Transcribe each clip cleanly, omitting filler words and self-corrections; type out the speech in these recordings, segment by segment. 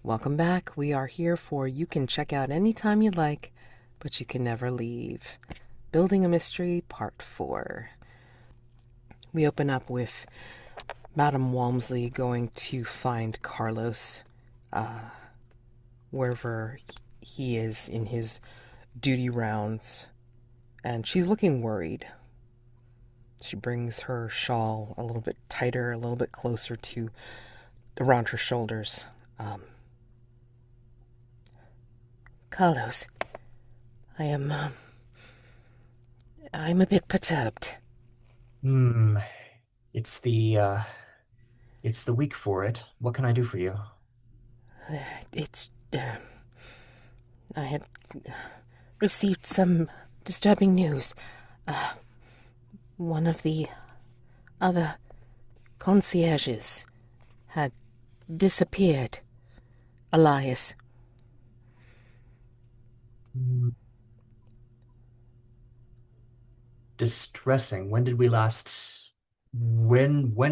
Welcome back. We are here for You Can Check Out Anytime You Like, but You Can Never Leave. Building a Mystery, Part 4. We open up with Madame Walmsley going to find Carlos, wherever he is in his duty rounds, and she's looking worried. She brings her shawl a little bit tighter, a little bit closer to around her shoulders. Carlos, I'm a bit perturbed. Hmm. It's the week for it. What can I do for you? It's, I had received some disturbing news. One of the other concierges had disappeared. Elias. Hmm. Distressing. When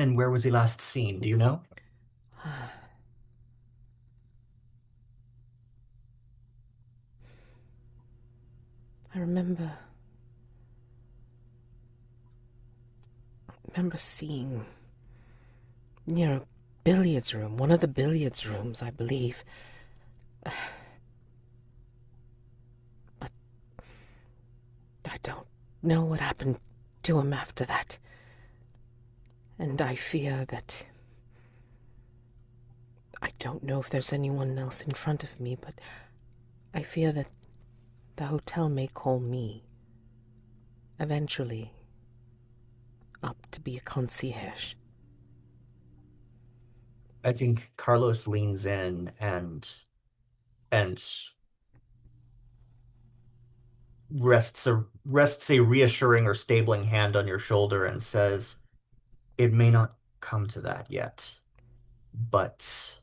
and where was he last seen? Do you know? I remember seeing near a billiards room, one of the billiards rooms, I believe. But I don't know what happened to him after that. And I fear that I don't know if there's anyone else in front of me, but I fear that the hotel may call me eventually up to be a concierge. I think Carlos leans in and rests a reassuring or stabling hand on your shoulder and says, "It may not come to that yet, but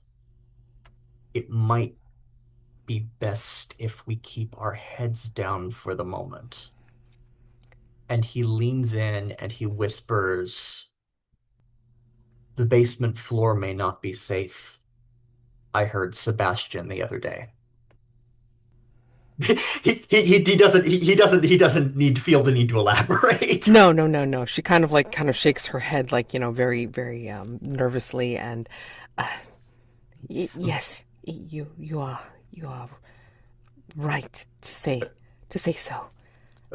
it might be best if we keep our heads down for the moment." And he leans in and he whispers, "The basement floor may not be safe. I heard Sebastian the other day." He doesn't need to feel the need to elaborate. No, no, no, no. She kind of shakes her head like, very, very nervously and uh, yes, you are right to say so.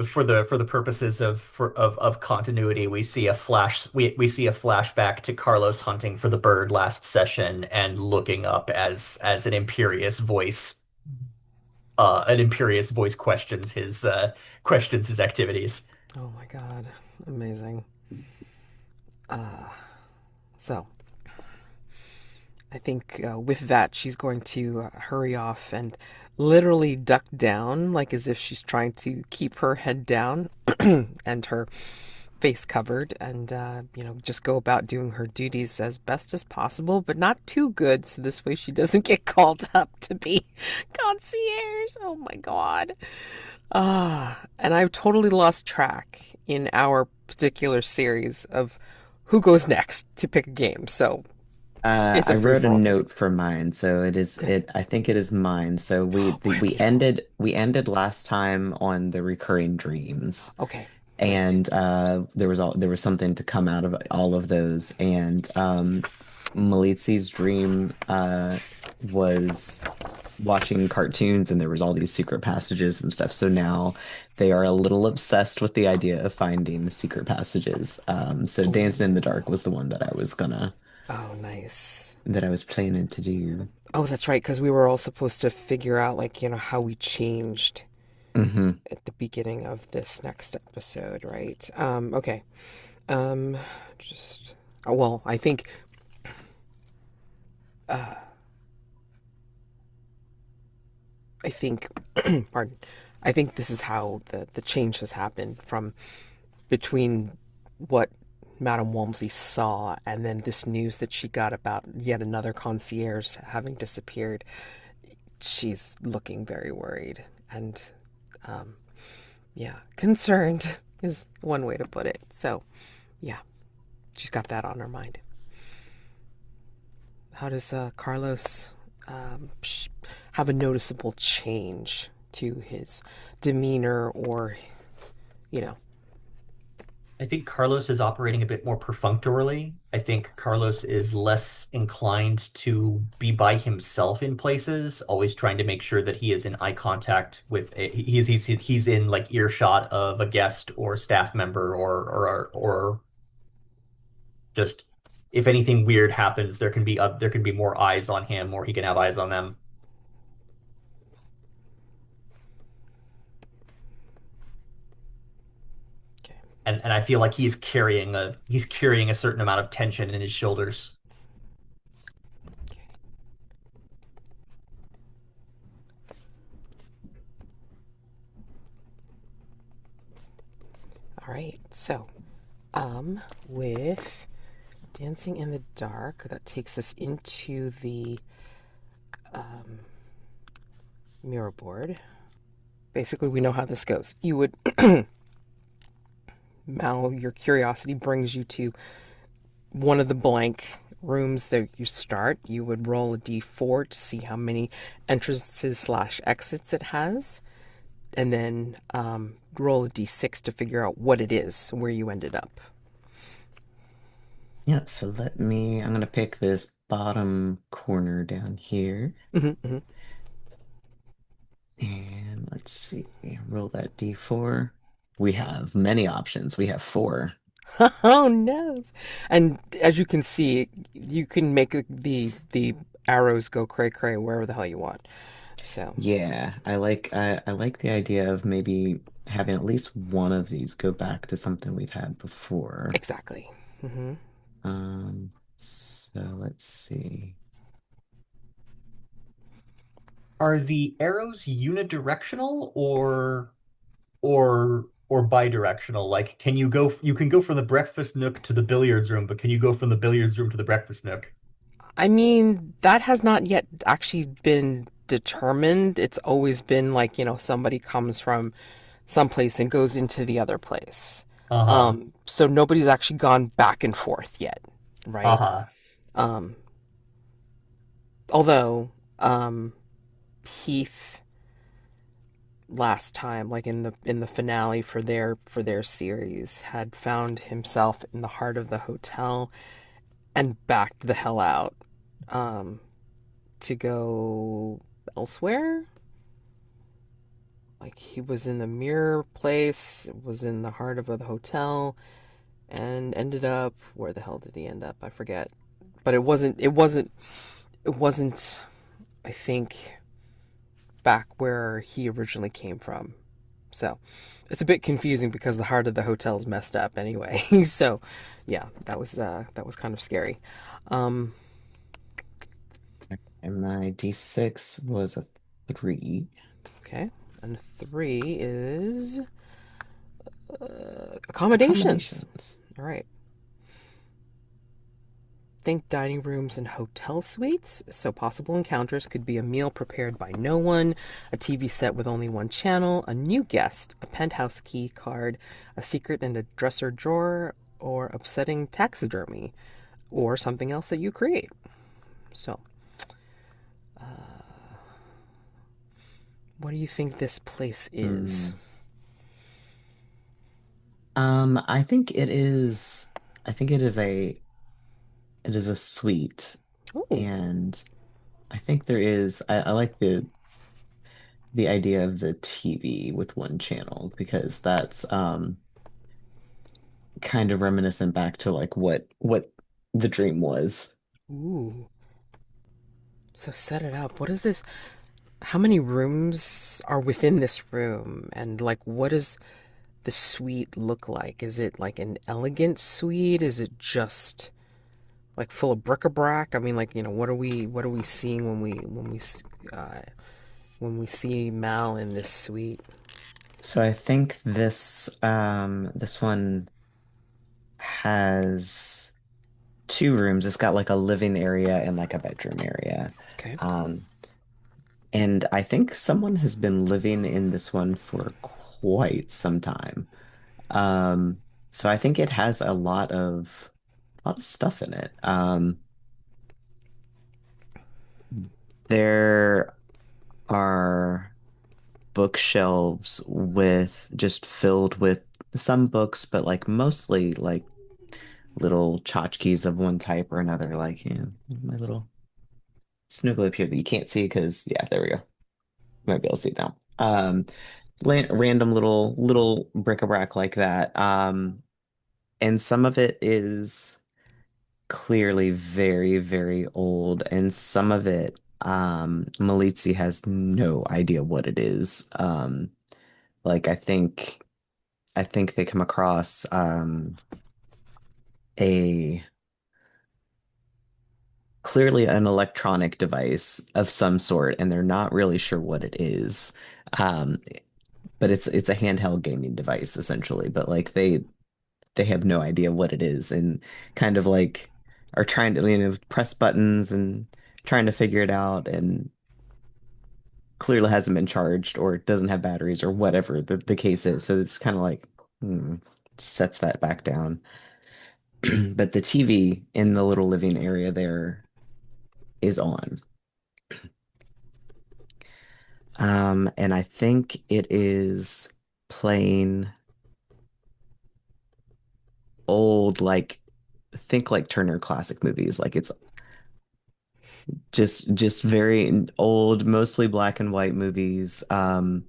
For the purposes of continuity, we see a flashback to Carlos hunting for the bird last session and looking up as an imperious voice questions his activities. Oh my God, amazing. So I think with that, she's going to hurry off and literally duck down, like as if she's trying to keep her head down and her face covered, and just go about doing her duties as best as possible, but not too good, so this way she doesn't get called up to be concierge. Oh my God. And I've totally lost track in our particular series of who goes next to pick a game. So it's I a free wrote a for all to me. note for mine, so it is Good. it. I think it is mine. So Oh, we beautiful. ended last time on the recurring dreams, Okay, great. and there was something to come out of all of those, and Malizi's dream was watching cartoons, and there was all these secret passages and stuff. So now they are a little obsessed with the idea of finding the secret passages. So Dancing in the Dark was the one Oh, nice. that I was planning to do. Oh, that's right, because we were all supposed to figure out, like, how we changed Hmm. at the beginning of this next episode, right? Okay. Um, just, well, I think, pardon, I think this is how the change has happened from between what Madame Walmsley saw and then this news that she got about yet another concierge having disappeared. She's looking very worried and, um, yeah, concerned is one way to put it. So, yeah, she's got that on her mind. How does Carlos have a noticeable change to his demeanor or, you know. I think Carlos is operating a bit more perfunctorily. I think Carlos is less inclined to be by himself in places, always trying to make sure that he is in eye contact with he's in like earshot of a guest or staff member or just if anything weird happens, there can be more eyes on him or he can have eyes on them. Okay. And I feel like he's carrying a certain amount of tension in his shoulders. Okay. All right. So, with dancing in the dark, that takes us into the mirror board. Basically, we know how this goes. You would, Mal, your curiosity brings you to one of the blank rooms that you start. You would roll a d4 to see how many entrances slash exits it has, and then roll a d6 to figure out what it is, where you ended up. Yep, so I'm gonna pick this bottom corner down here. Mm-hmm, And let's see, roll that D4. We have many options. We have four. Oh no! And as you can see, you can make the arrows go cray cray wherever the hell you want. So Yeah, I like the idea of maybe having at least one of these go back to something we've had before. exactly. Hmm. So let's see. Are the arrows unidirectional or bidirectional? Like, you can go from the breakfast nook to the billiards room, but can you go from the billiards room to the breakfast nook? I mean, that has not yet actually been determined. It's always been like, somebody comes from someplace and goes into the other place. Uh-huh. So nobody's actually gone back and forth yet, right? Uh-huh. Um, although Heath last time, like in the finale for their series, had found himself in the heart of the hotel and backed the hell out to go elsewhere. Like he was in the mirror place, was in the heart of the hotel, and ended up where the hell did he end up? I forget. But it wasn't. I think back where he originally came from. So it's a bit confusing because the heart of the hotel is messed up anyway. So yeah, that was kind of scary. Um, And my D6 was a 3. okay, and three is accommodations. Accommodations. All right. Think dining rooms and hotel suites. So, possible encounters could be a meal prepared by no one, a TV set with only one channel, a new guest, a penthouse key card, a secret in a dresser drawer, or upsetting taxidermy, or something else that you create. So, what do you think this place is? Hmm. I think it is. I think it is a suite, Oh, and I think there is. I like the idea of the TV with one channel because that's kind of reminiscent back to like what the dream was. ooh. So, set it up. What is this? How many rooms are within this room? And, like, what does the suite look like? Is it like an elegant suite? Is it just like full of bric-a-brac? I mean, like, what are we seeing uh, when we see Mal in this suite? So I think this one has two rooms. It's got like a living area and like a bedroom area. Okay. Um, and I think someone has been living in this one for quite some time. Um, so I think it has a lot of stuff in it. There are bookshelves with just filled with some books, but like mostly like little tchotchkes of one type or another. Like, my little snuggle up here that you can't see because, yeah, there we go. You might be able to see it now. Random little bric-a-brac like that. And some of it is clearly very, very old, and some of it, Malizi has no idea what it is. Like I think they come across a clearly an electronic device of some sort, and they're not really sure what it is. Um, but it's a handheld gaming device essentially, but like they have no idea what it is and kind of like are trying to, press buttons and trying to figure it out and clearly hasn't been charged or doesn't have batteries or whatever the case is. So it's kind of like, hmm, sets that back down. But the TV in the little living area there is on. And I think it is playing old, like, think like Turner Classic Movies. Like it's just very old, mostly black and white movies. And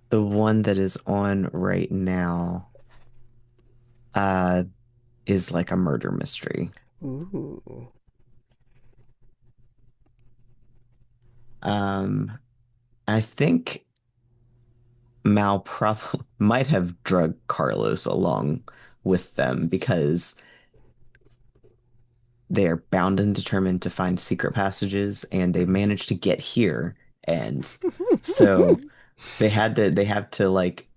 the one that is on right now uh is like a murder mystery. Ooh. Um, I think Mal probably might have drugged Carlos along with them because they are bound and determined to find secret passages, and they managed to get here. And so they have to like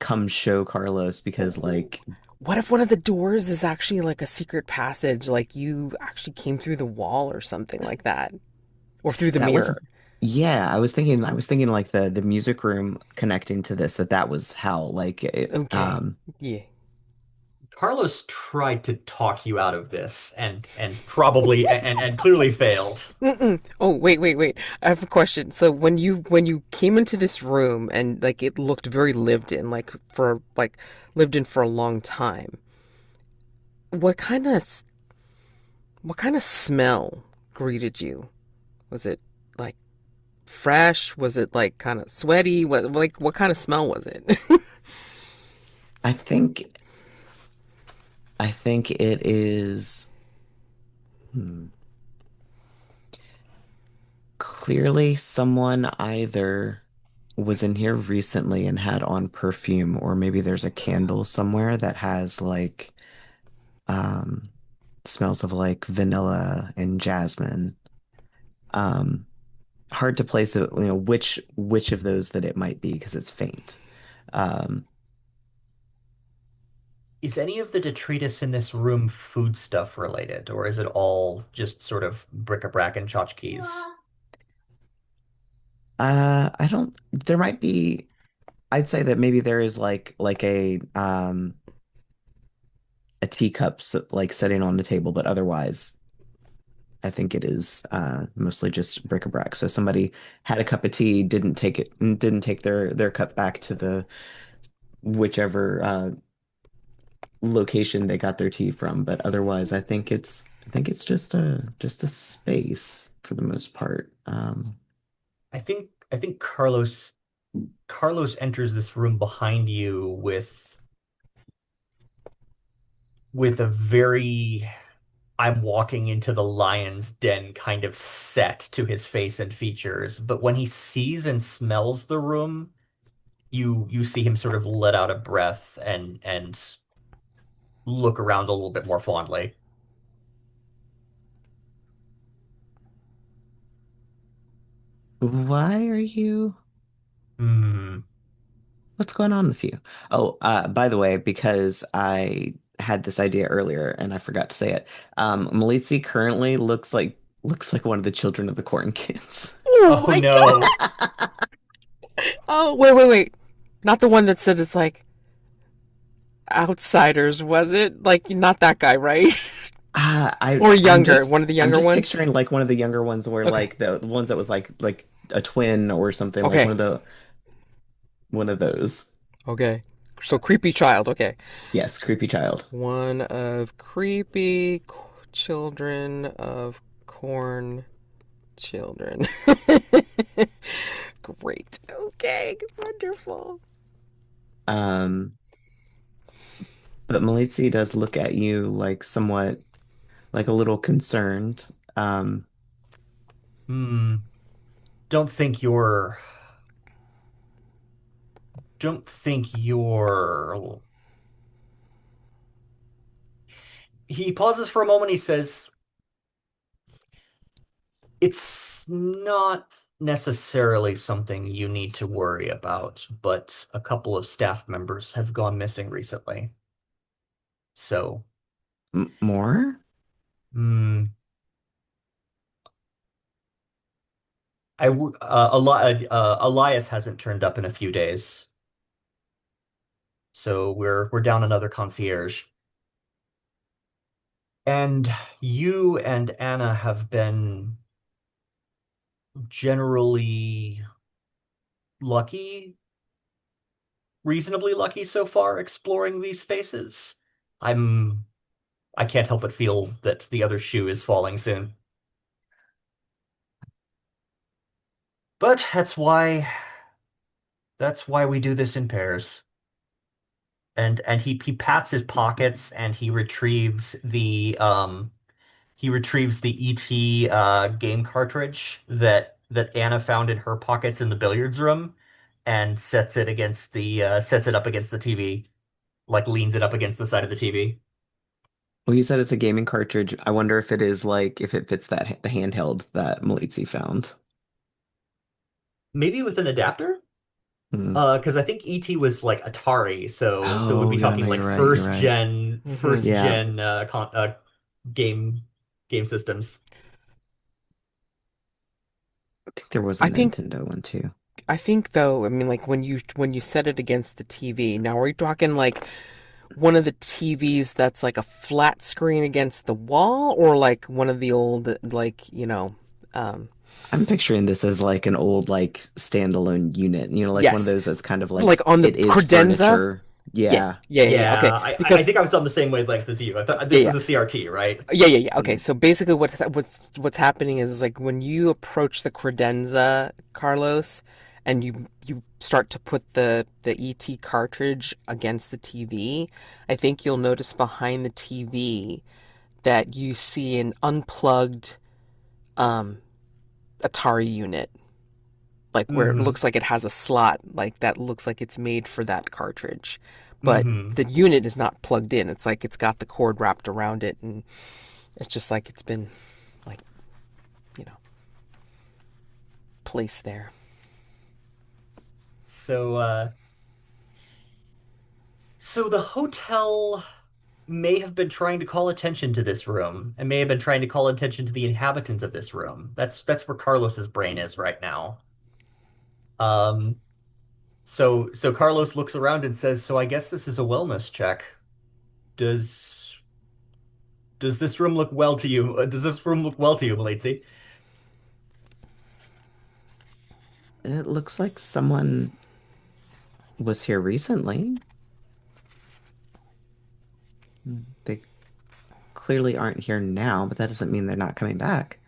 come show Carlos because like What if one of the doors is actually like a secret passage, like you actually came through the wall or something like that, or through the that was mirror? yeah, I was thinking like the music room connecting to this that was how like Okay. Yeah. Carlos tried to talk you out of this and probably and clearly failed. Mm-mm. Oh, wait. I have a question. So when you came into this room and like it looked very lived in, like lived in for a long time, what kind of what kind of smell greeted you? Was it like fresh? Was it like kind of sweaty? What kind of smell was it? I think I think it is hmm, clearly someone either was in here recently and had on perfume, or maybe there's a candle somewhere that has like um smells of like vanilla and jasmine. Um, Hard to place it, which of those that it might be because it's faint. Um, Is any of the detritus in this room foodstuff related, or is it all just sort of bric-a-brac and tchotchkes? I don't. There might be. I'd say that maybe there is like a teacup like sitting on the table, but otherwise, I think it is mostly just bric-a-brac. So somebody had a cup of tea, didn't take their cup back to the whichever location they got their tea from, but otherwise I think it's just a space for the most part. I think Carlos enters this room behind you with a very I'm walking into the lion's den kind of set to his face and features. But when he sees and smells the room, you see him sort of let out a breath and look around a little bit more fondly. Why are you? Hmm. What's going on with you? Oh, by the way, because I had this idea earlier and I forgot to say it. Malizi currently looks like one of the children of the corn kids. Oh Oh my no. God. Oh, wait. Not the one that said it's like outsiders, was it? Like not that guy, right? Or I'm younger, just one of the I'm younger just ones? picturing like one of the younger ones where Okay. like the ones that was like a twin or something like Okay. one of those. Okay. So creepy child. Okay. Yes, creepy child. One of creepy children of corn children. Great. Okay. Wonderful. Um, but Malizi does look at you like somewhat like a little concerned. Hmm. Don't think you're don't think you're He pauses for a moment. He says, it's not necessarily something you need to worry about, but a couple of staff members have gone missing recently. So, M more? hmm, Elias hasn't turned up in a few days, so we're down another concierge. And you and Anna have been generally lucky, reasonably lucky so far exploring these spaces. I'm I can't help but feel that the other shoe is falling soon. But that's why we do this in pairs. And he pats his pockets and he retrieves the ET game cartridge that Anna found in her pockets in the billiards room and sets it up against the TV, like leans it up against the side of the TV. Well, you said it's a gaming cartridge. I wonder if it is like if it fits the handheld that Malizi found. Maybe with an adapter? Hmm. Because I think ET was like Atari, so we'd Oh, be yeah, talking no, like you're right. You're right. Mm-hmm. first Yeah, gen game game systems. I think there was a I think Nintendo one too. I think though, I mean like when you set it against the TV, now are you talking like one of the TVs that's like a flat screen against the wall or like one of the old like, um I'm picturing this as like an old like standalone unit, like one of yes, those that's kind of like like on the it is credenza? furniture. Yeah. Yeah. Yeah, yeah, yeah. Yeah, Okay. I Because think I was on the same wavelength as you. I thought yeah, this yeah. was a CRT, right? Yeah, yeah, yeah. Okay, Mm. so basically, what's happening is like when you approach the credenza, Carlos, and you start to put the ET cartridge against the TV, I think you'll notice behind the TV that you see an unplugged um, Atari unit, like where it Mm-hmm. looks like it has a slot, like that looks like it's made for that cartridge, but Mm-hmm. the unit is not plugged in. It's like it's got the cord wrapped around it, and it's just like it's been like you know place there. So so the hotel may have been trying to call attention to this room and may have been trying to call attention to the inhabitants of this room. That's where Carlos's brain is right now. Um, so Carlos looks around and says, "So I guess this is a wellness check. Does does this room look well to you? Does this room look well to you, Malizi?" It looks like someone was here recently. They clearly aren't here now, but that doesn't mean they're not coming back.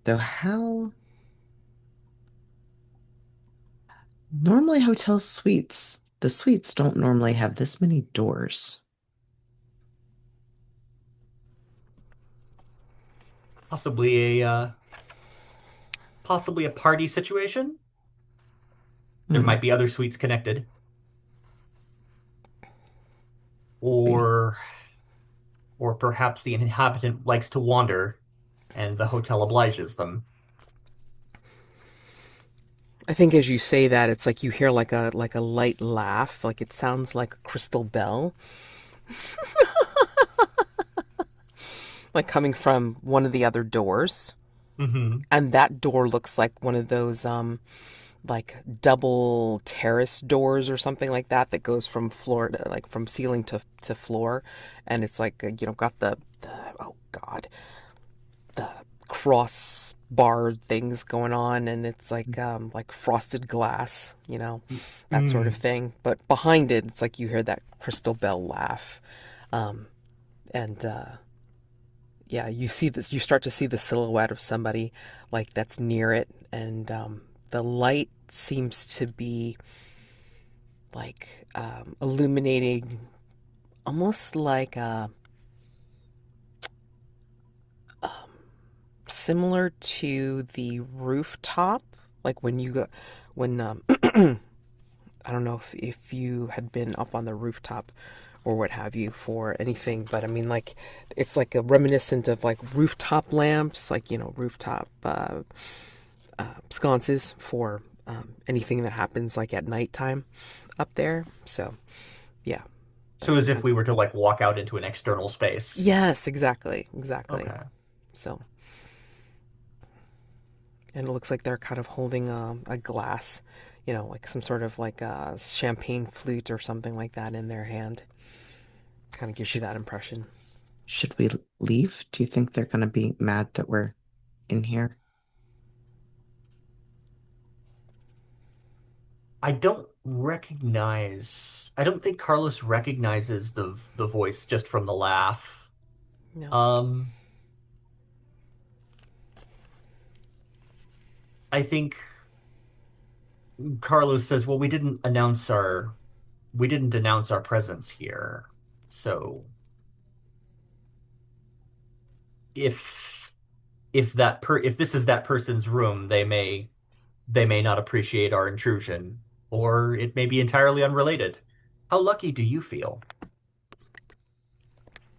Though how normally hotel suites, the suites don't normally have this many doors. Possibly possibly a party situation. There Hmm. might be other suites connected, Yeah. or or perhaps the inhabitant likes to wander and the hotel obliges them. I think as you say that, it's like you hear like a light laugh, like it sounds like a crystal bell, like coming from one of the other doors, Hmm. and that door looks like one of like double terrace doors or something like that that goes from floor to like from ceiling to floor, and it's like got the oh god, the cross bar things going on, and it's like frosted glass, that sort of Mm. thing. But behind it, it's like you hear that Crystal Bell laugh, and yeah, you start to see the silhouette of somebody like that's near it, and the light seems to be like illuminating almost like similar to the rooftop, like when you go when I don't know if you had been up on the rooftop or what have you for anything, but I mean, like, it's like a reminiscent of like rooftop lamps, like, rooftop sconces for anything that happens like at nighttime up there. So, yeah, So that's as if kind we were to like walk out into an external space. yes, exactly, exactly. Okay. So, and it looks like they're kind of holding a glass, like some sort of like a champagne flute or something like that in their hand. Kind of gives you that impression. Should we leave? Do you think they're gonna be mad that we're in here? I don't think Carlos recognizes the voice just from the laugh. No. Um, I think Carlos says, "Well, we didn't announce our presence here. So if if this is that person's room, they may not appreciate our intrusion, or it may be entirely unrelated. How lucky do you feel?"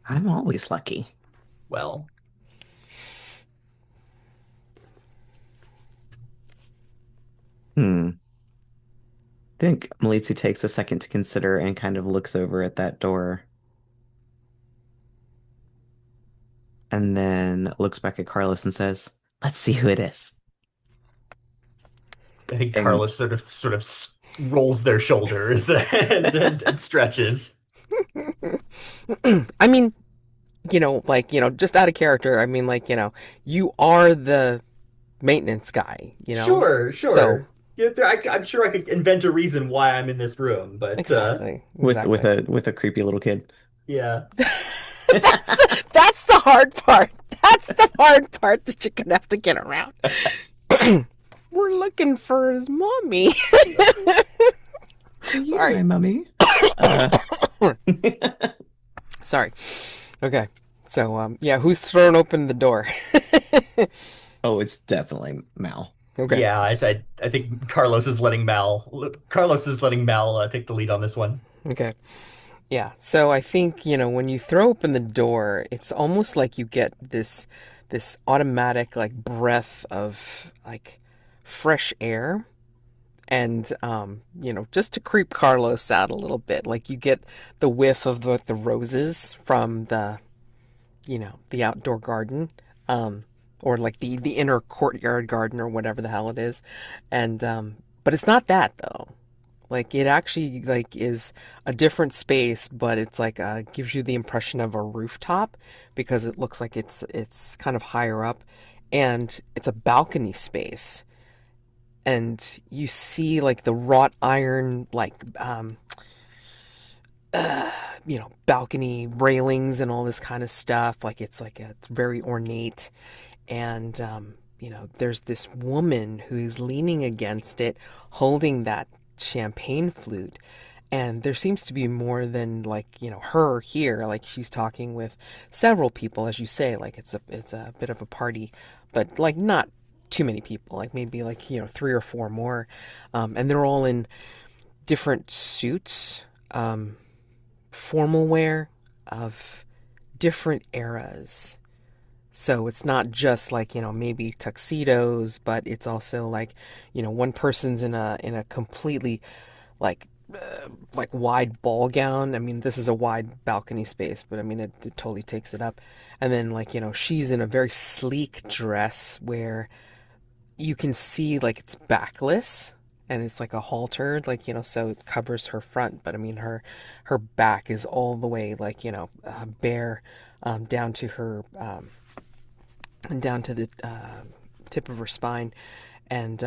I'm always lucky. Well, Hmm. I think Malizi takes a second to consider and kind of looks over at that door and then looks back at Carlos and says, "Let's see who it is." I think And Carlos rolls their shoulders and stretches. I mean, like, just out of character, I mean, like, you are the maintenance guy, Sure, So, sure. Yeah, I'm sure I could invent a reason why I'm in this room, but exactly, with exactly. with a creepy little kid. yeah. That's the hard part. That's the hard part that you're gonna have to get around. We're looking for his mommy. Are you Sorry. my mummy? Uh, Sorry. Okay. So, yeah, who's thrown open the door? oh, it's definitely Mal. Okay. Yeah, I think Carlos is letting Mal take the lead on this one. Okay. Yeah. So I think, when you throw open the door, it's almost like you get this automatic like breath of like fresh air, and just to creep Carlos out a little bit, like you get the whiff of the roses from the outdoor garden, or like the inner courtyard garden or whatever the hell it is, and but it's not that though. Like it actually like is a different space, but it's like gives you the impression of a rooftop because it looks like it's kind of higher up, and it's a balcony space, and you see like the wrought iron like balcony railings and all this kind of stuff. Like it's very ornate, and there's this woman who's leaning against it, holding that champagne flute. And there seems to be more than like her here. Like she's talking with several people, as you say. Like it's a bit of a party, but like not too many people. Like maybe like three or four more, and they're all in different suits, formal wear of different eras. So it's not just like, maybe tuxedos, but it's also like, one person's in a completely like like wide ball gown. I mean, this is a wide balcony space, but I mean it totally takes it up. And then like, she's in a very sleek dress where you can see like it's backless, and it's like a halter, like, so it covers her front, but I mean her back is all the way, like, bare, down to her, down to the tip of her spine, and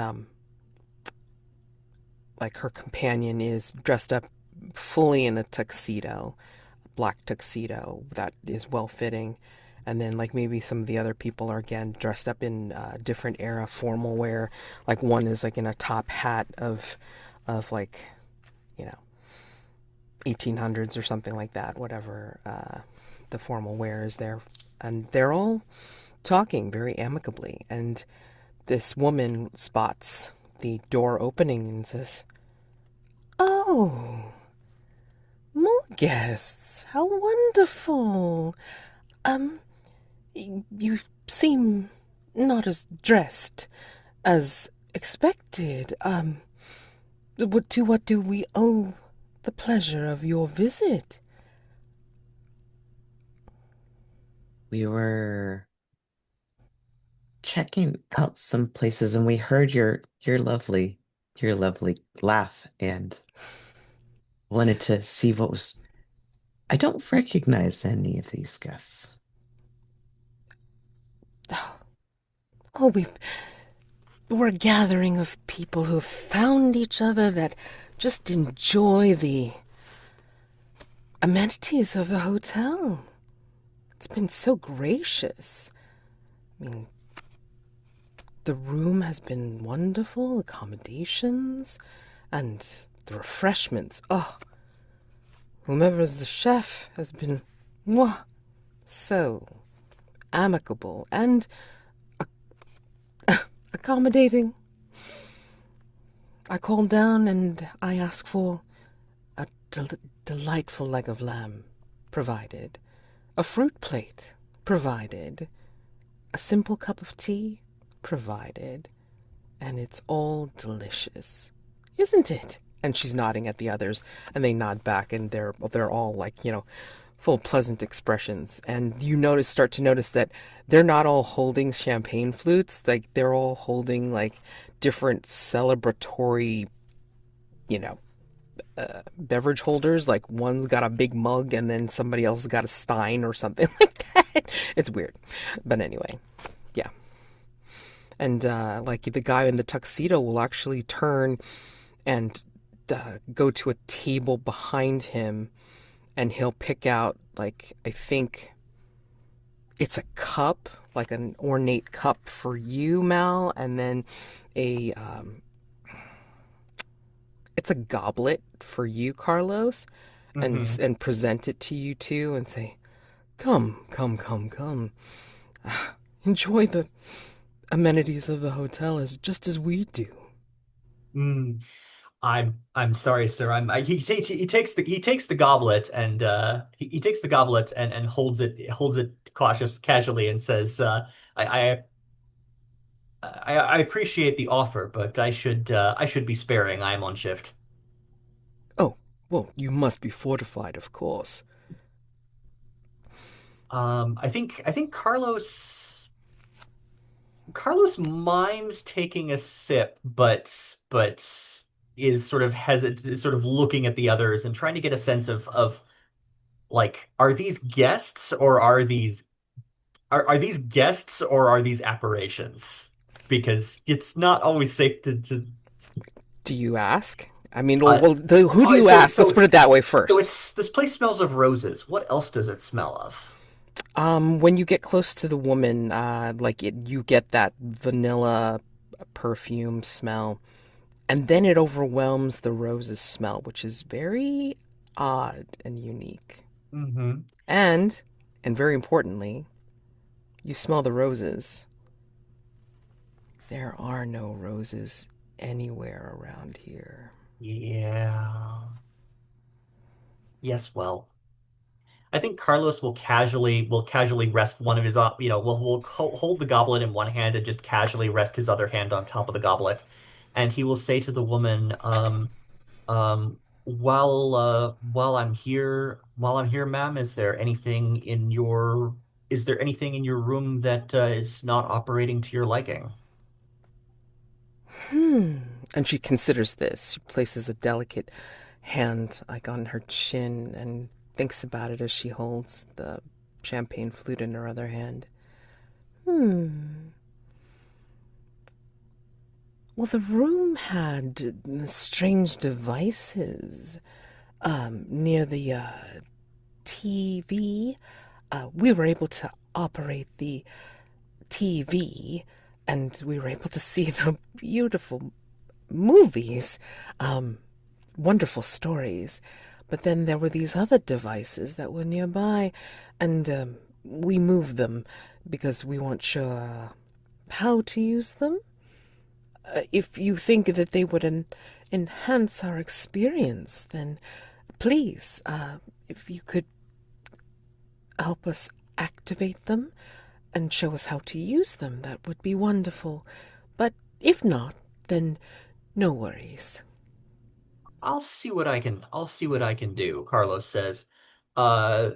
like her companion is dressed up fully in a tuxedo, black tuxedo that is well fitting. And then, like, maybe some of the other people are again dressed up in different era formal wear. Like, one is like in a top hat of like, you know, 1800s or something like that, whatever the formal wear is there. And they're all talking very amicably. And this woman spots the door opening and says, "Oh, more guests. How wonderful. Um, you seem not as dressed as expected. To what do we owe the pleasure of your visit?" We were checking out some places and we heard your lovely laugh and wanted to see what was. I don't recognize any of these guests. Oh, we're a gathering of people who have found each other that just enjoy the amenities of the hotel. It's been so gracious. I mean, the room has been wonderful, accommodations, and the refreshments. Oh, whomever is the chef has been, mwah, so amicable and accommodating. I call down and I ask for a delightful leg of lamb provided, a fruit plate provided, a simple cup of tea provided, and it's all delicious, isn't it? And she's nodding at the others, and they nod back, and they're all like, full of pleasant expressions. And start to notice that they're not all holding champagne flutes, like they're all holding like different celebratory, you know, beverage holders. Like one's got a big mug, and then somebody else has got a stein or something like that. It's weird, but anyway, yeah. And like the guy in the tuxedo will actually turn and go to a table behind him, and he'll pick out, like, I think it's a cup, like an ornate cup for you, Mal, and then a it's a goblet for you, Carlos, and Hmm. and present it to you too, and say, "Come, come, come, come, enjoy the amenities of the hotel as just as we do." Mm. I'm sorry, sir. He takes the goblet and he takes the goblet and holds it casually and says, I appreciate the offer, but I should be sparing. I am on shift. Oh, well, you must be fortified, of course. I think Carlos mimes taking a sip, but is sort of hesitant, is sort of looking at the others and trying to get a sense of like, are these guests or are these guests or are these apparitions? Because it's not always safe to Do you ask? I mean, well, uh who do you so ask? Let's so put it that way so first. it's this place smells of roses. What else does it smell of? When you get close to the woman, you get that vanilla perfume smell, and then it overwhelms the roses smell, which is very odd and unique. Hmm. And, and very importantly, you smell the roses. There are no roses anywhere around here. Yeah. Yes, well. I think Carlos will casually rest one of his hold the goblet in one hand and just casually rest his other hand on top of the goblet, and he will say to the woman, while I'm here, ma'am, is there anything in your room that is not operating to your liking?" And she considers this. She places a delicate hand like on her chin and thinks about it as she holds the champagne flute in her other hand. Hmm. Well, the room had strange devices near the TV. We were able to operate the TV, and we were able to see the beautiful movies, wonderful stories. But then there were these other devices that were nearby, and we moved them because we weren't sure how to use them. If you think that they would enhance our experience, then please, if you could help us activate them and show us how to use them, that would be wonderful. But if not, then no worries. I'll see what I can do, Carlos says. Uh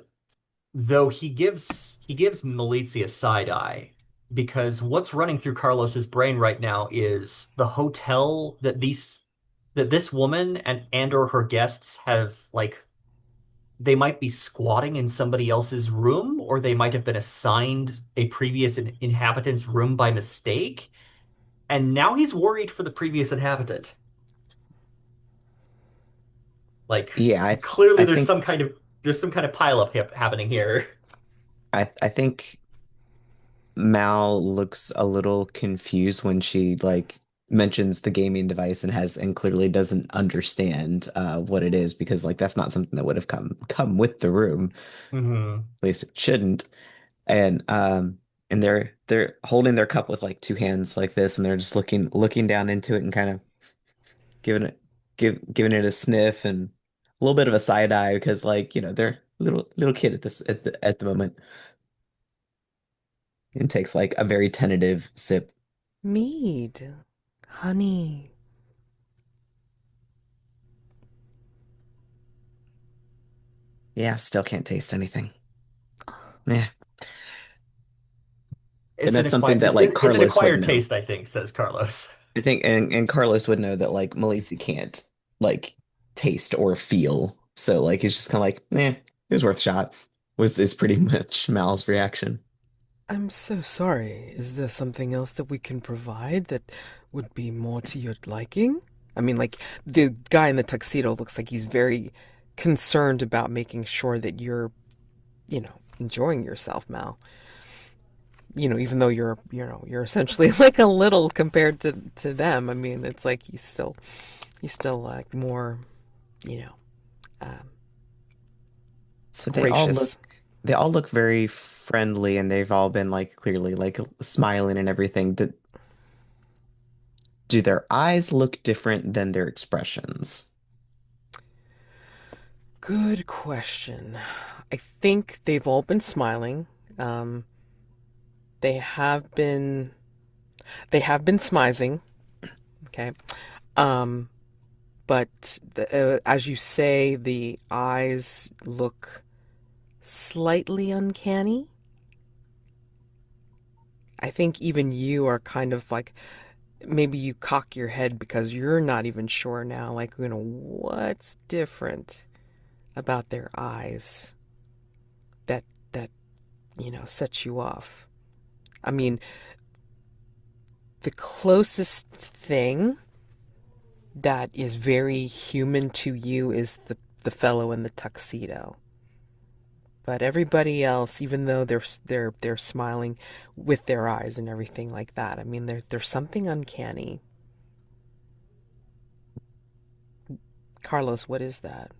though he gives Malizi a side eye because what's running through Carlos's brain right now is the hotel that this woman and or her guests have like they might be squatting in somebody else's room or they might have been assigned a previous inhabitant's room by mistake and now he's worried for the previous inhabitant. Like Yeah, clearly I think there's some kind of pileup happening here. I think Mal looks a little confused when she like mentions the gaming device and clearly doesn't understand what it is because like that's not something that would have come with the room. Hmm. At least it shouldn't. And they're holding their cup with like two hands like this and they're just looking down into it and kind of giving it giving it a sniff and a little bit of a side eye because like, you know, they're little kid at this at the moment and takes like a very tentative sip. Mead, honey. Yeah, still can't taste anything. Yeah. And It's an that's something acquired that like it's an Carlos would acquired know. taste, I think, says Carlos. I think and Carlos would know that like Malizi can't like taste or feel. So like it's just kind of like, it was worth a shot. Was is pretty much Mal's reaction. I'm so sorry. Is there something else that we can provide that would be more to your liking? I mean, like, the guy in the tuxedo looks like he's very concerned about making sure that you're, enjoying yourself, Mal. Even though you're essentially like a little compared to them. I mean, it's like he's still like more, you know, um, So gracious. they all look very friendly and they've all been like clearly like smiling and everything. Do their eyes look different than their expressions? Good question. I think they've all been smiling. Um, they have been they have been smizing. Okay. Um, but as you say, the eyes look slightly uncanny. I think even you are kind of like maybe you cock your head because you're not even sure now, like, what's different about their eyes that sets you off. I mean, the closest thing that is very human to you is the fellow in the tuxedo. But everybody else, even though they're smiling with their eyes and everything like that, I mean, there's something uncanny. Carlos, what is that?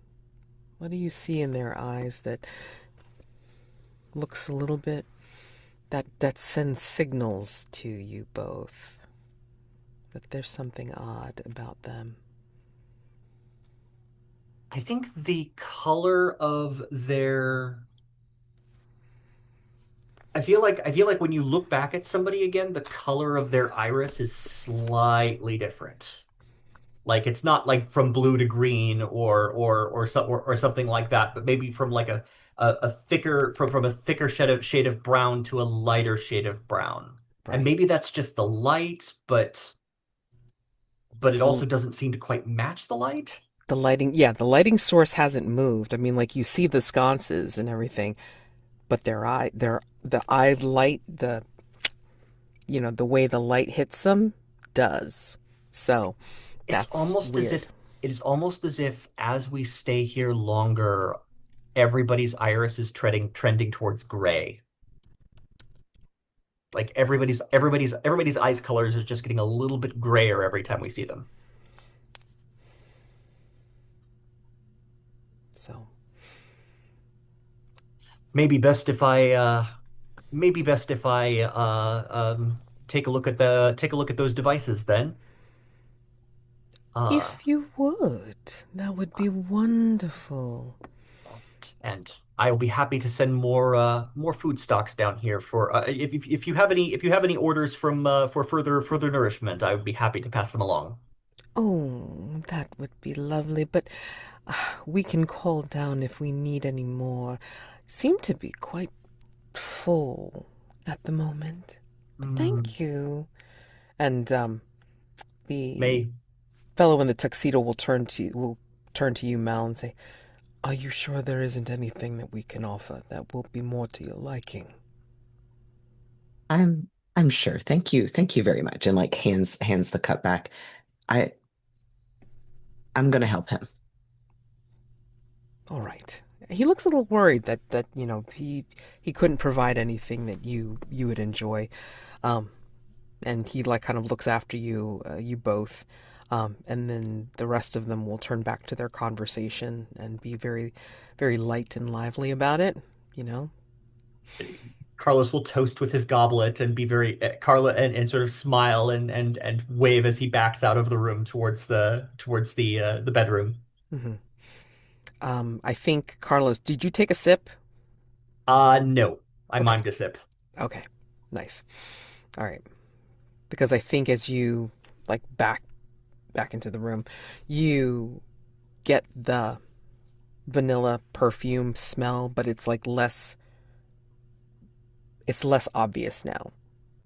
What do you see in their eyes that looks a little bit that sends signals to you both that there's something odd about them? I think the color of their I feel like when you look back at somebody again, the color of their iris is slightly different. Like it's not like from blue to green or something like that, but maybe from like a thicker from a thicker shade of brown to a lighter shade of brown. And Right. maybe that's just the light, but but it The also doesn't seem to quite match the light. the lighting, yeah, the lighting source hasn't moved. I mean, like you see the sconces and everything, but the eye light, the way the light hits them does. So It's that's almost as weird. if it is almost as if as we stay here longer, everybody's iris is trending towards gray. Like everybody's eyes colors are just getting a little bit grayer every time we see them. So Maybe best if I maybe best if I take a look at those devices then. Uh if you would, that would be wonderful. and I will be happy to send more food stocks down here for if you have any orders from for further nourishment, I would be happy to pass them along. Oh, that would be lovely, but we can call down if we need any more. Seem to be quite full at the moment. But Mm, thank you. And the may fellow in the tuxedo will turn to you, Mal, and say, "Are you sure there isn't anything that we can offer that will be more to your liking?" I'm I'm sure. Thank you very much. And like hands the cup back. I I'm gonna help him. All right. He looks a little worried that he couldn't provide anything that you would enjoy. Um, and he like kind of looks after you both, and then the rest of them will turn back to their conversation and be very, very light and lively about it. You know. Carlos will toast with his goblet and be very Carla and sort of smile and wave as he backs out of the room towards the bedroom. hmm I think Carlos, did you take a sip? No, I Okay. mimed a sip. Okay. Nice. All right. Because I think as you like back into the room, you get the vanilla perfume smell, but it's less obvious now.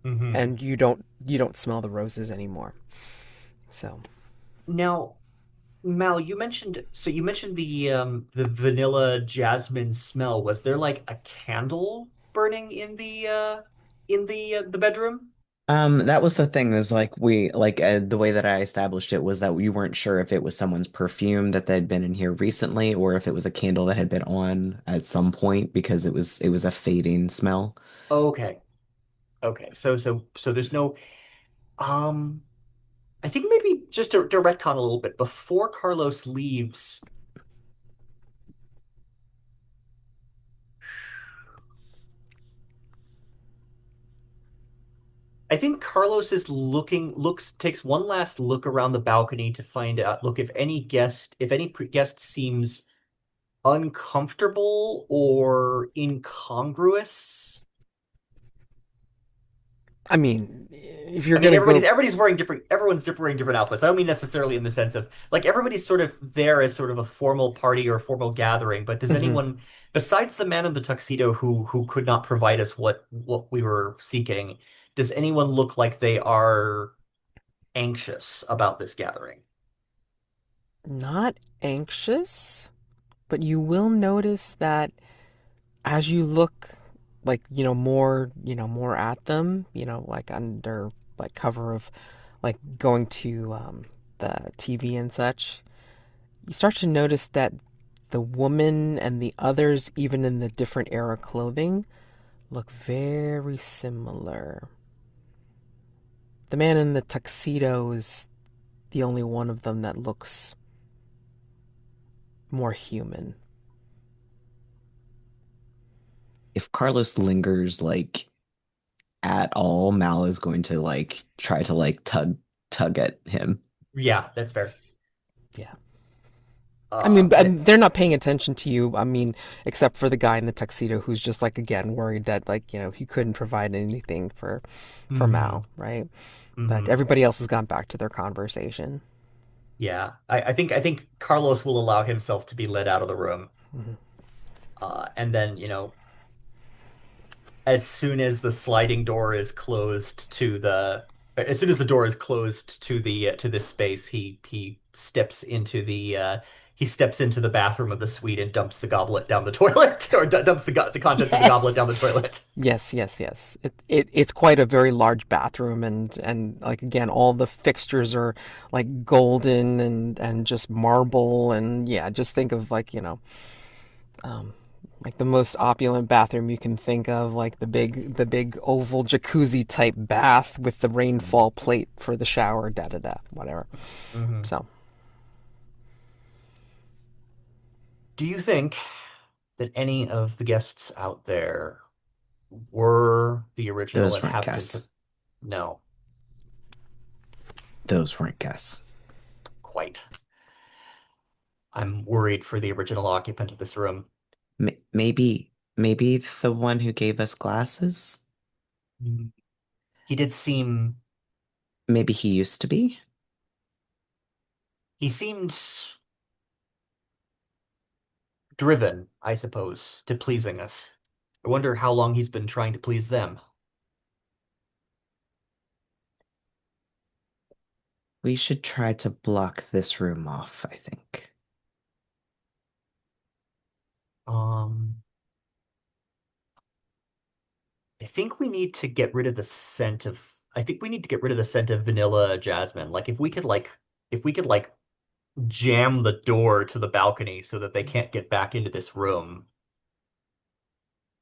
Hmm. And you don't smell the roses anymore. So, Now, Mal, you mentioned the vanilla jasmine smell. Was there like a candle burning in the bedroom? That was the thing is like we like the way that I established it was that we weren't sure if it was someone's perfume that they'd been in here recently or if it was a candle that had been on at some point because it was a fading smell. Okay. Okay. So there's no um I think maybe just to retcon a little bit before Carlos leaves, I think Carlos is takes one last look around the balcony to find out, look, if any guest seems uncomfortable or incongruous. I mean, if you're I mean, gonna go, everyone's wearing different outfits. I don't mean necessarily in the sense of like everybody's sort of there as sort of a formal party or a formal gathering, but does Mhm. anyone besides the man in the tuxedo who could not provide us what we were seeking, does anyone look like they are anxious about this gathering? Not anxious, but you will notice that as you look like more at them, like under like cover of like going to the TV and such, you start to notice that the woman and the others, even in the different era clothing, look very similar. The man in the tuxedo is the only one of them that looks more human. If Carlos lingers like at all, Mal is going to like try to like tug at him. Yeah, that's fair. Yeah. I mean, And they're not paying attention to you. I mean, except for the guy in the tuxedo who's just like again worried that like he couldn't provide anything for hmm Mal, right? But hmm everybody else has gone back to their conversation. Yeah, I think Carlos will allow himself to be led out of the room. Mhm. And then, as soon as the sliding door is closed to the As soon as the door is closed to this space, he steps into the bathroom of the suite and dumps the goblet down the toilet, or dumps the contents of the goblet Yes. down the toilet. Yes, yes, yes. It's quite a very large bathroom, and like again, all the fixtures are like golden and just marble, and yeah, just think of like, like the most opulent bathroom you can think of, like the big oval jacuzzi type bath with the rainfall plate for the shower, da da da, whatever. Hmm. So, Do you think that any of the guests out there were the original Those weren't inhabitant of? guests. No, Those weren't guests. quite. I'm worried for the original occupant of this room. Maybe the one who gave us glasses? Mm. He did seem, Maybe he used to be? he seemed driven, I suppose, to pleasing us. I wonder how long he's been trying to please them. We should try to block this room off, I think. Um, I think we need to get rid of the scent of, I think we need to get rid of the scent of vanilla jasmine. Like if we could like jam the door to the balcony so that they can't get back into this room.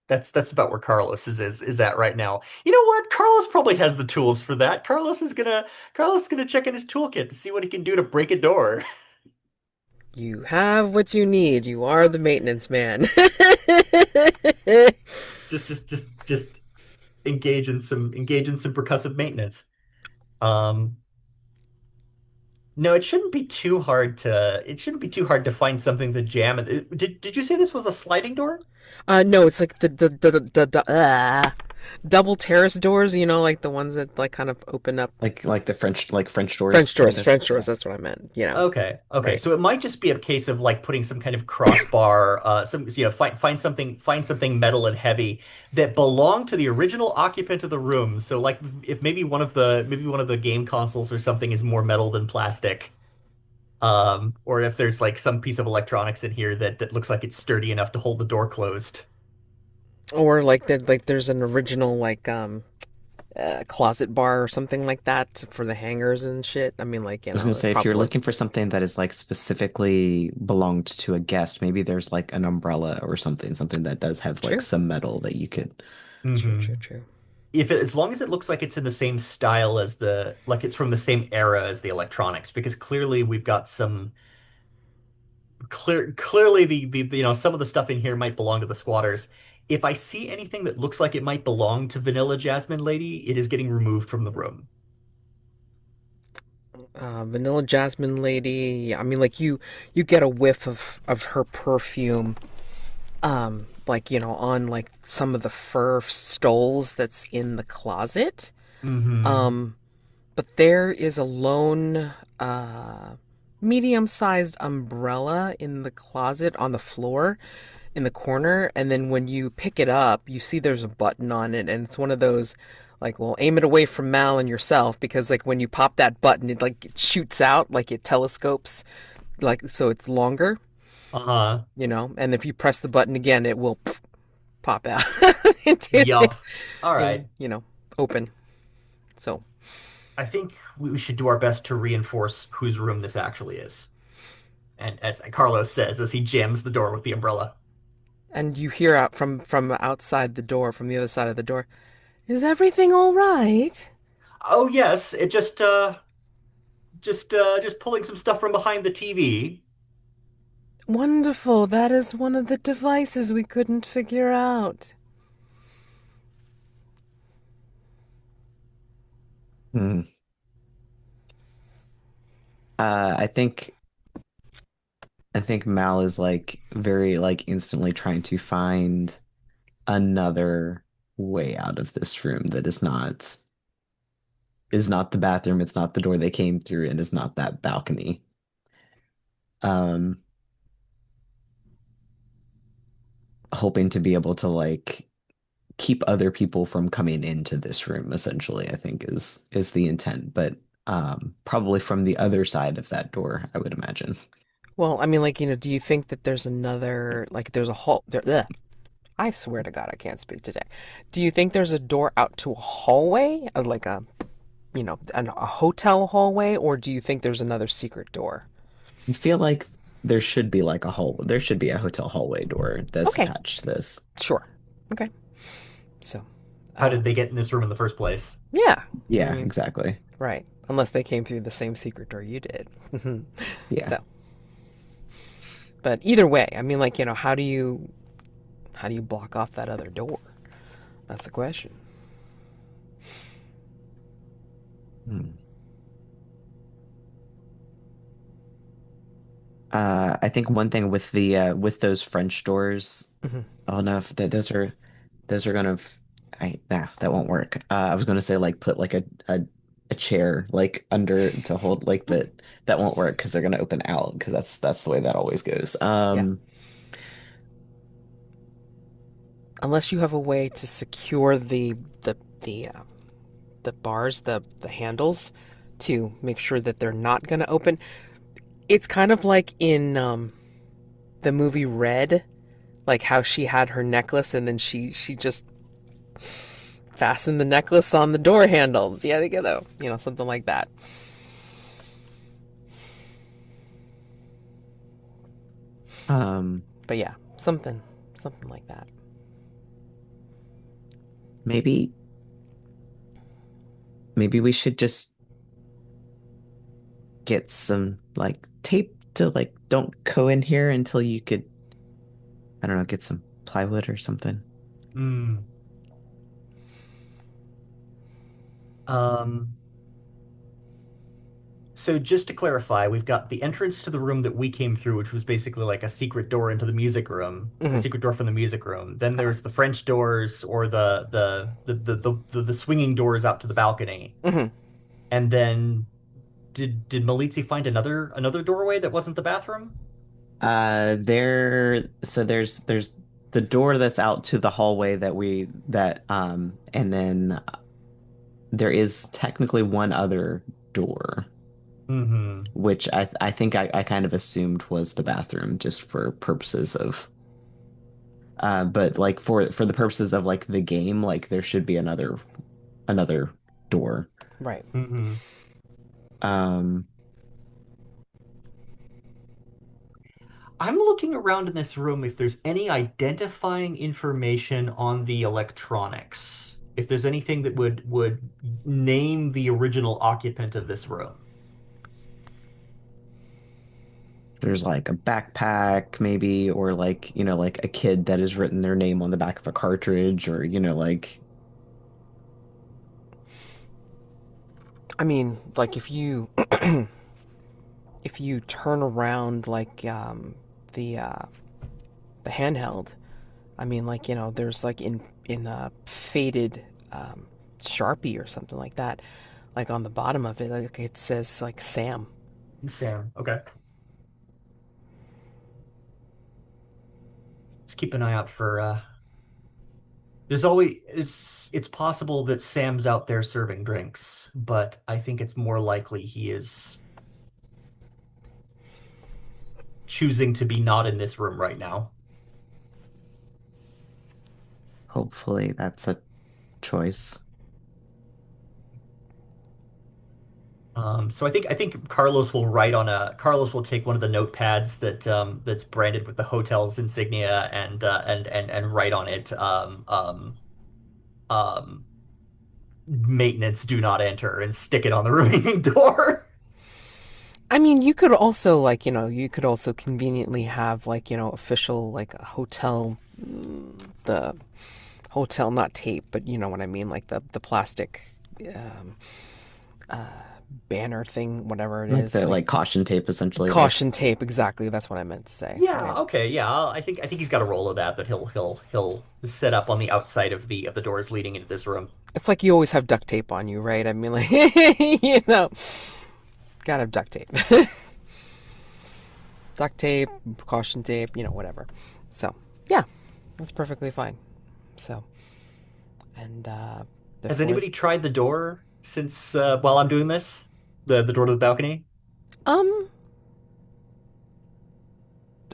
That's about where Carlos is at right now. You know what? Carlos probably has the tools for that. Carlos is gonna check in his toolkit to see what he can do to break a door. you have what you need. You are the maintenance man. Just engage in some percussive maintenance. Um, no, it shouldn't be too hard to find something to jam it. Did you say this was a sliding door? No, it's like the double terrace doors. Like the ones that like kind of open up. Like the French doors kind of. French doors. Yeah. That's what I meant. Okay. Right. So it might just be a case of like putting some kind of crossbar, find something metal and heavy that belonged to the original occupant of the room. So like if maybe one of the game consoles or something is more metal than plastic, or if there's like some piece of electronics in here that looks like it's sturdy enough to hold the door closed. Or like there's an original like closet bar or something like that for the hangers and shit. I mean, like, I was gonna say, if you're probably. looking for something that is like specifically belonged to a guest, maybe there's like an umbrella or something that does have like True. some metal that you could. True, Hmm. true, true. As long as it looks like it's in the same style as like it's from the same era as the electronics, because clearly we've got some clearly some of the stuff in here might belong to the squatters. If I see anything that looks like it might belong to Vanilla Jasmine Lady, it is getting removed from the room. Vanilla Jasmine Lady. I mean, like you get a whiff of her perfume. Like on like some of the fur stoles that's in the closet. Hmm. But there is a lone medium-sized umbrella in the closet on the floor in the corner, and then when you pick it up you see there's a button on it, and it's one of those like, well, aim it away from Mal and yourself, because like when you pop that button it shoots out, like it telescopes, like so it's longer, Uh-huh. and if you press the button again it will pop out into Yup. All and right. open. So, I think we should do our best to reinforce whose room this actually is. And as Carlos says, as he jams the door with the umbrella. and you hear out from outside the door, from the other side of the door, is everything all right? Oh yes, it just pulling some stuff from behind the TV. Wonderful. That is one of the devices we couldn't figure out. Hmm. Uh, I think I think Mal is like very like instantly trying to find another way out of this room that is not the bathroom, it's not the door they came through, and is not that balcony. Um, Hoping to be able to like keep other people from coming into this room, essentially, I think is the intent. But probably from the other side of that door, I would imagine. Well, I mean, like, do you think that there's another, like, there's a hall there? Ugh, I swear to God, I can't speak today. Do you think there's a door out to a hallway, like a hotel hallway, or do you think there's another secret door? I feel like there should be a hotel hallway door that's Okay, attached to this. sure. Okay, so, How uh, did they get in this room in the first place? yeah, I Yeah, mean, exactly. right. Unless they came through the same secret door you did. Yeah. So, but either way, I mean, like, how do you block off that other door? That's the question. Hmm. I think one thing with the with those French doors, Hmm. oh no, if those are gonna, that won't work. I was gonna say like put like a chair like under to hold like, but that won't work because they're gonna open out because that's the way that always goes. Yeah. Unless you have a way to secure the bars, the handles, to make sure that they're not going to open. It's kind of like in the movie Red, like how she had her necklace and then she just fastened the necklace on the door handles. Yeah, something like that. Um, But yeah, something like that. maybe maybe we should just get some like tape to like don't go in here until you could, I don't know, get some plywood or something. Hmm. Um, so just to clarify, we've got the entrance to the room that we came through, which was basically like a secret door into the music room, a Hmm. secret door from the music room. Then Uh-huh. there's the French doors or the swinging doors out to the balcony. Hmm. And then did Malizi find another doorway that wasn't the bathroom? There's the door that's out to the hallway and then there is technically one other door, Mm-hmm. which I think I kind of assumed was the bathroom just for purposes of but like for the purposes of like the game, like there should be another door. Right. Mm-hmm. Um, I'm looking around in this room if there's any identifying information on the electronics. If there's anything that would name the original occupant of this room. there's like a backpack maybe, or like, like a kid that has written their name on the back of a cartridge, or like I mean, like if you turn around like the handheld, I mean, like, there's like in a faded Sharpie or something like that, like on the bottom of it, like it says like Sam. Sam. Okay. Let's keep an eye out for there's always it's possible that Sam's out there serving drinks, but I think it's more likely he is choosing to be not in this room right now. hopefully that's a choice. So I think Carlos will take one of the notepads that's branded with the hotel's insignia and write on it um, maintenance do not enter and stick it on the remaining door. I mean, you could also like, you could also conveniently have like, official like a hotel, the hotel, not tape, but you know what I mean, like the plastic um, banner thing, whatever it Like is, the like like caution tape essentially, like caution tape. Exactly, that's what I meant to say. Yeah, Right. okay, yeah. I think he's got a roll of that he'll set up on the outside of the doors leading into this room. It's like you always have duct tape on you, right? I mean, like, gotta have duct tape. Duct tape, caution tape, whatever. So, yeah, that's perfectly fine. So, And Has before, anybody tried the door since while I'm doing this? The door to the balcony? um,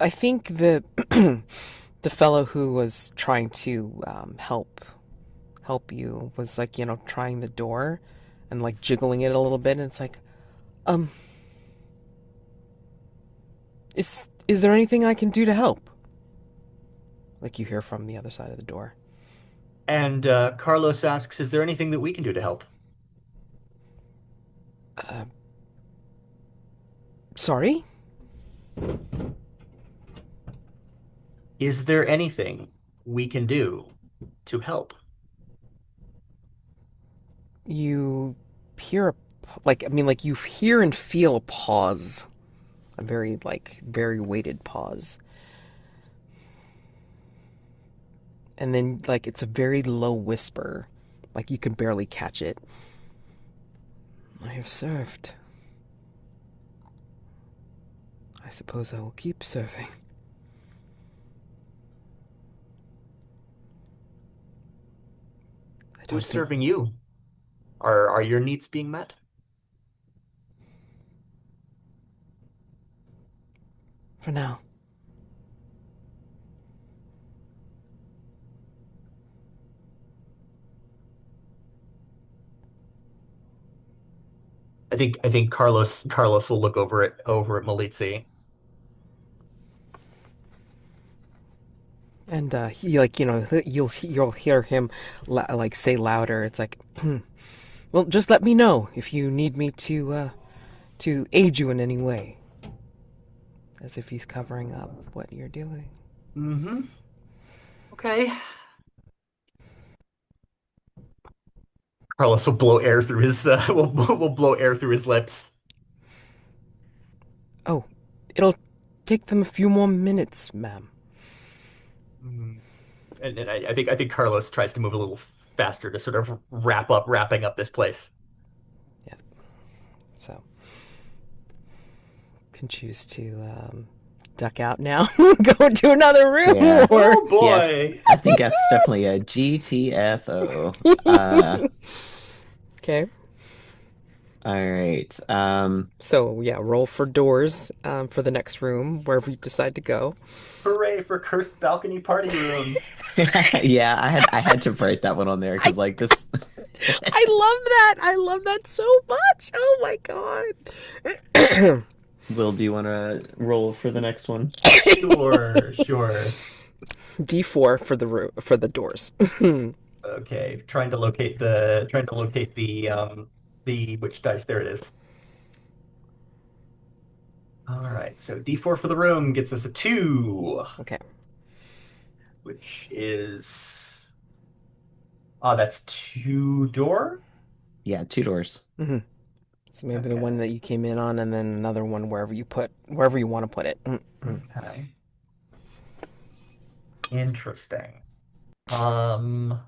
I think the the fellow who was trying to help you was like, trying the door and like jiggling it a little bit, and it's like, um, is there anything I can do to help? Like you hear from the other side of the door. And Carlos asks, "Is there anything that we can do to help?" Uh, Sorry? Is there anything we can do to help? You hear like, I mean, like you hear and feel a pause, a very like very weighted pause, and then like it's a very low whisper, like you can barely catch it. I have served. I suppose I will keep serving. I don't Who's think serving you? Are your needs being met? for now. I think Carlos will look over at Malizi. And he like you'll hear him like say louder. It's like, well, just let me know if you need me to aid you in any way. As if he's covering up what you're doing. Mm-hmm. Okay. Carlos will blow air through his will blow air through his lips. Oh, it'll take them a few more minutes, ma'am. Mm. And I think Carlos tries to move a little faster to sort of wrapping up this place. Yeah. So can choose to duck out now, go to another room, Yeah. or Oh Yeah. boy. I think that's definitely a GTFO. okay. All right. So yeah, roll for doors for the next room wherever you decide to go. Hooray for cursed balcony party room. Yeah, I had to write that one on there I because like this. I love that. I love that so much. Oh my god. Will, do you want to roll for the next one? Sure, sure. D4 for the for the doors. Okay, trying to locate the which dice. There it is. All right, so D4 for the room gets us a 2, okay. which is that's 2 door. Yeah, two doors. hmm So maybe the one Okay. that you came in on, and then another one wherever you want to put it. Okay. Interesting. Um,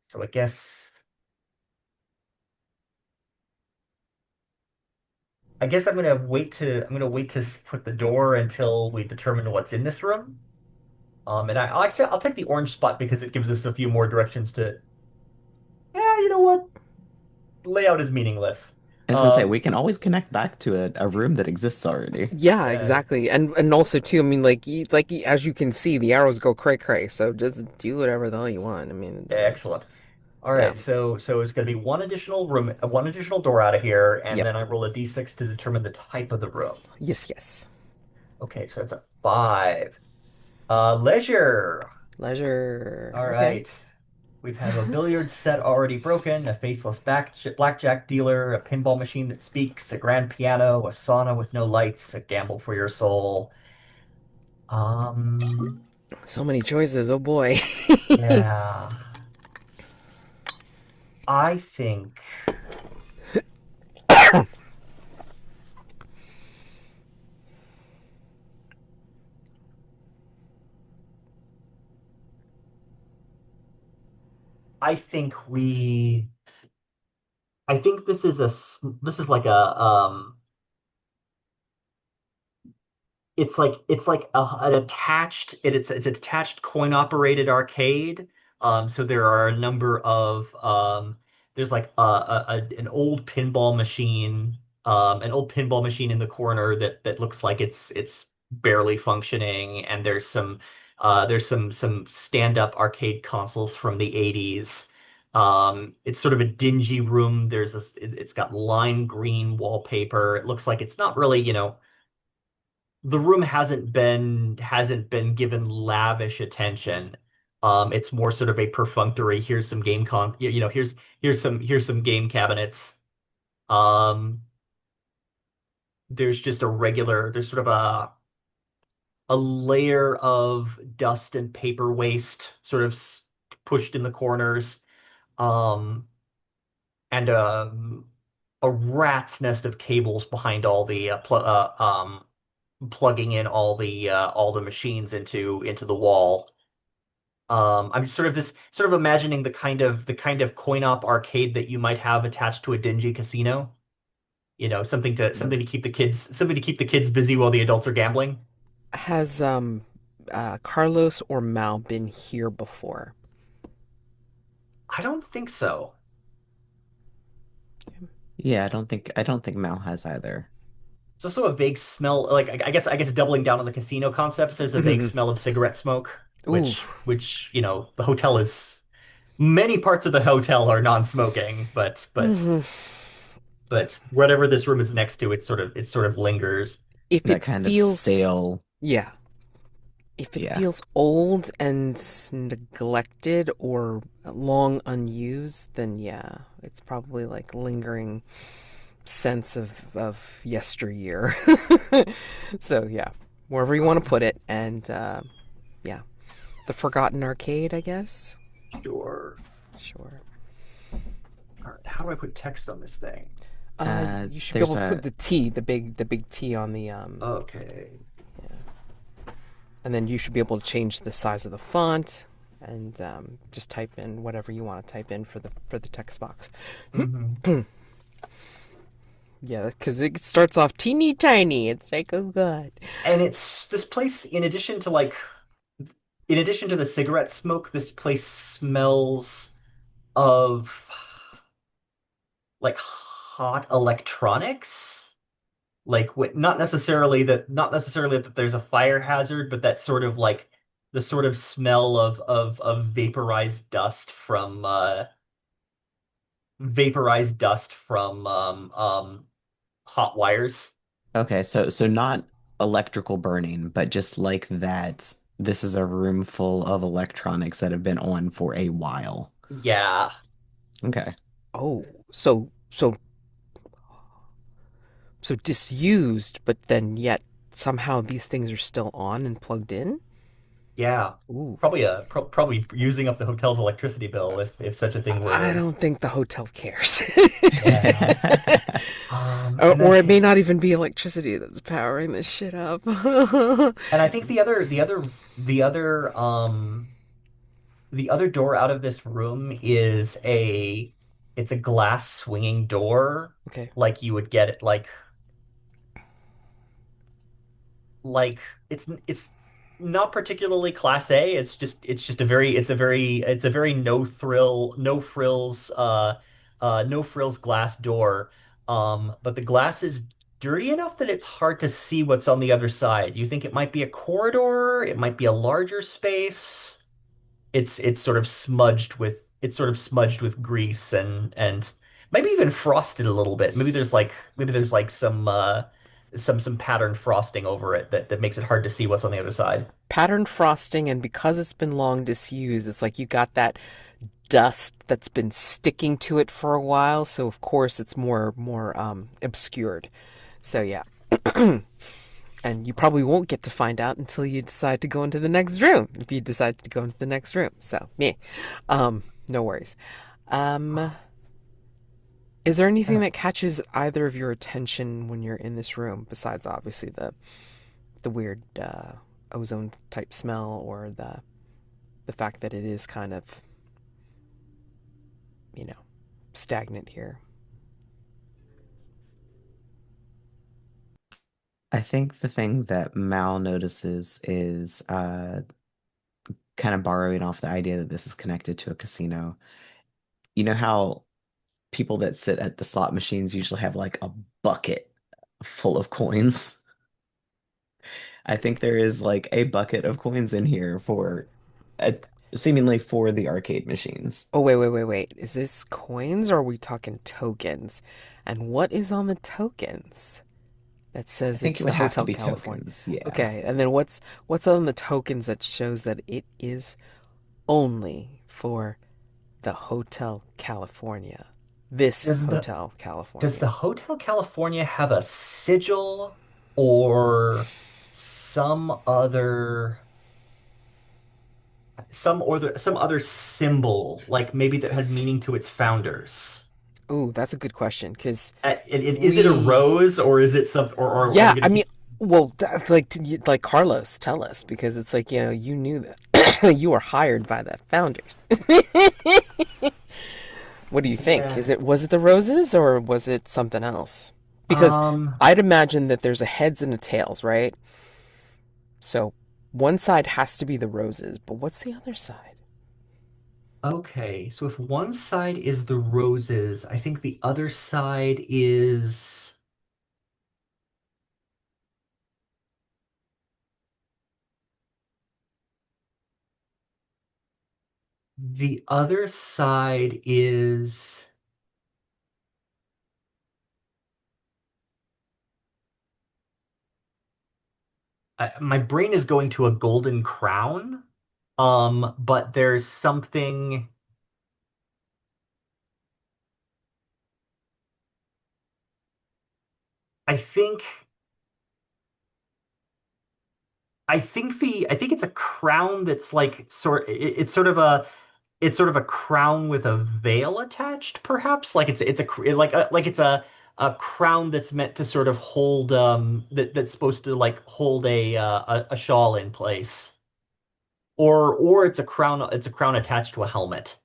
so I guess I'm gonna wait to put the door until we determine what's in this room. And I'll take the orange spot because it gives us a few more directions to. Yeah, you know what? Layout is meaningless. I was gonna say we Um, can always connect back to a room that exists already. Yeah, yeah, exactly, and also too. I mean, like as you can see, the arrows go cray cray. So just do whatever the hell you want. I mean, it doesn't. excellent. All Yeah. right, so it's going to be one additional room, one additional door out of here, and Yep. then I roll a d6 to determine the type of the room. Yes. Yes. Okay, so it's a 5. Leisure. Leisure. All Okay. right. We have a billiard set already broken, a faceless blackjack dealer, a pinball machine that speaks, a grand piano, a sauna with no lights, a gamble for your soul. Um, So many choices. Oh boy. yeah. I think I think we I think this is like a an attached it's an attached coin operated arcade. So there are a number of there's like an old pinball machine, an old pinball machine in the corner that looks like it's barely functioning, and there's some stand-up arcade consoles from the 80s. It's sort of a dingy room. It's got lime green wallpaper. It looks like it's not really, the room hasn't been given lavish attention. It's more sort of a perfunctory, here's some game con you know, here's some game cabinets. Um, there's sort of a layer of dust and paper waste sort of pushed in the corners. Um, and a rat's nest of cables behind all the plugging in all the machines into the wall. I'm just sort of imagining the kind of coin-op arcade that you might have attached to a dingy casino. Something to keep the kids busy while the adults are gambling. Has Carlos or Mal been here before? I don't think so. Yeah, I don't think Mal has either. There's also a vague smell, like I guess doubling down on the casino concepts, there's a vague smell of cigarette smoke, Ooh. which the hotel is many parts of the hotel are non-smoking, but whatever this room is next to, it sort of lingers. If That it kind of feels, stale, yeah, if it yeah. feels old and neglected or long unused, then yeah, it's probably like lingering sense of yesteryear. So yeah, wherever you want to put it, and yeah, the forgotten arcade, I guess. Sure. Sure. All right, how do I put text on this thing? You should be There's able to put a the big T on the Okay. and then you should be able to change the size of the font and just type in whatever you want to type in for the text box. hmm Yeah, because it starts off teeny tiny. It's like, oh god. And it's this place, in addition to the cigarette smoke, this place smells of like hot electronics. Like what, not necessarily that there's a fire hazard, but that sort of like the sort of smell of vaporized dust from hot wires. Okay, so not electrical burning, but just like that, this is a room full of electronics that have been on for a while. Yeah. Okay. Oh, so disused, but then yet somehow these things are still on and plugged in. Yeah. Ooh, Probably using up the hotel's electricity bill if such a thing I were. don't think the hotel cares. Yeah. or, And I or it may think not even be electricity that's powering this shit up. and I think the other door out of this room it's a glass swinging door, Okay. like you would get it, like it's not particularly class A. It's a very no frills glass door. But the glass is dirty enough that it's hard to see what's on the other side. You think it might be a corridor, it might be a larger space. It's sort of smudged with grease and maybe even frosted a little bit. Maybe there's like some patterned frosting over it that makes it hard to see what's on the other side. Patterned frosting, and because it's been long disused, it's like you got that dust that's been sticking to it for a while. So of course it's more obscured. So yeah. And you probably won't get to find out until you decide to go into the next room. If you decide to go into the next room, so me, no worries. Um, is there anything Uh, that catches either of your attention when you're in this room besides obviously the weird ozone type smell or the fact that it is kind of you know stagnant here? I think the thing that Mal notices is kind of borrowing off the idea that this is connected to a casino. You know how people that sit at the slot machines usually have like a bucket full of coins? I think there is like a bucket of coins in here for uh, seemingly for the arcade machines. Oh, wait. Is this coins or are we talking tokens? And what is on the tokens that I says think it's it the would have to Hotel be California? tokens. Yeah. Okay, and then what's on the tokens that shows that it is only for the Hotel California? This Does the Hotel does the California. Hotel California have a sigil or some other some other symbol, like maybe that had meaning to its founders? Ooh, that's a good question because Is it a we rose or is it some or are we yeah, going I to mean, be well, like Carlos, tell us because it's like you knew that you were hired by the founders. What do you think? yeah Was it the roses or was it something else? Because um I'd imagine that there's a heads and a tails, right? So one side has to be the roses, but what's the other side? okay, so if one side is the roses, I think the other side is the other side is my brain is going to a golden crown. But there's something I think I think it's a crown that's like it's sort of a crown with a veil attached, perhaps. Like like it's a crown that's meant to sort of hold that's supposed to like hold a shawl in place. Or it's a crown attached to a helmet.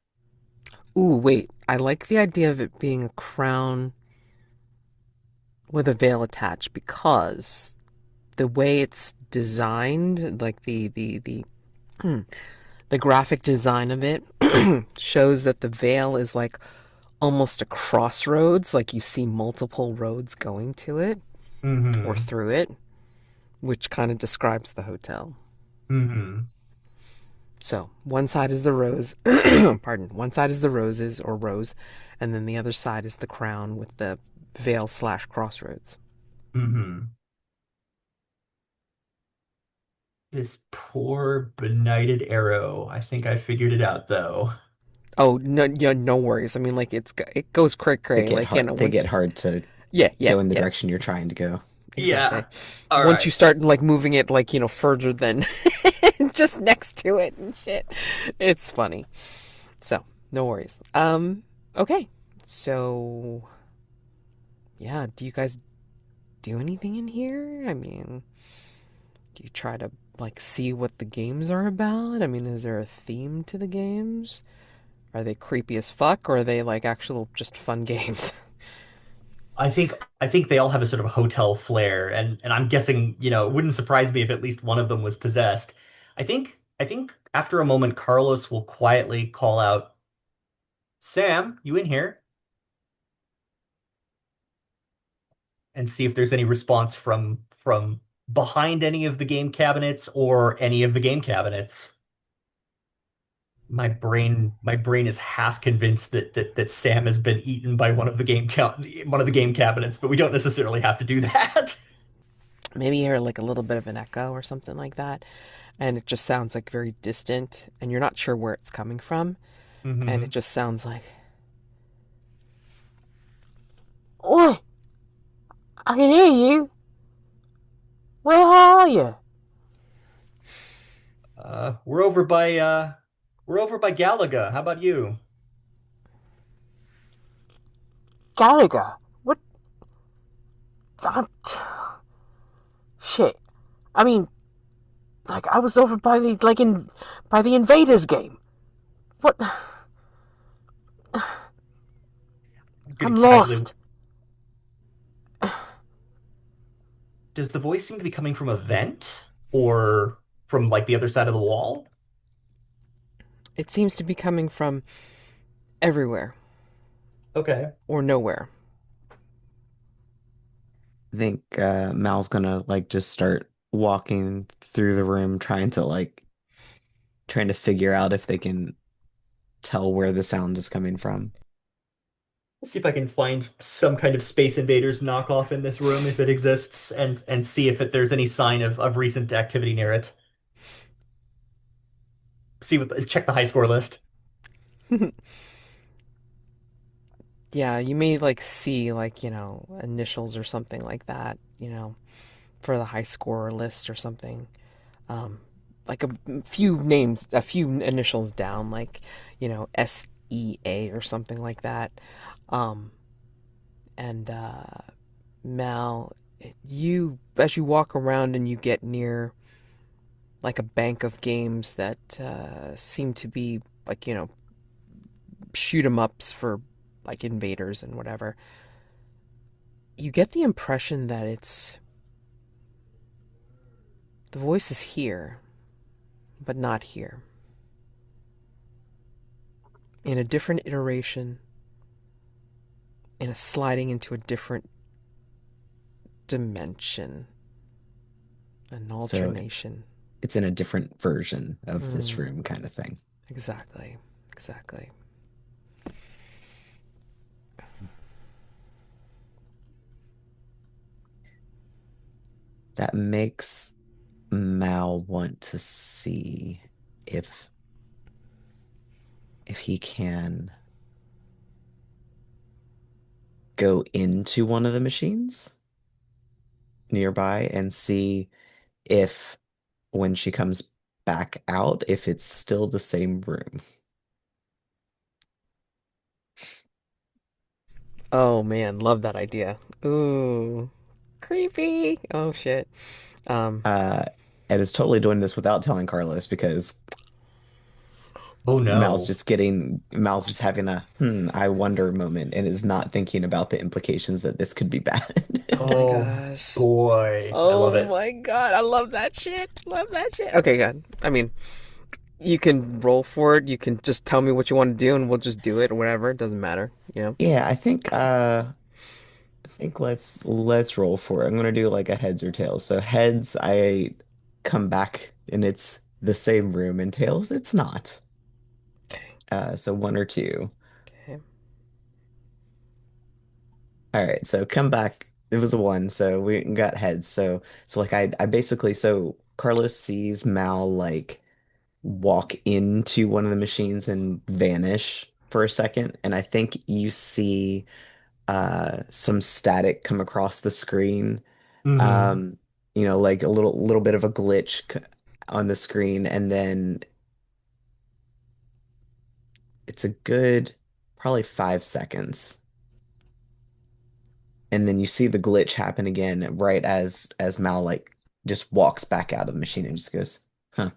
Ooh, wait. I like the idea of it being a crown with a veil attached because the way it's designed, like the graphic design of it shows that the veil is like almost a crossroads, like you see multiple roads going to it or Mm-hmm. through it, which kind of describes the hotel. Mm-hmm. So one side is the rose, pardon, one side is the roses or rose, and then the other side is the crown with the veil slash crossroads. Mm-hmm. This poor benighted arrow. I think I figured it out though. Oh no, yeah, no worries. I mean, like it goes cray cray. Like They get once, hard to yeah, go in the yeah, direction you're trying to go. exactly. Yeah. All Once you right. start like moving it like further than just next to it and shit, it's funny. So no worries. Okay. So yeah, do you guys do anything in here? I mean, do you try to like see what the games are about? I mean, is there a theme to the games? Are they creepy as fuck or are they like actual just fun games? I think they all have a sort of hotel flair, and I'm guessing, it wouldn't surprise me if at least one of them was possessed. I think after a moment, Carlos will quietly call out, "Sam, you in here?" and see if there's any response from behind any of the game cabinets or any of the game cabinets. My brain is half convinced that Sam has been eaten by one of the game cabinets, but we don't necessarily have to do that. Maybe you hear like a little bit of an echo or something like that, and it just sounds like very distant, and you're not sure where it's coming from, and it hmm just sounds like, "Oi, I can hear you. Where are you, We're we're over by Galaga. How about you? Gallagher? What? I'm, shit. I mean, like I was over by the by the Invaders game. What? I'm gonna I'm casually lost. does the voice seem to be coming from a vent or from like the other side of the wall? It seems to be coming from everywhere Okay. or nowhere. I think Mal's gonna like just start walking through the room trying to figure out if they can tell where the sound is coming from. Let's see if I can find some kind of Space Invaders knockoff in this room if it exists, and see if there's any sign of recent activity near it. Check the high score list. Yeah, you may like see like, initials or something like that, for the high score list or something. Um, like a few names, a few initials down, like, SEA or something like that. Um, and Mal, as you walk around and you get near like a bank of games that seem to be like, shoot 'em ups for like invaders and whatever, you get the impression that the voice is here, but not here. In a different iteration, in a sliding into a different dimension, an So alternation. it's in a different version of this Mm, room kind of thing. exactly, exactly. That makes Mal want to see if he can go into one of the machines nearby and see if when she comes back out, if it's still the same room. Oh man, love that idea. Ooh, creepy. Oh shit. Um, Uh, and is totally doing this without telling Carlos because Oh no. Mal's just having a I wonder moment and is not thinking about the implications that this could be bad. oh my Oh gosh. boy. I love Oh it. my god, I love that shit. Love that shit. Okay, good. I mean, you can roll for it. You can just tell me what you want to do, and we'll just do it or whatever. It doesn't matter, you know. Yeah, I think let's roll for it. I'm gonna do like a heads or tails. So heads, I come back and it's the same room, and tails, it's not. Okay. So one or two. Okay. All right, so come back. It was a one, so we got heads. So like I basically so Carlos sees Mal like walk into one of the machines and vanish for a second, and I think you see some static come across the screen. Hmm. Um, like a little bit of a on the screen, and then it's a good probably 5 seconds. And then you see the glitch happen again right as Mal like just walks back out of the machine and just goes, huh.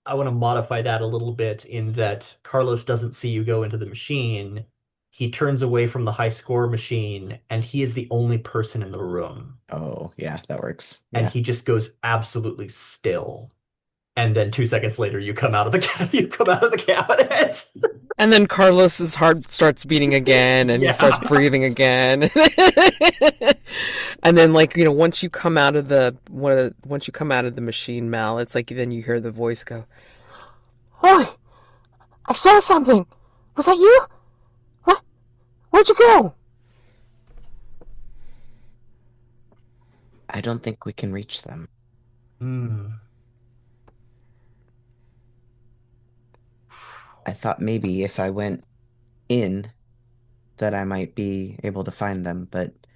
I want to modify that a little bit in that Carlos doesn't see you go into the machine. He turns away from the high score machine, and he is the only person in the room. Oh, yeah, that works. And Yeah. he just goes absolutely still. And then 2 seconds later, you come out of the you come out of the cabinet. And then Carlos's heart starts beating again, and he starts Yeah. breathing again. And then, like, once you come out of once you come out of the machine, Mal, it's like then you hear the voice go, "Oh, I saw something. Was that you? What? Where'd you go?" I don't think we can reach them. Hmm. I thought maybe if I went in that I might be able to find them, but it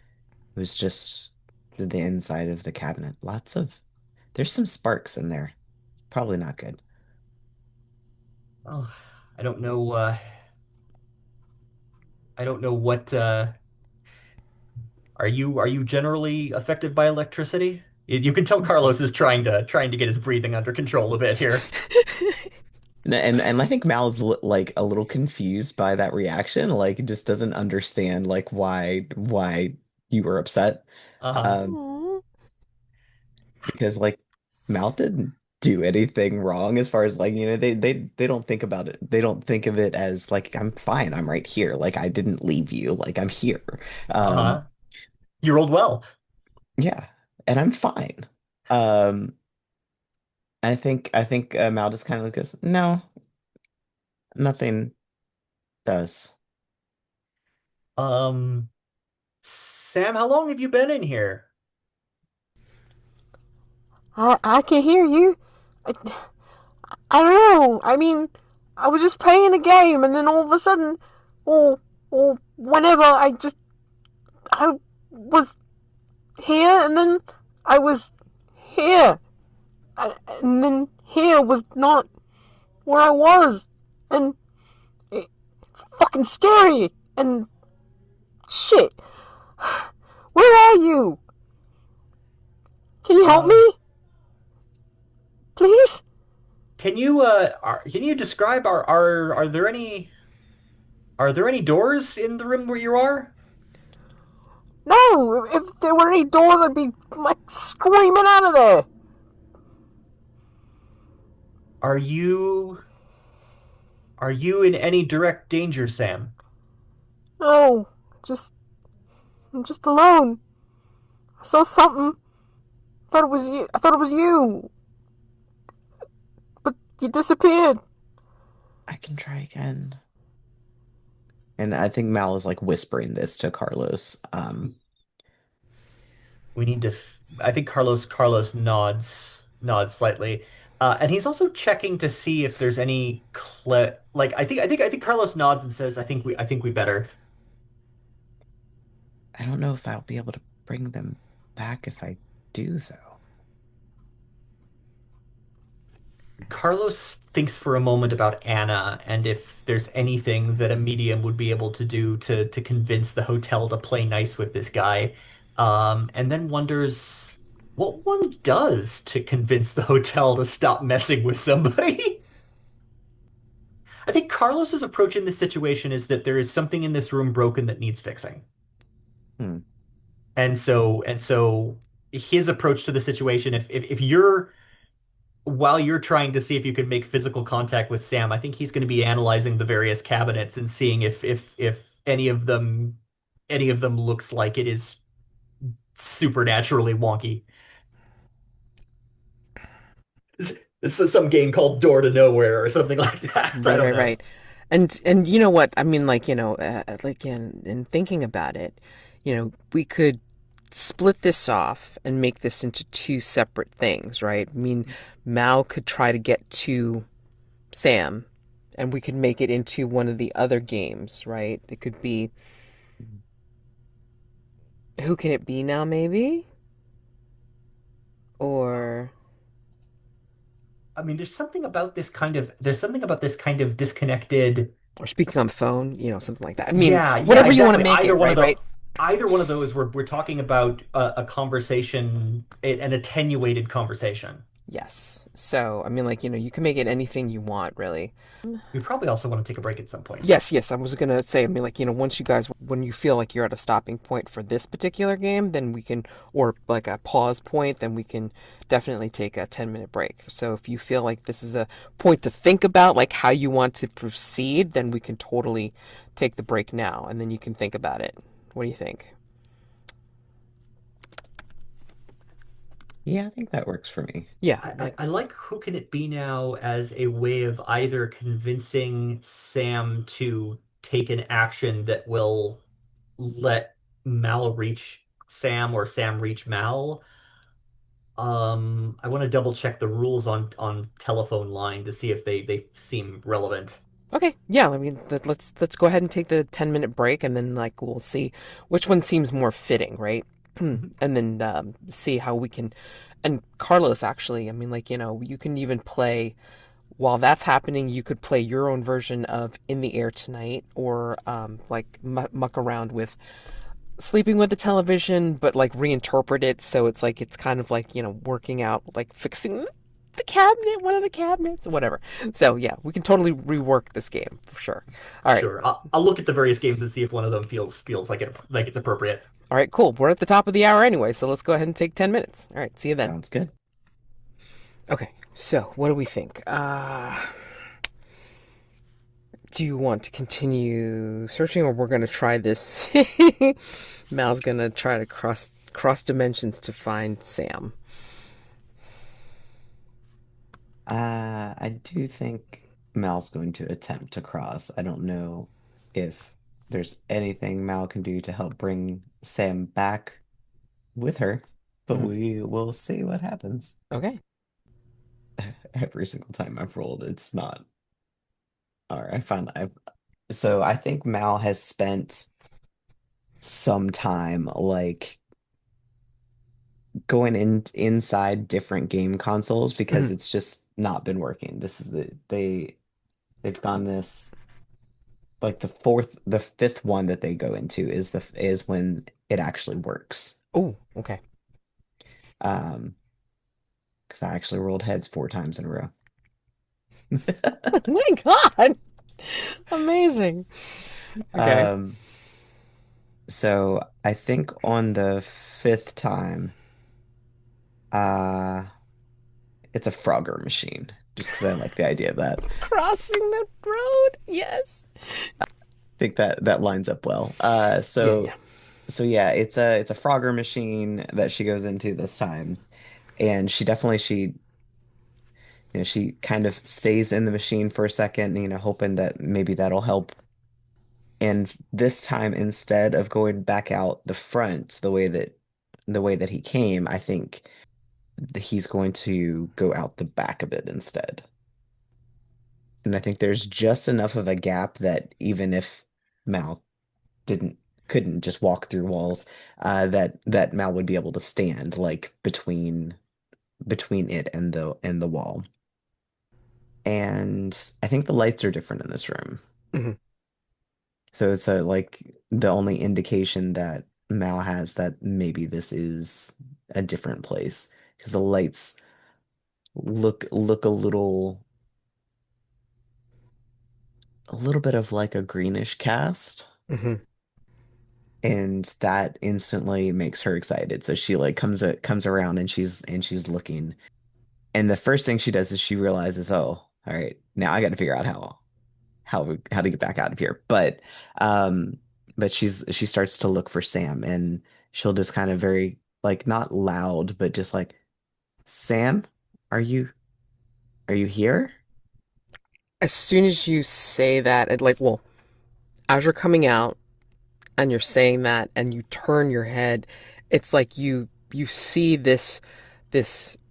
was just the inside of the cabinet. There's some sparks in there. Probably not good. Oh, I don't know. I don't know what. Are you generally affected by electricity? You can tell Carlos is trying to get his breathing under control a bit here. And I think Mal's like a little confused by that reaction, like just doesn't understand like why you were upset. Uh-huh. Um, Aw. because like Mal didn't do anything wrong as far as like, they don't think about it. They don't think of it as like I'm fine, I'm right here. Like I didn't leave you, like I'm here. Um, Uh-huh. You rolled well. yeah, and I'm fine. Um, I think Mal just kind of goes, no, nothing does. Um, Sam, how long have you been in here? I can hear you. I, I don't know. I mean, I was just playing a game, and then all of a sudden, or whenever, I was here, and then I was here, and then here was not where I was, and it's fucking scary, and shit. Where are you? Can you help Um, me, please? can you describe are there any doors in the room where you are? No, if there were any doors, I'd be like screaming out of there. Are you are you in any direct danger, Sam? No, just I'm just alone. I saw something. Thought it was you. I thought it was you, but you disappeared. I can try again. And I think Mal is like whispering this to Carlos. We need to I think Carlos nods slightly. And he's also checking to see if there's any like I think Carlos nods and says I think we better. I don't know if I'll be able to bring them back if I do, though. Carlos thinks for a moment about Anna and if there's anything that a medium would be able to do to convince the hotel to play nice with this guy. And then wonders what one does to convince the hotel to stop messing with somebody. I think Carlos's approach in this situation is that there is something in this room broken that needs fixing. Hmm. And so his approach to the situation, if you're while you're trying to see if you can make physical contact with Sam, I think he's going to be analyzing the various cabinets and seeing if any of them looks like it is supernaturally wonky. This is some game called Door to Nowhere or something like that. I Right, don't right, know. right. And you know what? I mean, like like in thinking about it, we could split this off and make this into two separate things, right? I mean, Mal could try to get to Sam, and we could make it into one of the other games, right? It could be who can it be now, maybe, or I mean, there's something about this kind of disconnected. speaking on the phone, something like that. I mean, Yeah, yeah, whatever you want to exactly. make it, right? Right. Either one of those we're talking about a conversation, an attenuated conversation. Yes. So, I mean, like, you can make it anything you want, really. We probably also want to take a break at some point. Yes, yes. I was gonna say, I mean, like, once you guys, when you feel like you're at a stopping point for this particular game, then we can, or like a pause point, then we can definitely take a 10-minute break. So if you feel like this is a point to think about, like how you want to proceed, then we can totally take the break now, and then you can think about it. What do you think? Yeah, I think that works for me. Yeah, like, I like Who Can It Be Now as a way of either convincing Sam to take an action that will let Mal reach Sam or Sam reach Mal. I want to double check the rules on telephone line to see if they seem relevant. okay, yeah. I mean, let's go ahead and take the 10-minute break, and then like we'll see which one seems more fitting, right? Mhm. And then see how we can. And Carlos, actually, I mean, like you can even play while that's happening. You could play your own version of "In the Air Tonight," or like muck around with sleeping with the television, but like reinterpret it so it's like it's kind of like working out, like fixing. the cabinet, one of the cabinets, whatever. So yeah, we can totally rework this game for sure. All right. Sure. I'll look at the various games and see if one of them feels like it's appropriate. All right, cool. We're at the top of the hour anyway, so let's go ahead and take 10 minutes. All right, see you then. Sounds good. Okay, so what do we think? Do you want to continue searching, or we're going to try this? Mal's going to try to cross dimensions to find Sam. I do think Mal's going to attempt to cross. I don't know if there's anything Mal can do to help bring Sam back with her, but Mhm. we will see what happens. Okay. Every single time I've rolled, it's not. All right, I found so I think Mal has spent some time like going inside different game consoles because Mhm. it's just not been working. This is they've gone this like the fifth one that they go into is when it actually works. Oh, okay. Um, because I actually rolled heads 4 times in a row. My God, amazing. Okay. Um, so I think on the fifth time, uh, it's a Frogger machine, just because I like the idea of that. Crossing the road. Yes. Think that lines up well. Yeah, yeah. So yeah, it's a Frogger machine that she goes into this time, and she kind of stays in the machine for a second, hoping that maybe that'll help. And this time, instead of going back out the front the way that he came, I think he's going to go out the back of it instead. And I think there's just enough of a gap that even if Mal didn't couldn't just walk through walls, that Mal would be able to stand like between it and the wall. And I think the lights are different in this room. Mhm. So it's like the only indication that Mal has that maybe this is a different place because the lights look a little bit of like a greenish cast. Mhm. And that instantly makes her excited. So she like comes around and she's looking. And the first thing she does is she realizes, oh, all right, now I got to figure out how to get back out of here. Um, but she starts to look for Sam, and she'll just kind of very like not loud, but just like, Sam, are you here? As soon as you say that, well, as you're coming out and you're saying that, and you turn your head, it's like you see this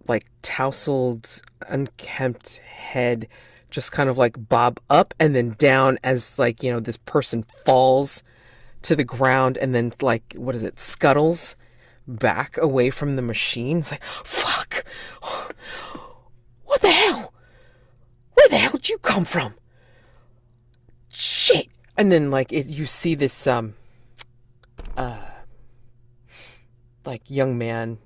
like tousled, unkempt head just kind of like bob up and then down as like this person falls to the ground and then like what is it scuttles back away from the machine. It's like fuck, what the hell? Where the hell did you come from? Shit! And then like you see this like young man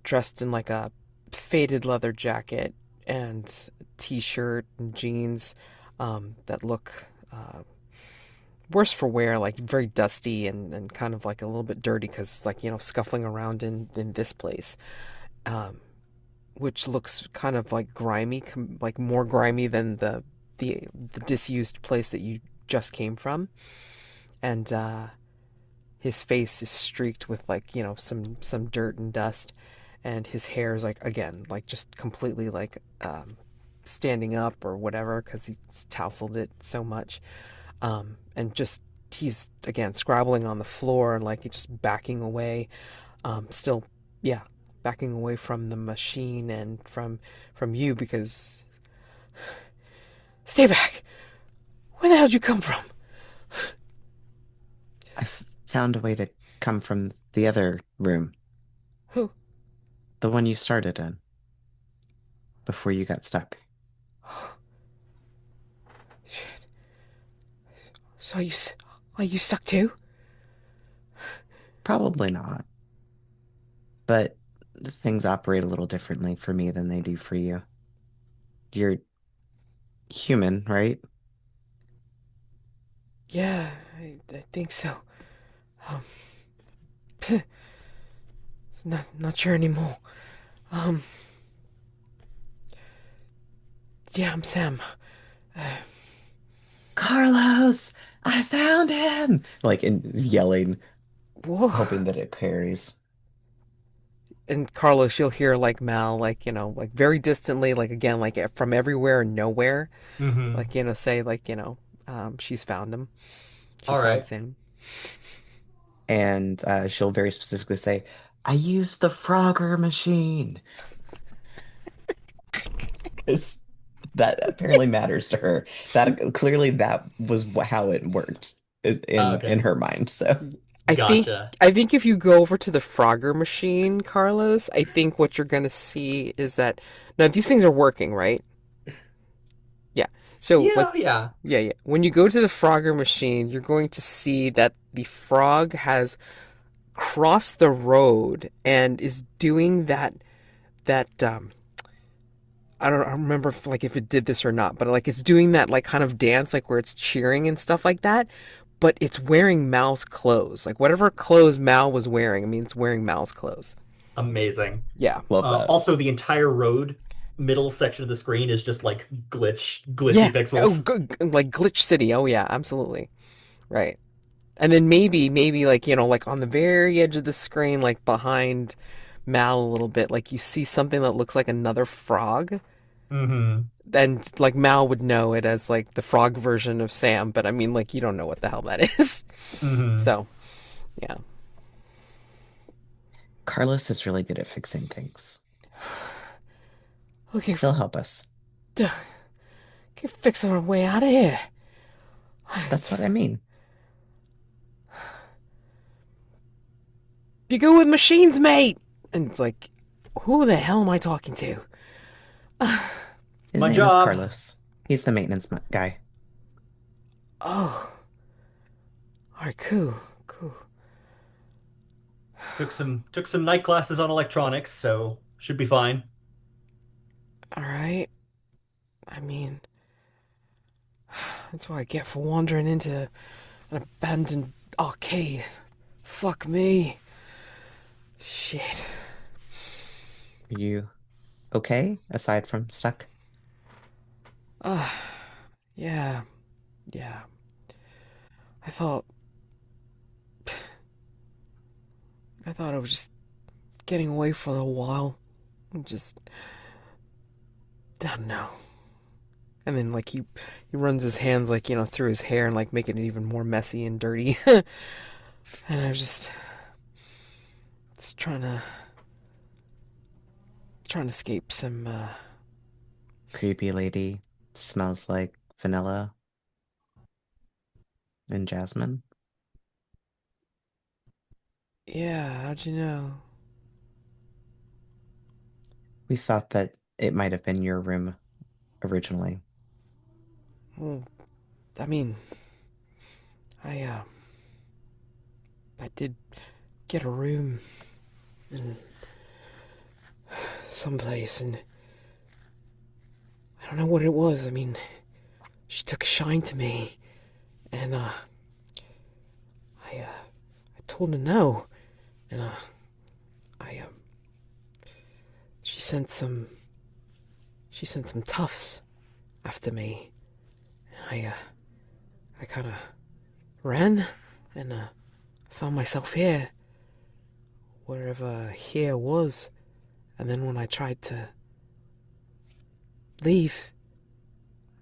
dressed in like a faded leather jacket and t-shirt and jeans that look worse for wear, like very dusty and kind of like a little bit dirty because like scuffling around in this place, which looks kind of like grimy, like more grimy than the disused place that you just came from. And his face is streaked with like some dirt and dust, and his hair is like again like just completely like standing up or whatever because he's tousled it so much, and just he's again scrabbling on the floor and like just backing away, still, yeah, backing away from the machine and from you because stay back. Where the hell did you come from? Found a way to come from the other room, Who? the one you started in before you got stuck. So are you stuck too? Probably not, but things operate a little differently for me than they do for you. You're human, right? Yeah, I think so. Um, not sure anymore. Um, yeah, I'm Sam. Carlos, I found him! Like, and yelling, Whoa. hoping that it carries. And Carlos, you'll hear like Mal, like, like very distantly, like again, like from everywhere and nowhere, Mm-hmm. like, say, like, she's found him. All She's found right. Sam. And she'll very specifically say, I used the Frogger machine. 'Cause that apparently matters to her. That clearly that was how it worked in Okay. her mind. So I think Gotcha. I think if you go over to the Frogger machine, Carlos, I think what you're gonna see is that now these things are working, right? Yeah. So like Yeah, yeah. yeah. When you go to the Frogger machine, you're going to see that the frog has crossed the road and is doing that I don't remember if it did this or not, but like it's doing that like kind of dance like where it's cheering and stuff like that, but it's wearing Mal's clothes. Like whatever clothes Mal was wearing, I mean it's wearing Mal's clothes. Amazing. Yeah. love that. Also, the entire road middle section of the screen is just like Yeah. glitchy Oh, pixels. good. Like Glitch City. Oh yeah, absolutely. Right. And then maybe like, like on the very edge of the screen, like behind Mal a little bit, like you see something that looks like another frog. Mm-hmm. And like Mal would know it as like the frog version of Sam, but I mean like you don't know what the hell that is. Mm-hmm. So yeah. Carlos is really good at fixing things. Okay, He'll help us. can fix our way out of here. That's what I mean. You go with machines, mate. And it's like, who the hell am I talking to? His My name is job. Carlos. He's the maintenance guy. Oh, all right, cool. Took some night classes on electronics, so should be fine. All right. I mean, that's what I get for wandering into an abandoned arcade. Fuck me. Shit. Are you okay aside from stuck? Yeah, yeah. I thought, I thought I was just getting away for a while. Just, I don't know. And then like he runs his hands like through his hair and like making it even more messy and dirty. And I was just trying to escape some. Creepy lady smells like vanilla and jasmine. Yeah, how'd you know? We thought that it might have been your room originally. Well, I mean, I I did get a room in someplace, and I don't know what it was. I mean, she took a shine to me, and I told her no, and I she sent some she sent some toughs after me, and I kind of ran, and found myself here, wherever here was, and then when I tried to leave,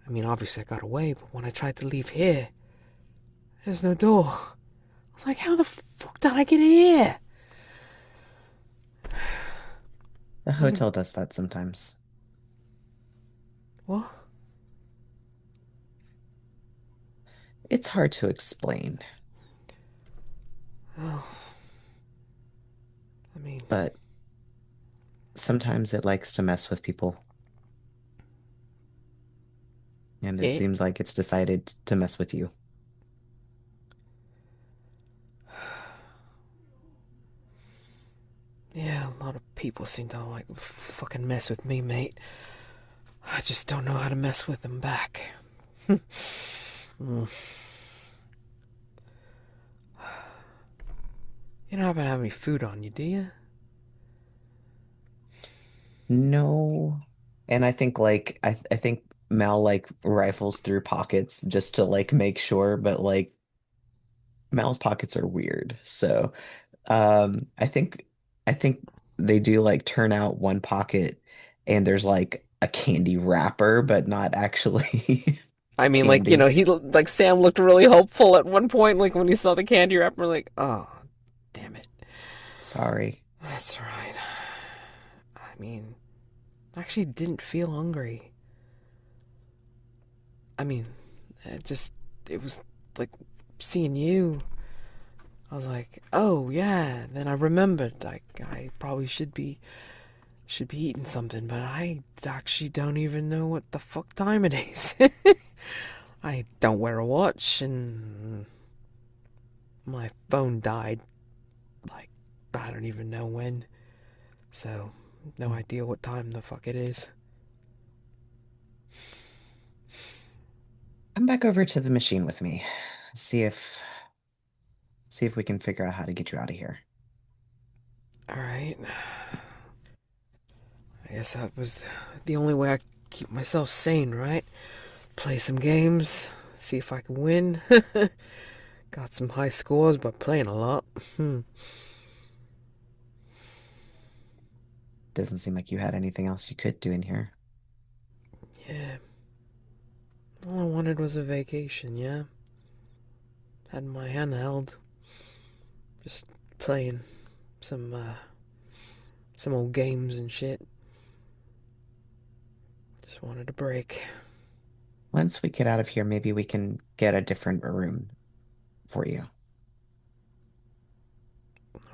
I mean, obviously I got away, but when I tried to leave here, there's no door. I was like, how the fuck did I get in here? The Like, hotel does that sometimes. what? It's hard to explain, Oh, I mean, but sometimes it likes to mess with people, and it yeah, seems like it's decided to mess with you. yeah, a lot of people seem to like fucking mess with me, mate. I just don't know how to mess with them back. Mm. You don't happen to have any food on you, do you? No. And I think like I think Mal like rifles through pockets just to like make sure, but like Mal's pockets are weird. So I think they do like turn out one pocket and there's like a candy wrapper, but not actually I mean, like, candy. like Sam looked really hopeful at one point, like when he saw the candy wrapper, like, oh, damn it. Sorry. That's right. I mean, I actually didn't feel hungry. I mean, it was like seeing you. I was like, oh yeah. Then I remembered, like, I probably should be eating something, but I actually don't even know what the fuck time it is. I don't wear a watch, and my phone died, like, I don't even know when. So, no idea what time the fuck it is. Come back over to the machine with me. See if see if we can figure out how to get you out of here. Alright. I guess that was the only way I keep myself sane, right? Play some games, see if I can win. Got some high scores by playing a lot. Doesn't seem like you had anything else you could do in here. Yeah. All I wanted was a vacation, yeah? Had my handheld. Just playing some, some old games and shit. Just wanted a break. Once we get out of here, maybe we can get a different room for you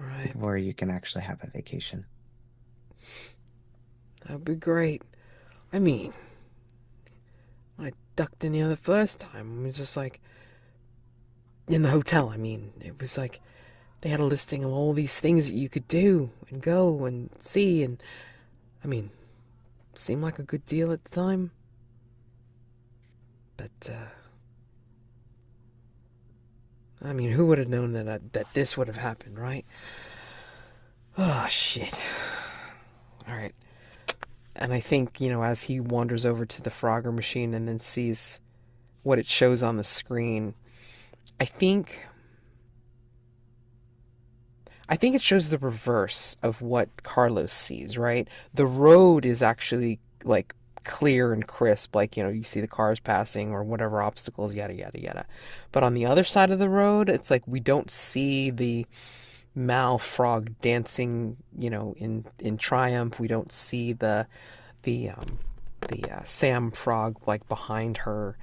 Alright. where you can actually have a vacation. That'd be great. I mean, when I ducked in here the first time, it was just like, in the hotel, I mean, it was like, they had a listing of all these things that you could do and go and see, and I mean, it seemed like a good deal at the time. But I mean, who would have known that this would have happened, right? Oh shit! All right, and I think as he wanders over to the Frogger machine and then sees what it shows on the screen, I think it shows the reverse of what Carlos sees, right? The road is actually like clear and crisp, like you see the cars passing or whatever obstacles, yada yada yada. But on the other side of the road, it's like we don't see the Mal frog dancing, in triumph. We don't see the Sam frog like behind her.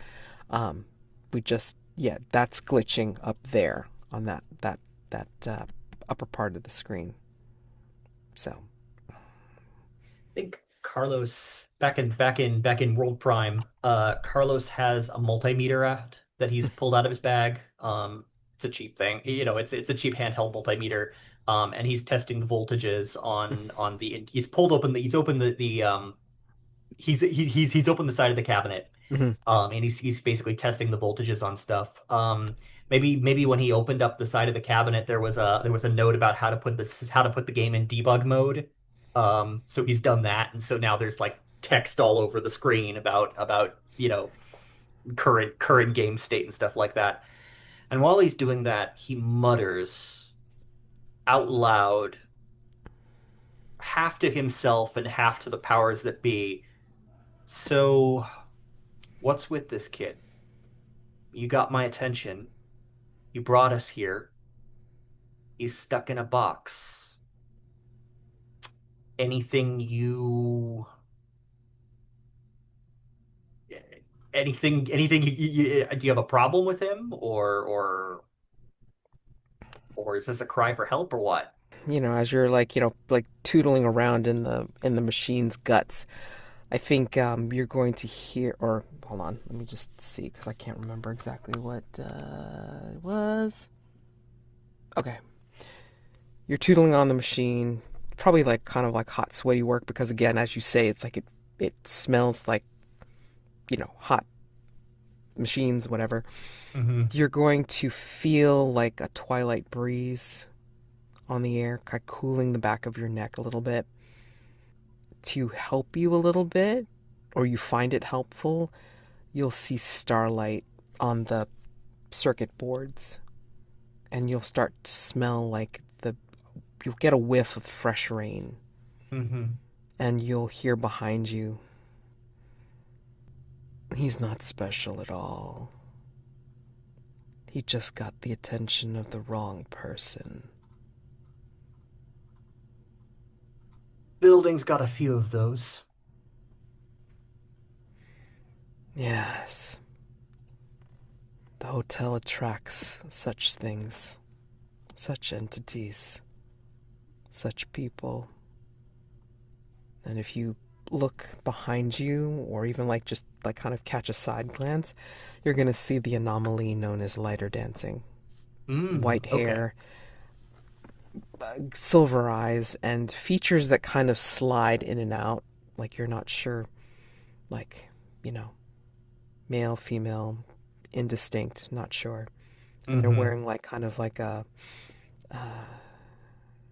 We just that's glitching up there on that upper part of the screen. So Think Carlos back in World Prime, Carlos has a multimeter out that he's pulled out of his bag. It's a cheap thing, it's a cheap handheld multimeter. And he's testing the voltages on the. He's opened the he's opened the side of the cabinet. mhm. And he's basically testing the voltages on stuff. Maybe when he opened up the side of the cabinet, there was a note about how to put the game in debug mode. So he's done that, and so now there's like text all over the screen about current game state and stuff like that. And while he's doing that, he mutters out loud, half to himself and half to the powers that be. So, what's with this kid? You got my attention. You brought us here. He's stuck in a box. Anything you anything do you have a problem with him, or is this a cry for help or what? As you're like like tootling around in the machine's guts, I think you're going to hear. Or hold on, let me just see because I can't remember exactly what it was. Okay, you're tootling on the machine, probably like kind of like hot sweaty work because again, as you say, it's like it smells like hot machines, whatever, Hmm. you're going to feel like a twilight breeze on the air, kind of cooling the back of your neck a little bit to help you a little bit, or you find it helpful. You'll see starlight on the circuit boards, and you'll start to smell like you'll get a whiff of fresh rain, Hmm. and you'll hear behind you, he's not special at all. He just got the attention of the wrong person. Building's got a few of those. Yes, the hotel attracts such things, such entities, such people. And if you look behind you, or even like just like kind of catch a side glance, you're going to see the anomaly known as lighter dancing. White Okay. hair, silver eyes, and features that kind of slide in and out, like you're not sure, like, you know, male, female, indistinct, not sure. And they're Hmm. wearing like kind of like a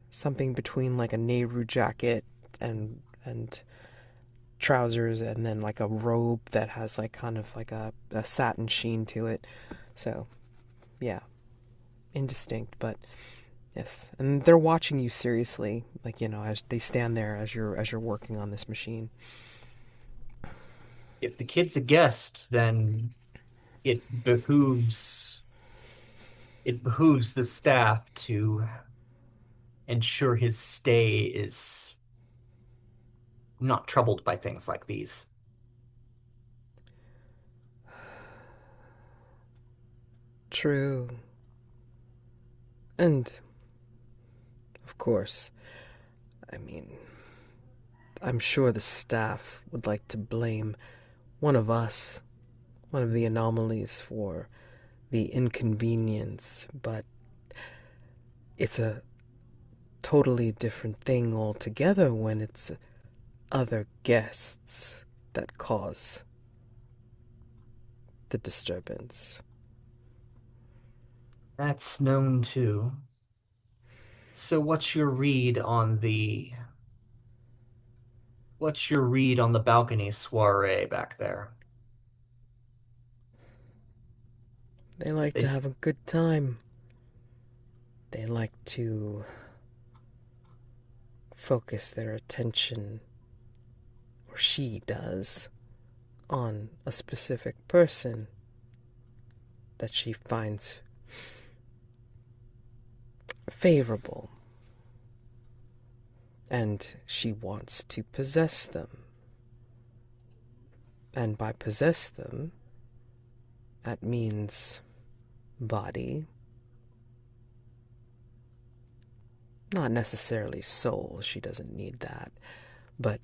something between like a Nehru jacket and trousers, and then like a robe that has like kind of like a satin sheen to it. So yeah, indistinct, but yes. And they're watching you seriously, like, as they stand there as you're working on this machine. If the kid's a guest, then it behooves it behooves the staff to ensure his stay is not troubled by things like these. True. And of course, I mean, I'm sure the staff would like to blame one of us, one of the anomalies, for the inconvenience, but it's a totally different thing altogether when it's other guests that cause the disturbance. That's known too. So what's your read on the balcony soiree back there? They like They to s- have a good time. They like to focus their attention, or she does, on a specific person that she finds favorable, and she wants to possess them. And by possess them, that means body, not necessarily soul, she doesn't need that, but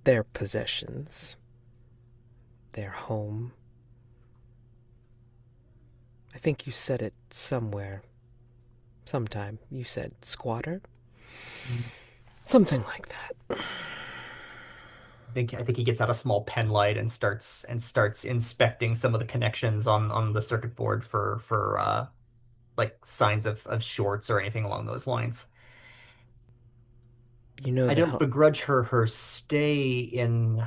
their possessions, their home. I think you said it somewhere, sometime. You said squatter? Something like that. I think he gets out a small pen light and starts inspecting some of the connections on the circuit board for like signs of shorts or anything along those lines. You know I the don't hel- begrudge her stay in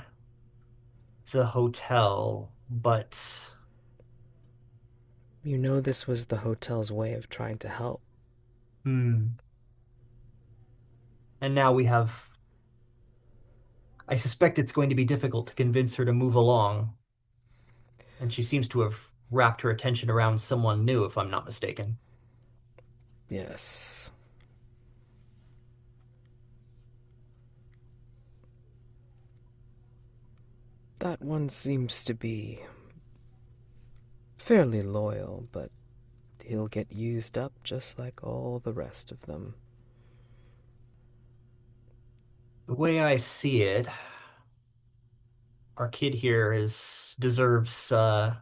the hotel, but you know this was the hotel's way of trying to help. hmm. And now I suspect it's going to be difficult to convince her to move along, and she seems to have wrapped her attention around someone new, if I'm not mistaken. Yes. That one seems to be fairly loyal, but he'll get used up just like all the rest of them. The way I see it, our kid here is deserves our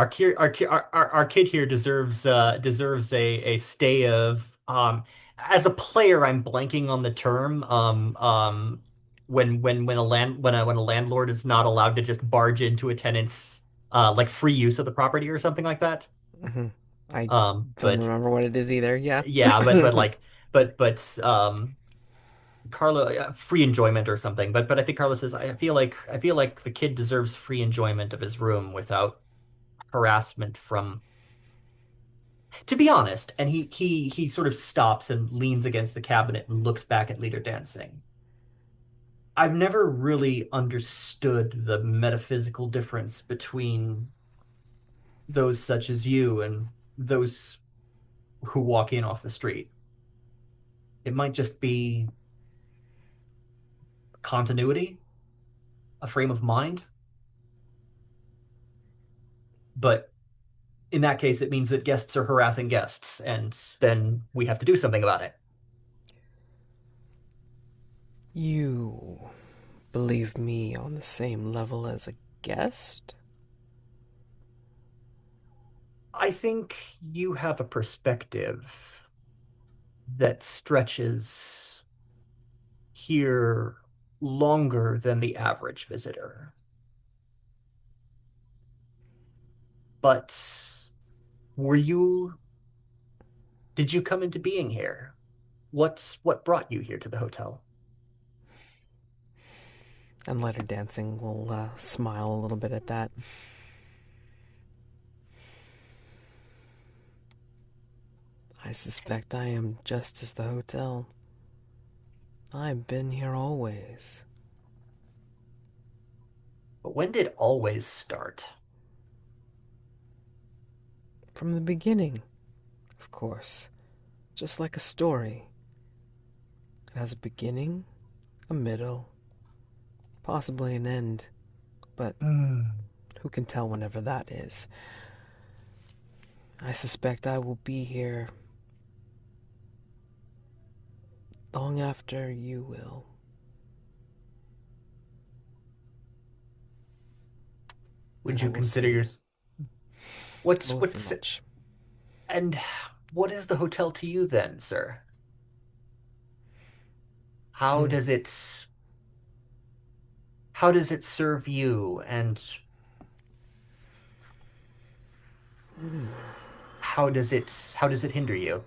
kid here deserves a stay of as a player I'm blanking on the term when a landlord is not allowed to just barge into a tenant's like free use of the property or something like that. Hmm. I don't But remember what it is either. Yeah. yeah, but Carlo free enjoyment or something. But I think Carlos says I feel like the kid deserves free enjoyment of his room without harassment from, to be honest. And he sort of stops and leans against the cabinet and looks back at Leader Dancing. I've never really understood the metaphysical difference between those such as you and those who walk in off the street. It might just be continuity, a frame of mind, but in that case, it means that guests are harassing guests, and then we have to do something about it. You believe me on the same level as a guest? I think you have a perspective that stretches here longer than the average visitor. But were you, did you come into being here? What brought you here to the hotel? And Letter Dancing will smile a little bit at that. I suspect I am just as the hotel. I've been here always. But when did always start? From the beginning, of course. Just like a story. It has a beginning, a middle, possibly an end. But Hmm. who can tell whenever that is? I suspect I will be here long after you will. Would And I you will consider your see. I will see what's much. and what is the hotel to you then, sir? How Hmm. does it how does it serve you, and how does it hinder you?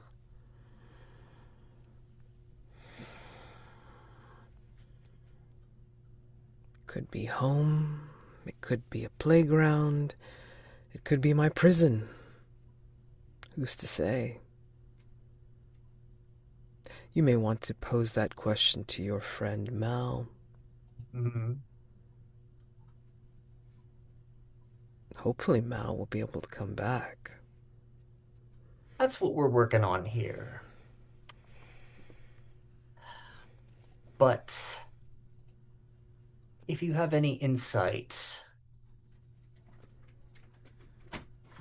Could be home. It could be a playground. It could be my prison. Who's to say? You may want to pose that question to your friend Mal. Mhm. Hopefully, Mal will be able to come back. That's what we're working on here. But if you have any insight,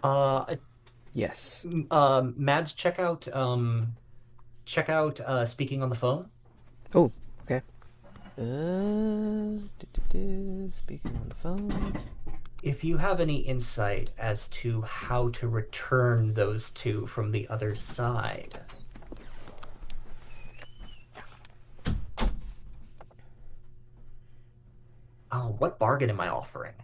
uh, Yes. Mads, check out speaking on the phone. Oh, okay. Speaking on the phone. If you have any insight as to how to return those two from the other side. Oh, what bargain am I offering?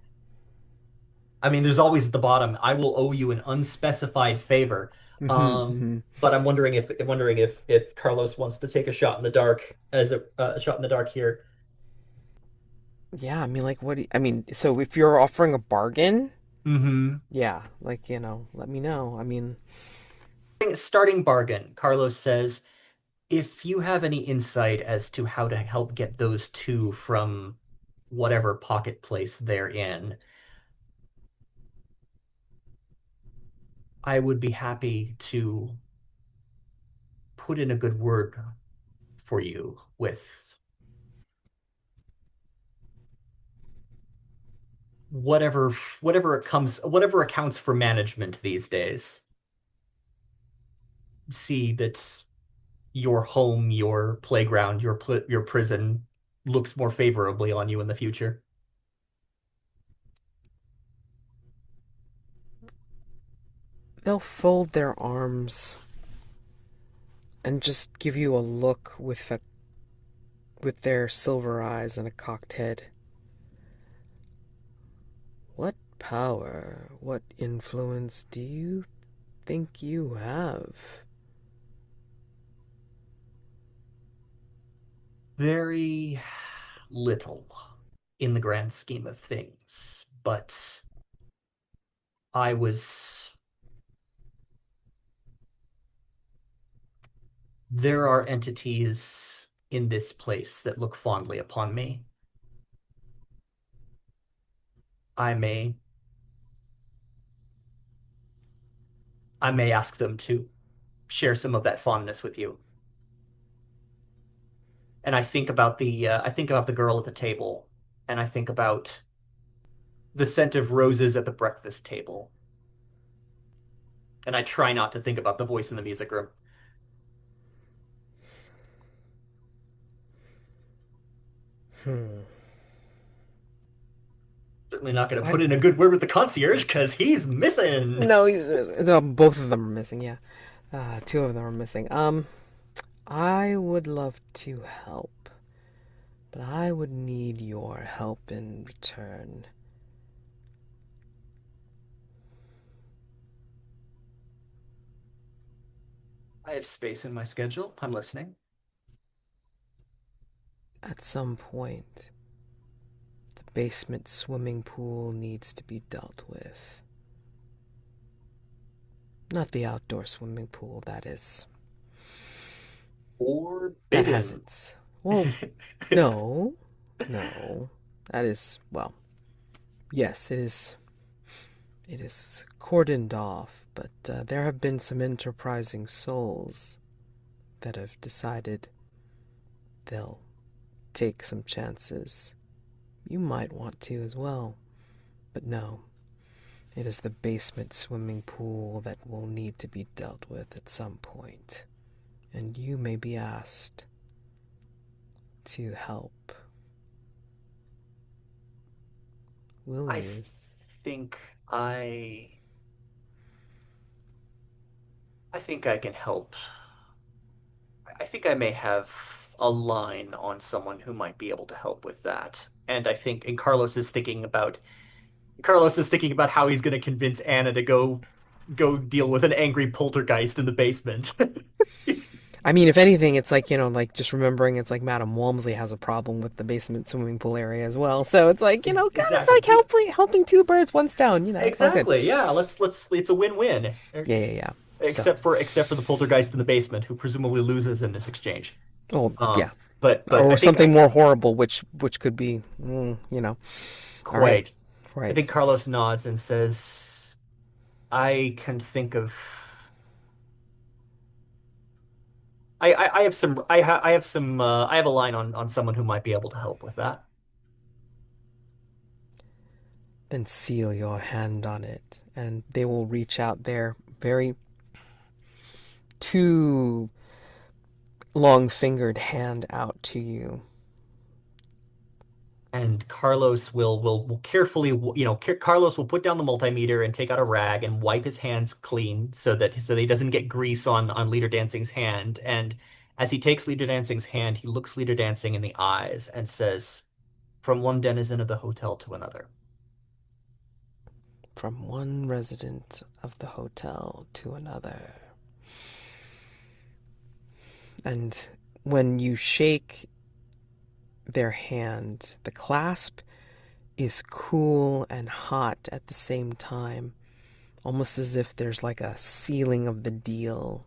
I mean, there's always at the bottom, I will owe you an unspecified favor. But I'm wondering if Carlos wants to take a shot in the dark as a shot in the dark here. Yeah, I mean, like, what do you, I mean, so if you're offering a bargain, Hmm. yeah, like, let me know. I mean, Starting bargain, Carlos says, if you have any insight as to how to help get those two from whatever pocket place they're in, I would be happy to put in a good word for you with whatever whatever accounts for management these days. See that your home, your playground, your prison looks more favorably on you in the future. they'll fold their arms and just give you a look with a with their silver eyes and a cocked head. What power, what influence do you think you have? Very little in the grand scheme of things, but I was. There are entities in this place that look fondly upon me. I may I may ask them to share some of that fondness with you. And I think about the girl at the table, and I think about the scent of roses at the breakfast table. And I try not to think about the voice in the music room. Hmm. Certainly not going to I put in a good word with the concierge because he's missing. no, he's missing. No, both of them are missing. Yeah, two of them are missing. I would love to help, but I would need your help in return. I have space in my schedule. I'm listening. At some point, the basement swimming pool needs to be dealt with. Not the outdoor swimming pool, that is. That has Forbidden. its. Well, no. No. That is. Well, yes, it is. It is cordoned off, but there have been some enterprising souls that have decided they'll take some chances. You might want to as well, but no. It is the basement swimming pool that will need to be dealt with at some point, and you may be asked to help. Will I you? think I I think I can help. I think I may have a line on someone who might be able to help with that. And Carlos is thinking about how he's going to convince Anna to go deal with an angry poltergeist in the basement. I mean, if anything, it's like, like just remembering it's like Madame Walmsley has a problem with the basement swimming pool area as well. So it's like, kind of Exactly. like helping two birds, one stone. It's all good. Exactly. Yeah, let's it's a win-win. Yeah, yeah, yeah. So, Except for the poltergeist in the basement who presumably loses in this exchange. oh, yeah. But Or I think something I more horrible, which could be, all right. quite I Right. think Carlos nods and says, I can think of I have some I have some I have a line on someone who might be able to help with that. Then seal your hand on it, and they will reach out their very two long fingered hand out to you. And Carlos will carefully, Carlos will put down the multimeter and take out a rag and wipe his hands clean so that he doesn't get grease on Leader Dancing's hand. And as he takes Leader Dancing's hand, he looks Leader Dancing in the eyes and says, "From one denizen of the hotel to another." From one resident of the hotel to another. And when you shake their hand, the clasp is cool and hot at the same time, almost as if there's like a sealing of the deal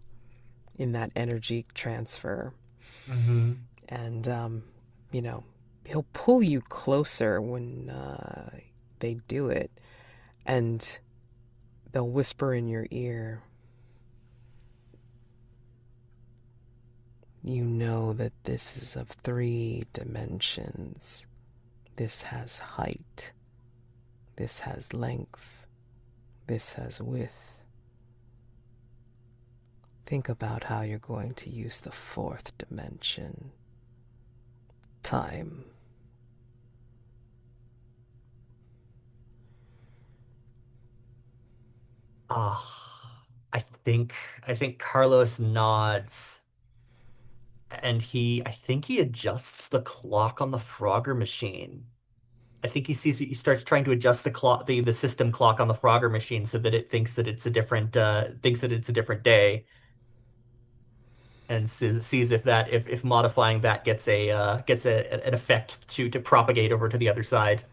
in that energy transfer. Hmm. And, you know, he'll pull you closer when they do it, and they'll whisper in your ear, "You know that this is of 3 dimensions. This has height. This has length. This has width. Think about how you're going to use the 4th dimension. Time." Ah, I think I think Carlos nods and I think he adjusts the clock on the Frogger machine. I think he starts trying to adjust the clock, the system clock on the Frogger machine so that it thinks that it's a different day, and sees if if modifying that gets an effect to propagate over to the other side.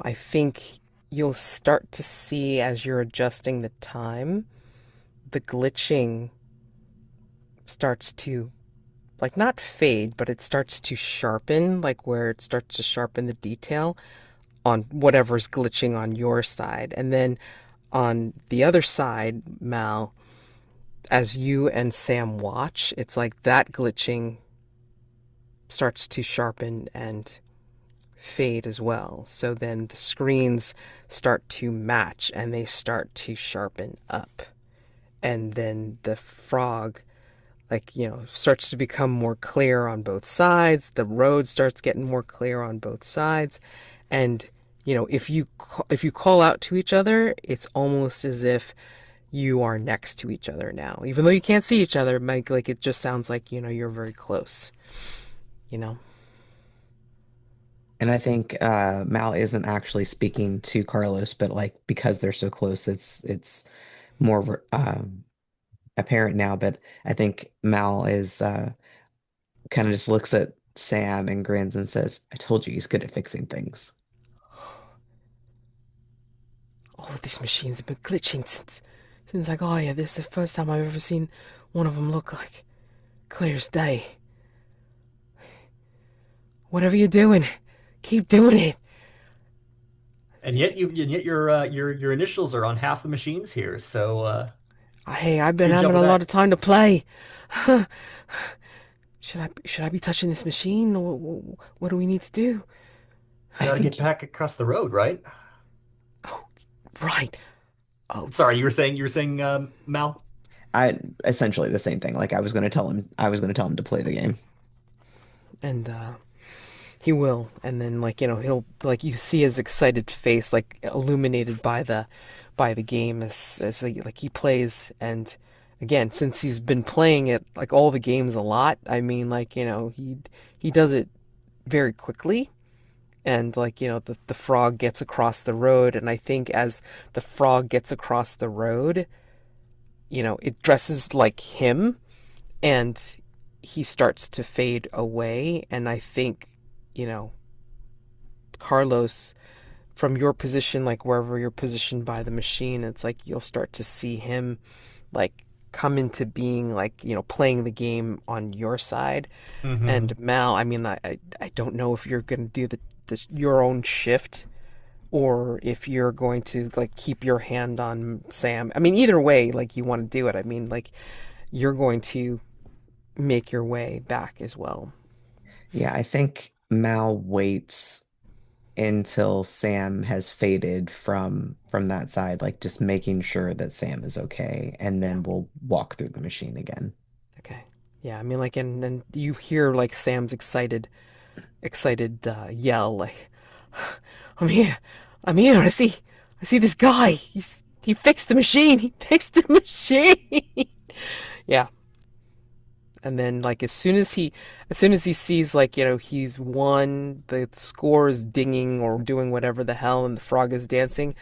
I think you'll start to see as you're adjusting the time, the glitching starts to like not fade, but it starts to sharpen, like where it starts to sharpen the detail on whatever's glitching on your side. And then on the other side, Mal, as you and Sam watch, it's like that glitching starts to sharpen and fade as well. So then the screens start to match and they start to sharpen up. And then the frog, like, starts to become more clear on both sides. The road starts getting more clear on both sides. And, if you call out to each other, it's almost as if you are next to each other now. Even though you can't see each other, like it just sounds like, you're very close, you know? And I think Mal isn't actually speaking to Carlos, but like because they're so close, it's more apparent now. But I think Mal is kind of just looks at Sam and grins and says, "I told you he's good at fixing things." All of these machines have been glitching since I got here. This is the first time I've ever seen one of them look like clear as day. Whatever you're doing, keep doing it. And yet your initials are on half the machines here. So Hey, I've been good job having with a lot of that. time to play. Should I be touching this machine? What do we need to do? I Got to get think back across the road, right? Oh, right. Oh, Sorry, you were saying Mal. I essentially the same thing. Like I was going to tell him to play the game. and he will, and then he'll like you see his excited face like illuminated by the game as like he plays. And again, since he's been playing it like all the games a lot, I mean, he does it very quickly. And the frog gets across the road, and I think as the frog gets across the road, it dresses like him, and he starts to fade away. And I think, you know, Carlos, from your position, like wherever you're positioned by the machine, it's like you'll start to see him like come into being, like, playing the game on your side. Hmm. And Mal, I mean, I don't know if you're going to do your own shift, or if you're going to like keep your hand on Sam. I mean, either way, like you want to do it. I mean, like you're going to make your way back as well. Yeah, I think Mal waits until Sam has faded from that side, like just making sure that Sam is okay, and Yeah. then we'll walk through the machine again. Okay. Yeah. I mean, like, and you hear like Sam's excited yell, like, "I'm here! I'm here! I see this guy! He fixed the machine! He fixed the machine!" Yeah. And then, like, as soon as he sees, like, he's won, the score is dinging or doing whatever the hell, and the frog is dancing,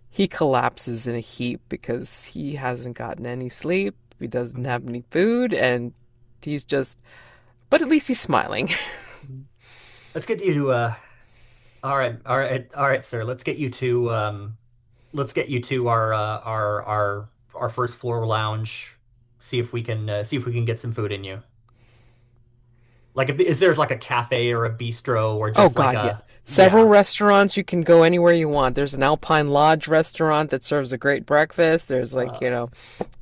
he collapses in a heap because he hasn't gotten any sleep. He doesn't have any food, and he's just. But at least he's smiling. Let's get you to all right, sir. Let's get you to our first floor lounge. See if we can get some food in you. Like, if is there like a cafe or a bistro or Oh just like God, yeah. a Several yeah. restaurants, you can go anywhere you want. There's an Alpine Lodge restaurant that serves a great breakfast. There's like, Uh,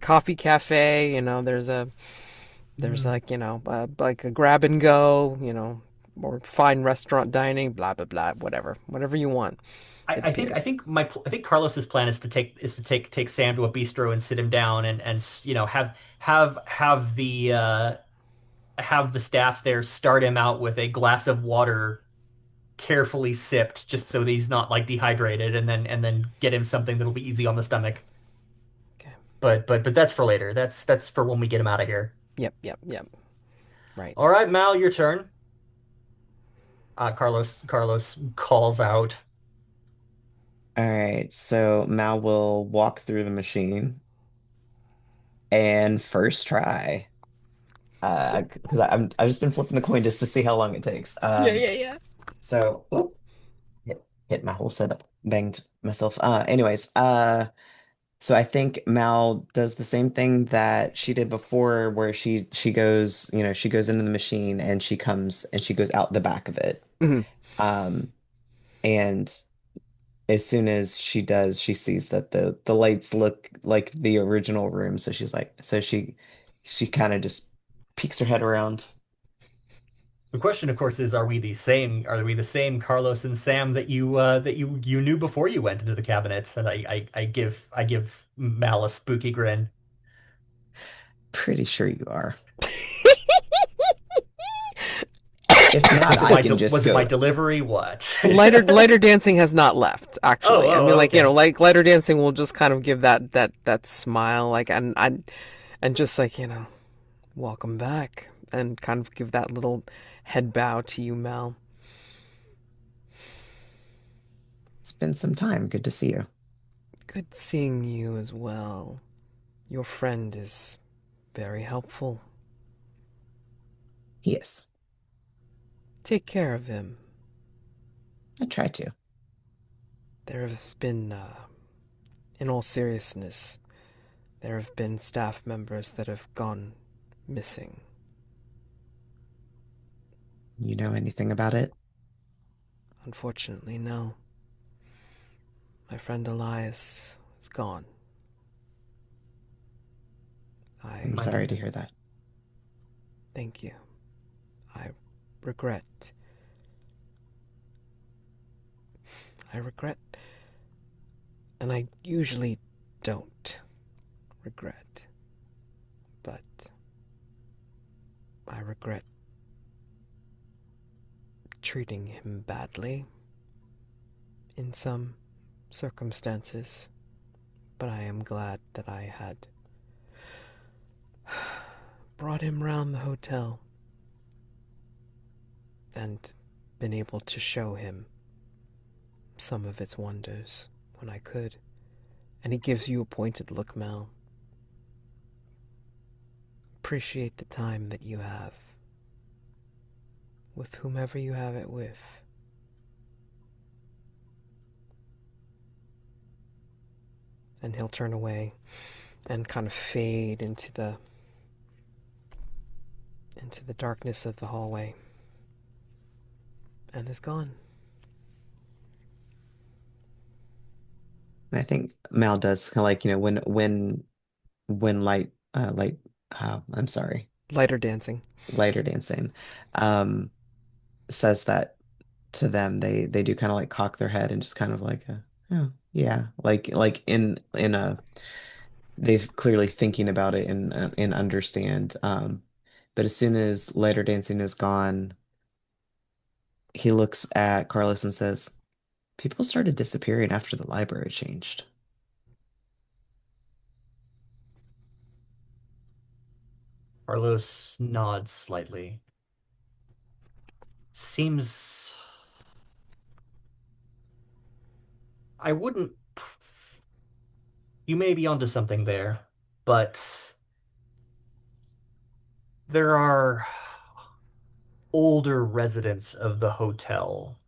coffee cafe, there's hmm. like a grab and go, or fine restaurant dining, blah blah blah, whatever you want. I, It I think I appears. think I think Carlos's plan is to take Sam to a bistro and sit him down and have the staff there start him out with a glass of water carefully sipped just so that he's not like dehydrated, and then get him something that'll be easy on the stomach. Okay. But that's for later. That's for when we get him out of here. Yep, yep, yep. Right. All right, Mal, your turn. Carlos calls out. All right, so Mal will walk through the machine and first try. Because I've just been flipping the coin just to see how long it takes. Yeah, yeah, yeah. So oop, hit my whole setup, banged myself. So I think Mal does the same thing that she did before, where she goes, she goes into the machine and she comes and she goes out the back of it. Mhm. Um, and as soon as she does, she sees that the lights look like the original room. So she's like, so she kind of just peeks her head around. The question, of course, is are we the same? Are we the same Carlos and Sam that you knew before you went into the cabinet? And I give Mal a spooky grin. Pretty sure you are. If not, Was it I my can de just was it my go. delivery? What? Lighter dancing has not left, Oh, actually. I mean, oh, like, okay. like lighter dancing will just kind of give that smile, like, and just like, welcome back, and kind of give that little head bow to you, Mel. It's been some time. Good to see you. Good seeing you as well. Your friend is very helpful. Yes, Take care of him. I try to. There has been, in all seriousness, there have been staff members that have gone missing. You know anything about it? Unfortunately, no. My friend Elias is gone. I'm I My sorry to hear that. thank you. I regret. I regret, and I usually don't regret, but I regret treating him badly in some circumstances. But I am glad that I had brought him round the hotel and been able to show him some of its wonders when I could. And he gives you a pointed look, Mel. Appreciate the time that you have with whomever you have it with. And he'll turn away and kind of fade into the darkness of the hallway and is gone. And I think Mal does kind of like, when light, I'm sorry, Lighter dancing. lighter dancing, um, says that to them, they do kind of like cock their head and just kind of like, oh, yeah, like in a they've clearly thinking about it and understand. But as soon as lighter dancing is gone, he looks at Carlos and says, "People started disappearing after the library changed." Carlos nods slightly. Seems I wouldn't. You may be onto something there, but there are older residents of the hotel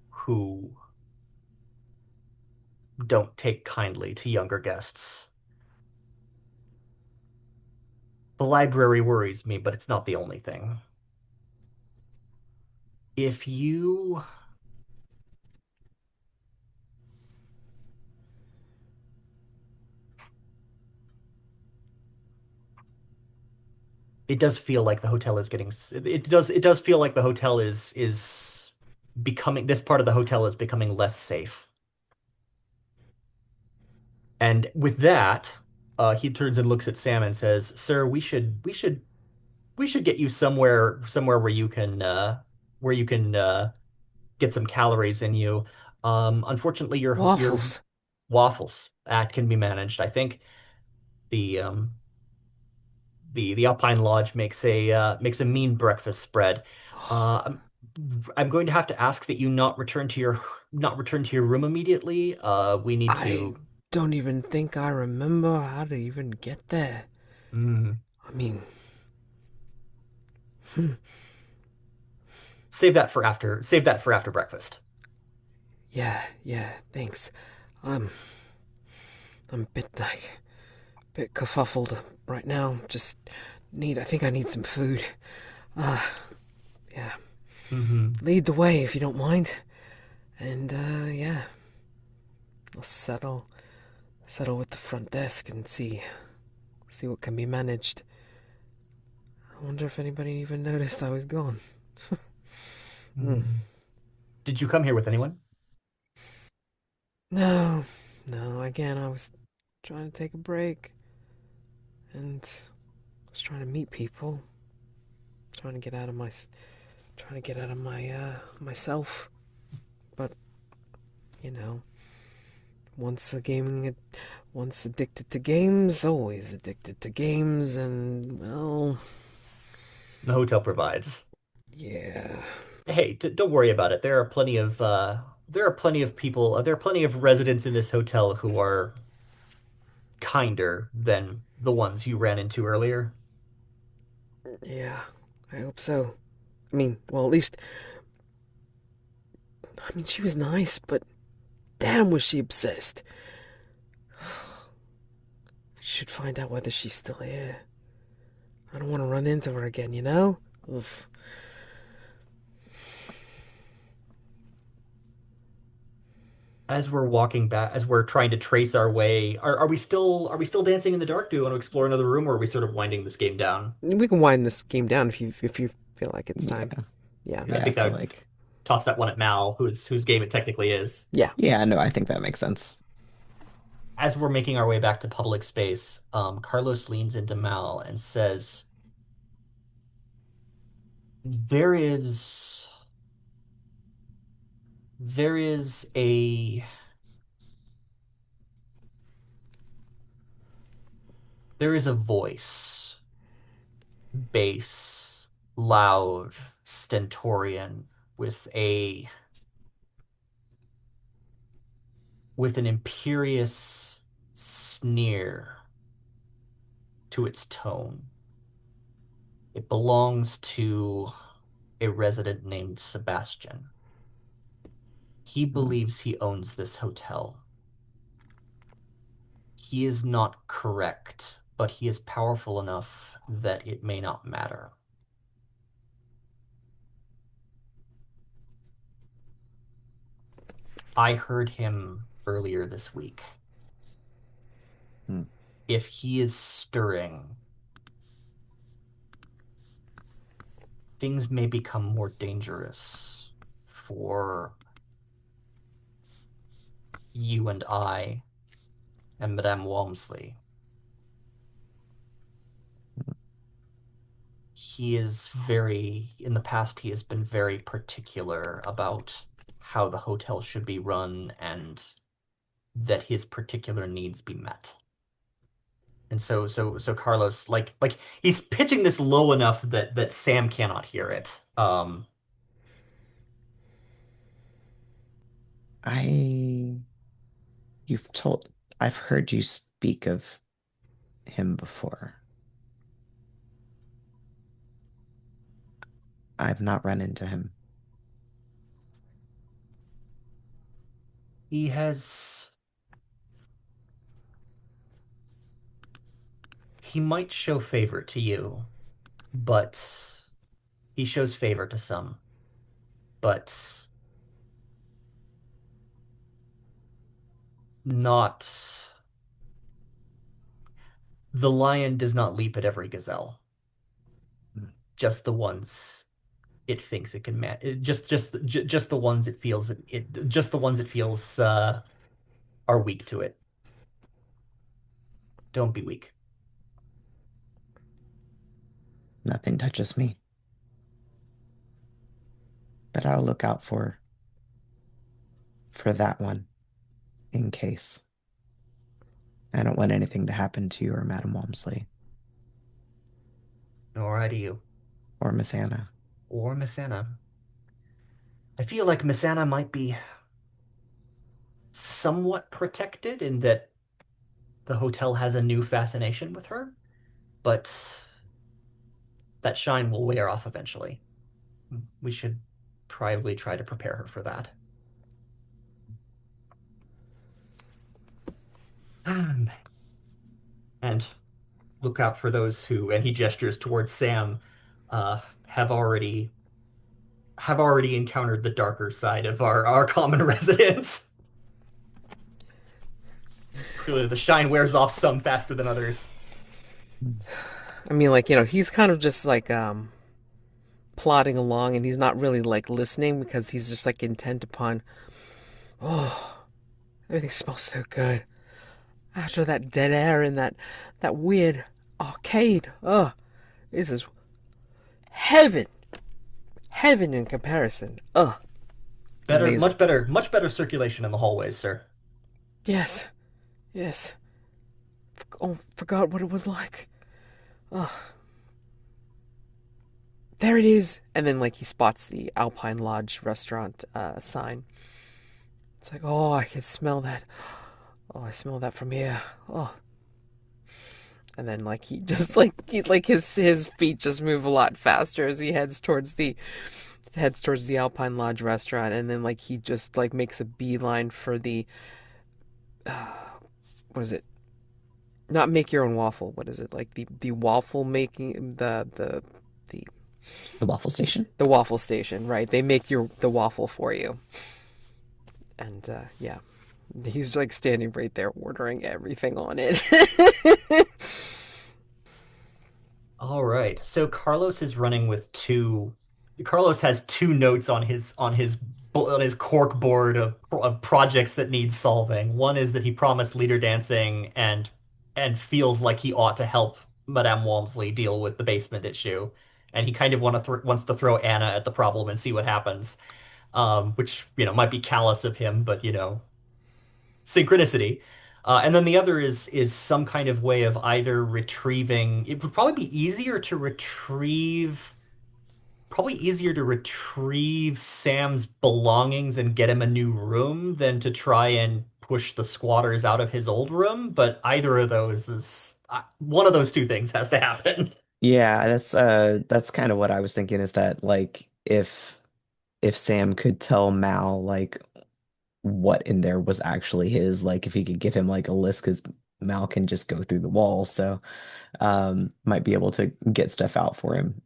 who don't take kindly to younger guests. The library worries me, but it's not the only thing. If you, it does feel like the hotel is getting, it does feel like the hotel is becoming, this part of the hotel is becoming less safe. And with that, he turns and looks at Sam and says, "Sir, we should get you somewhere where you can get some calories in you. Unfortunately, your Waffles. waffles that can be managed. I think the The Alpine Lodge makes a mean breakfast spread. I'm going to have to ask that you not return to your room immediately. We need I to don't even think I remember how to even get there. mm, I mean, save that for after breakfast. yeah, yeah, thanks. I'm I'm a bit kerfuffled right now. I think I need some food. Yeah. Hmm. Lead the way if you don't mind. And yeah, I'll settle with the front desk and see what can be managed. I wonder if anybody even noticed I was gone. Mm. Did you come here with anyone? No, no. Again, I was trying to take a break and was trying to meet people, trying to get out of myself. But you know, once a gaming once addicted to games, always addicted to games, and well, The hotel provides. yeah, Hey, don't worry about it. There are plenty of residents in this hotel who are kinder than the ones you ran into earlier. yeah. I hope so. I mean, well, at least she was nice, but damn, was she obsessed. We should find out whether she's still here. I don't want to run into her again, you know? Oof. As we're walking back, as we're trying to trace our way, are we still dancing in the dark? Do you want to explore another room, or are we sort of winding this game down? We can wind this game down if you feel like it's time. Yeah. Yeah. I Yeah, I think I feel would like toss that one at Mal, whose game it technically is. Yeah. yeah, no, I think that makes sense. As we're making our way back to public space, Carlos leans into Mal and says, "There is there is a there is a voice, bass, loud, stentorian, with a with an imperious sneer to its tone. It belongs to a resident named Sebastian. He Hmm. believes he owns this hotel. He is not correct, but he is powerful enough that it may not matter. I heard him earlier this week. Hmm. If he is stirring, things may become more dangerous for you and I and Madame Walmsley. In the past, he has been very particular about how the hotel should be run and that his particular needs be met. And so Carlos, he's pitching this low enough that Sam cannot hear it. I you've told I've heard you speak of him before. I've not run into him. He has he might show favor to you, but he shows favor to some, but not the lion does not leap at every gazelle, Hmm. just the ones it thinks it can man just the ones it feels just the ones it feels are weak to it. Don't be weak. Nothing touches me, but I'll look out for that one in case. I don't want anything to happen to you or Madame Walmsley. Nor I do you. or Miss Anna. Or Miss Anna. I feel like Miss Anna might be somewhat protected in that the hotel has a new fascination with her, but that shine will wear off eventually. We should probably try to prepare her for that. And look out for those who, and he gestures towards Sam, have already encountered the darker side of our common residents. Clearly, the shine wears off some faster than others. I mean, like, he's kind of just like plodding along, and he's not really like listening because he's just like intent upon, oh, everything smells so good. After that dead air and that weird arcade. Oh, this is heaven. Heaven in comparison. Oh, Better, amazing. much better, much better circulation in the hallways, sir. Yes. Yes. Oh, forgot what it was like. Oh, there it is. And then like he spots the Alpine Lodge restaurant sign. It's like, oh, I can smell that. Oh, I smell that from here. Oh. And then like he just like his feet just move a lot faster as he heads towards the Alpine Lodge restaurant, and then like he just like makes a beeline for the what is it? Not make your own waffle. What is it? Like the waffle making the The waffle station. the waffle station, right? They make the waffle for you. And yeah, he's like standing right there ordering everything on it. All right. So Carlos has two notes on his cork board of projects that need solving. One is that he promised leader dancing and feels like he ought to help Madame Walmsley deal with the basement issue. And he kind of wants to throw Anna at the problem and see what happens. Which, might be callous of him, but synchronicity. And then the other is some kind of way of either retrieving. It would probably easier to retrieve Sam's belongings and get him a new room than to try and push the squatters out of his old room. But either of those is one of those two things has to happen. Yeah, that's kind of what I was thinking is that like if Sam could tell Mal like what in there was actually his, like if he could give him like a list because Mal can just go through the wall, so might be able to get stuff out for him.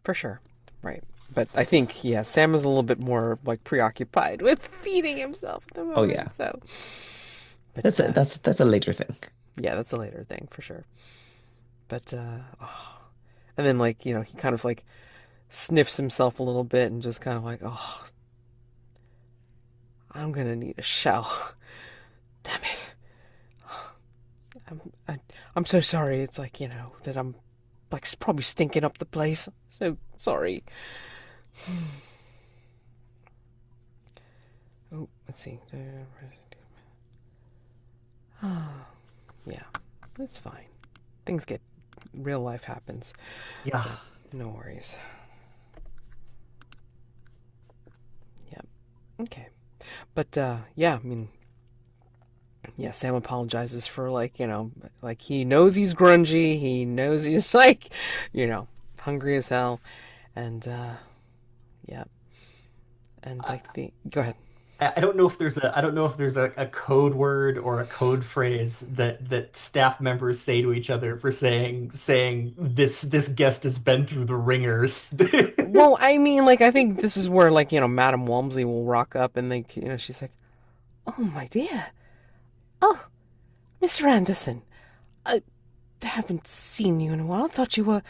For sure. Right. But I think, yeah, Sam is a little bit more like preoccupied with feeding himself at the Oh yeah. moment. So, That's but a that's a later thing. yeah, that's a later thing for sure. But oh. And then like he kind of like sniffs himself a little bit and just kind of like, oh, I'm gonna need a shower. Damn it. I'm I, I'm so sorry. It's like that I'm like probably stinking up the place. So sorry. Oh, let's see. Yeah, it's fine. Things get real life happens, Yeah. so no worries. Yeah, okay. But yeah, I mean, yeah, Sam apologizes for like he knows he's grungy. He knows he's like, you know, hungry as hell, and yeah, and I, like go ahead. I don't know if there's a code word or a code phrase that staff members say to each other for saying this guest has been through the ringers. Well, I mean, like I think this is where like Madame Walmsley will rock up and like she's like, "Oh my dear, oh Mr. Anderson, I haven't seen you in a while. Thought you were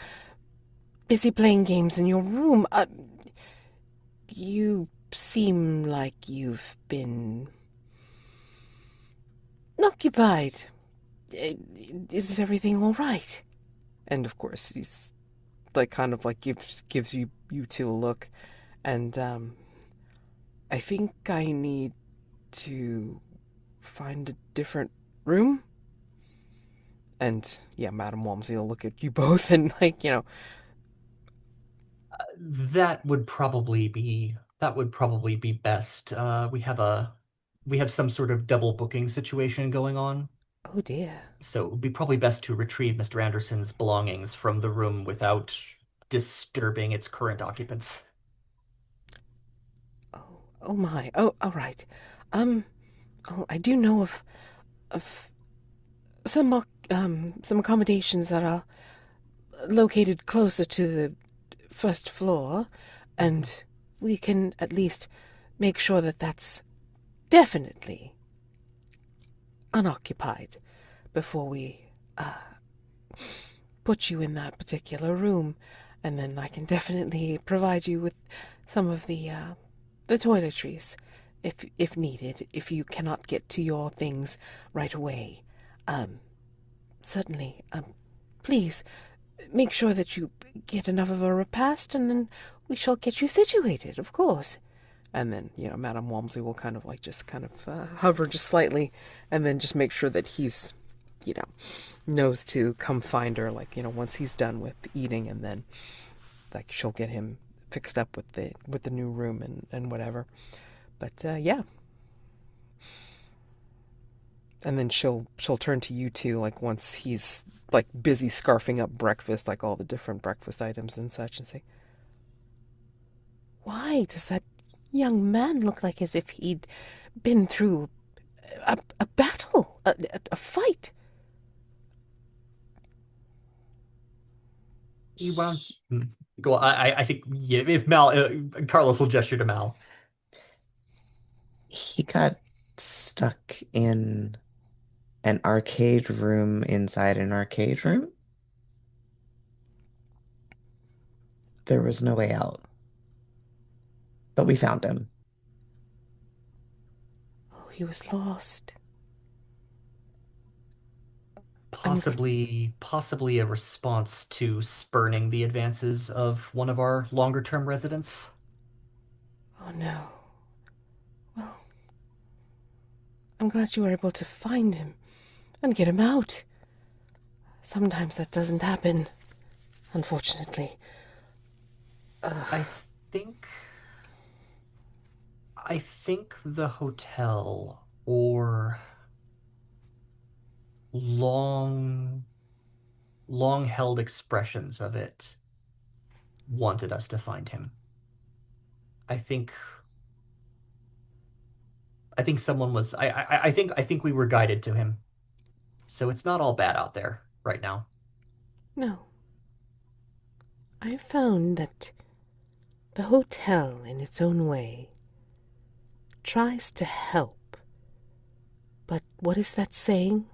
busy playing games in your room. You seem like you've been occupied. Is everything all right?" And of course, he's like kind of like gives you two a look, and I think I need to find a different room. And yeah, Madam Walmsley will look at you both and like, That would probably be best. We have some sort of double booking situation going on, oh dear. so it would be probably best to retrieve Mr. Anderson's belongings from the room without disturbing its current occupants. Oh, oh my. Oh, all right. Um, oh, I do know of some accommodations that are located closer to the first floor, Mhm. and we can at least make sure that that's definitely unoccupied before we put you in that particular room, and then I can definitely provide you with some of the toiletries if needed. If you cannot get to your things right away, um, certainly, please make sure that you get enough of a repast, and then we shall get you situated, of course. And then, Madame Walmsley will kind of like just kind of hover just slightly, and then just make sure that he's, you know, knows to come find her, like, once he's done with eating, and then like she'll get him fixed up with the new room and whatever. But yeah, and then she'll turn to you too, like once he's like busy scarfing up breakfast, like all the different breakfast items and such, and say, "Why does that young man look like as if he'd been through a battle, a fight?" You wound. He, Go. I think, yeah, if Carlos will gesture to Mal. he got stuck in an arcade room inside an arcade room. There was no way out, but we found him. Oh, he was lost. I'm. Possibly a response to spurning the advances of one of our longer term residents. Oh no. Well, I'm glad you were able to find him and get him out. Sometimes that doesn't happen, unfortunately. I think I think the hotel, or long long held expressions of it, wanted us to find him. I think I think someone was I think we were guided to him. So it's not all bad out there right now. No, I found that the hotel, in its own way, tries to help. But what is that saying?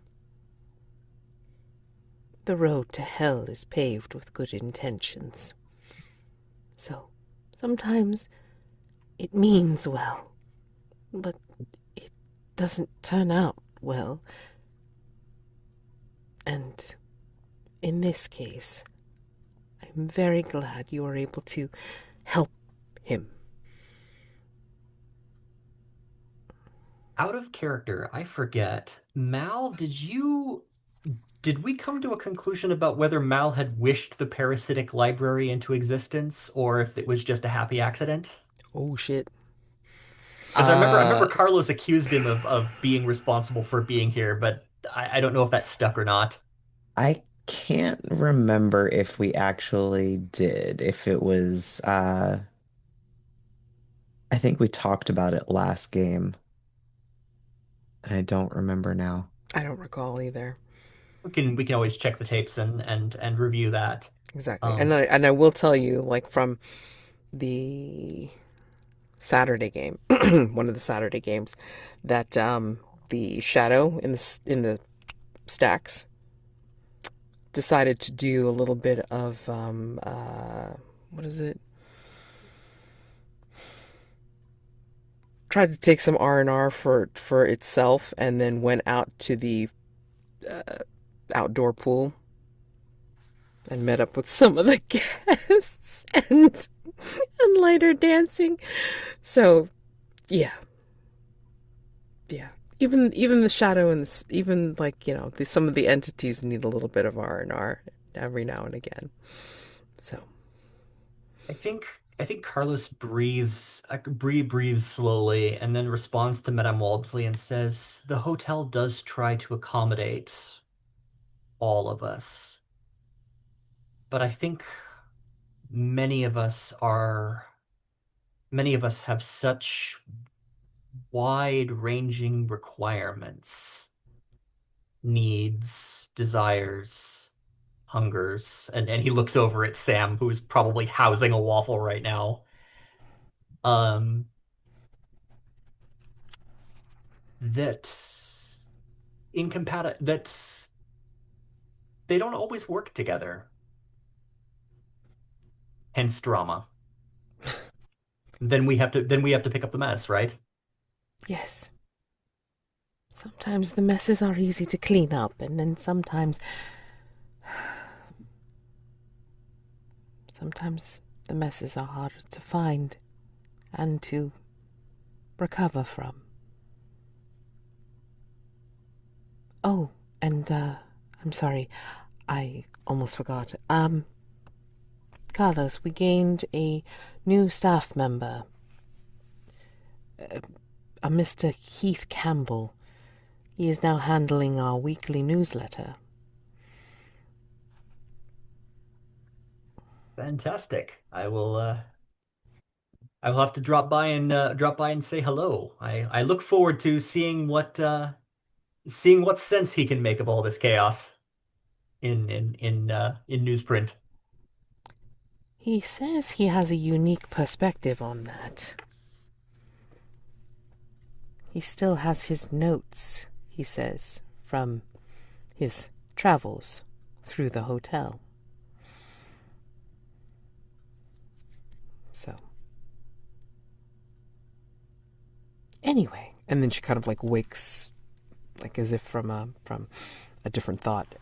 The road to hell is paved with good intentions. So sometimes it means well, but it doesn't turn out well. And in this case, I'm very glad you were able to help him. Out of character, I forget. Mal, did we come to a conclusion about whether Mal had wished the parasitic library into existence or if it was just a happy accident? Oh shit. Because I remember Uh, Carlos accused him of being responsible for being here, but I don't know if that stuck or not. I can't remember if we actually did. If it was, I think we talked about it last game, and I don't remember now. I don't recall either. We can always check the tapes and review that. Exactly. And Um, I will tell you, like from the Saturday game, one of the Saturday games, that the shadow in the stacks decided to do a little bit of what is it? Tried to take some R&R for itself, and then went out to the outdoor pool and met up with some of the guests and lighter dancing. So yeah, yeah. Even the shadow and even like some of the entities need a little bit of R&R every now and again. So I think I think Carlos breathes slowly and then responds to Madame Walmsley and says, "The hotel does try to accommodate all of us, but I think many of us are many of us have such wide-ranging requirements, needs, desires, hungers." And he looks over at Sam, who is probably housing a waffle right now. Um, that that they don't always work together. Hence drama. Then we have to pick up the mess, right? yes, sometimes the messes are easy to clean up, and then sometimes the messes are harder to find and to recover from. Oh, and I'm sorry, I almost forgot. Carlos, we gained a new staff member, a Mr. Keith Campbell. He is now handling our weekly newsletter. Fantastic. I will have to drop by and say hello. I look forward to seeing what sense he can make of all this chaos in newsprint. He says he has a unique perspective on that. He still has his notes, he says, from his travels through the hotel. So, anyway, and then she kind of like wakes, like as if from a different thought.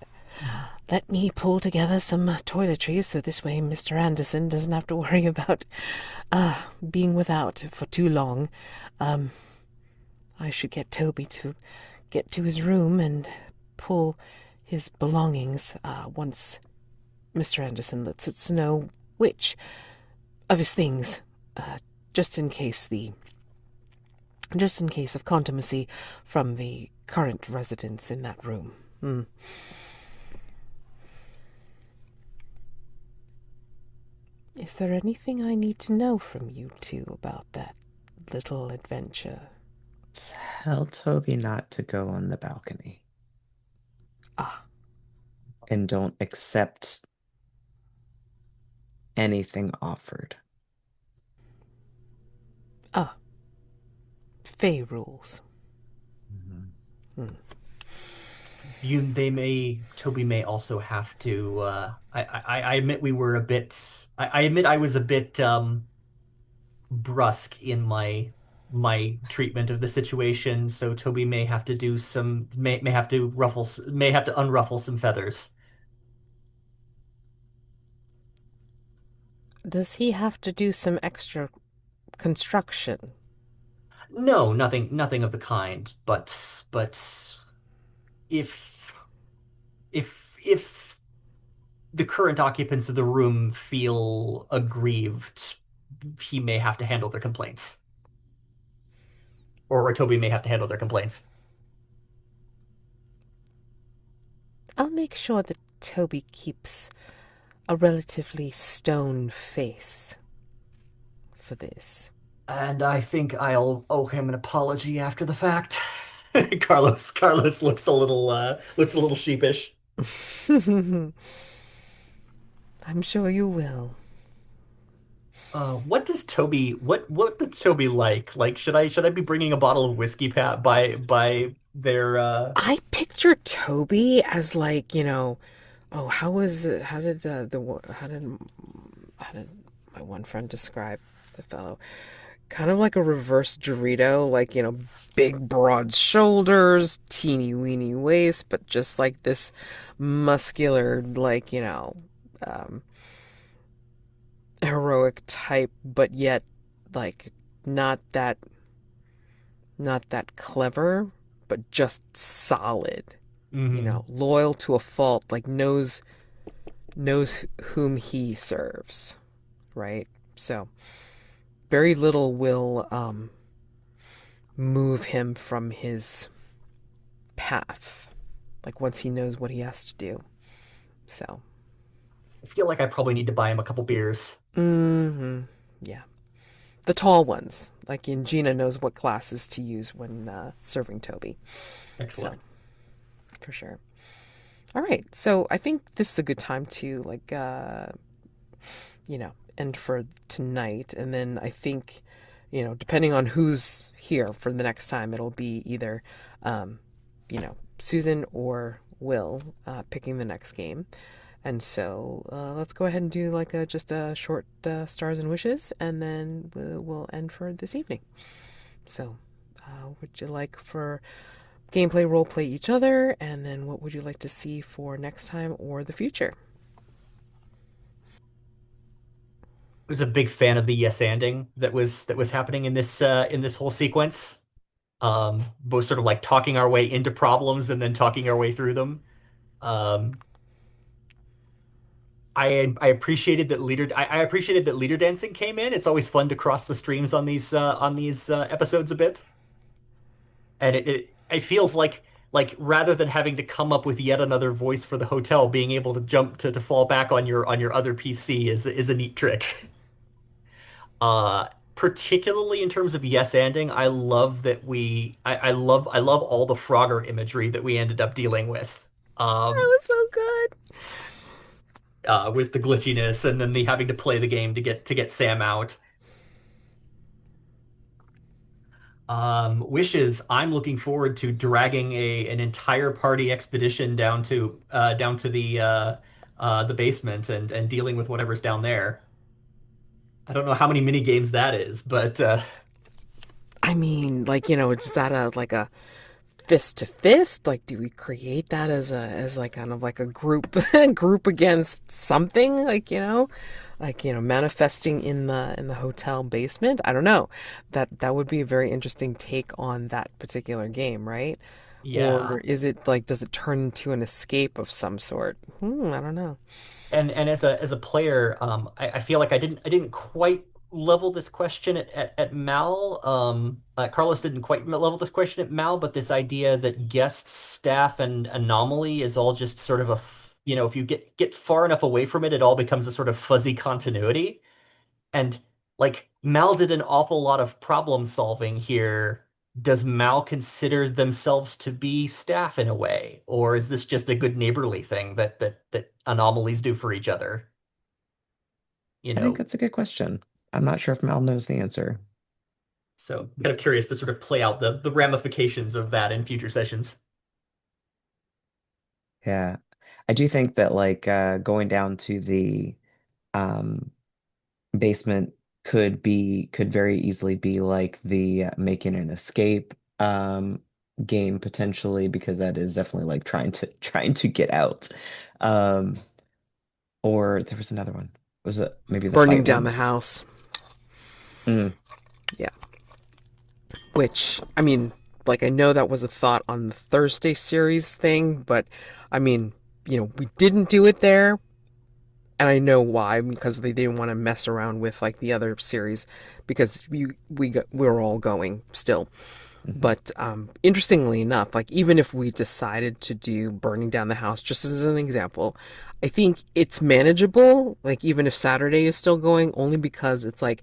Let me pull together some toiletries so this way Mr. Anderson doesn't have to worry about being without for too long. I should get Toby to get to his room and pull his belongings once Mr. Anderson lets us know which of his things, just in case of contumacy from the current residents in that room. Is there anything I need to know from you two about that little adventure? Tell Toby not to go on the balcony Ah, and don't accept anything offered. ah, Fey rules. Mhm. Hmm. Toby may also have to, I admit we were a bit, I admit I was a bit, brusque in my treatment of the situation, so Toby may have to may have to may have to unruffle some feathers. Does he have to do some extra construction? No, nothing of the kind, but if if the current occupants of the room feel aggrieved, he may have to handle their complaints. Or Toby may have to handle their complaints. I'll make sure that Toby keeps a relatively stone face for this. And I think I'll owe him an apology after the fact. Carlos looks a little sheepish. I'm sure you will. What does Toby like? Like, should I be bringing a bottle of whiskey pat by their I picture Toby as like, oh, how did my one friend describe the fellow? Kind of like a reverse Dorito, like, big broad shoulders, teeny weeny waist, but just like this muscular, like, um, heroic type, but yet like not that not that clever, but just solid, Hmm. loyal to a fault, like knows whom he serves, right? So very little will move him from his path, like once he knows what he has to do. So, I feel like I probably need to buy him a couple beers. yeah. The tall ones, like in Gina knows what glasses to use when serving Toby. So, Excellent. for sure. All right. So, I think this is a good time to, like, end for tonight. And then I think, depending on who's here for the next time, it'll be either, Susan or Will picking the next game. And so let's go ahead and do like just a short stars and wishes, and then we'll end for this evening. So, would you like for gameplay, role play each other, and then what would you like to see for next time or the future? I was a big fan of the yes anding that was happening in this whole sequence. Both sort of like talking our way into problems and then talking our way through them. Um, I appreciated that I appreciated that leader dancing came in. It's always fun to cross the streams on these episodes a bit, and it feels like rather than having to come up with yet another voice for the hotel, being able to jump to fall back on your other PC is a neat trick. Uh, Particularly in terms of yes anding, I love that I love all the Frogger imagery that we ended up dealing with. That Um, was so good. with the glitchiness and then the having to play the game to get Sam out. Wishes, I'm looking forward to dragging an entire party expedition down to the basement and dealing with whatever's down there. I don't know how many mini games that is, but I mean, like, it's that a fist to fist? Like, do we create that as like kind of like a group group against something? Like, manifesting in the hotel basement? I don't know. That would be a very interesting take on that particular game, right? Or yeah. is it like, does it turn into an escape of some sort? I don't know. And as a player, I feel like I didn't quite level this question at Mal. Carlos didn't quite level this question at Mal, but this idea that guests, staff, and Anomaly is all just sort of if you get far enough away from it, it all becomes a sort of fuzzy continuity. And like Mal did an awful lot of problem solving here. Does Mal consider themselves to be staff in a way, or is this just a good neighborly thing that anomalies do for each other? You I think know, that's a good question. I'm not sure if Mal knows the answer. so I'm kind of curious to sort of play out the ramifications of that in future sessions. Yeah. I do think that like going down to the um basement could very easily be like the making an escape game potentially because that is definitely like trying to get out. Um or there was another one. Was it maybe the Burning fight down the one? house. Mm, Yeah. Which, I mean, like, I know that was a thought on the Thursday series thing, but I mean, we didn't do it there, and I know why, because they didn't want to mess around with like the other series, because we were all going still. mhm. But interestingly enough, like, even if we decided to do burning down the house, just as an example, I think it's manageable. Like, even if Saturday is still going, only because it's like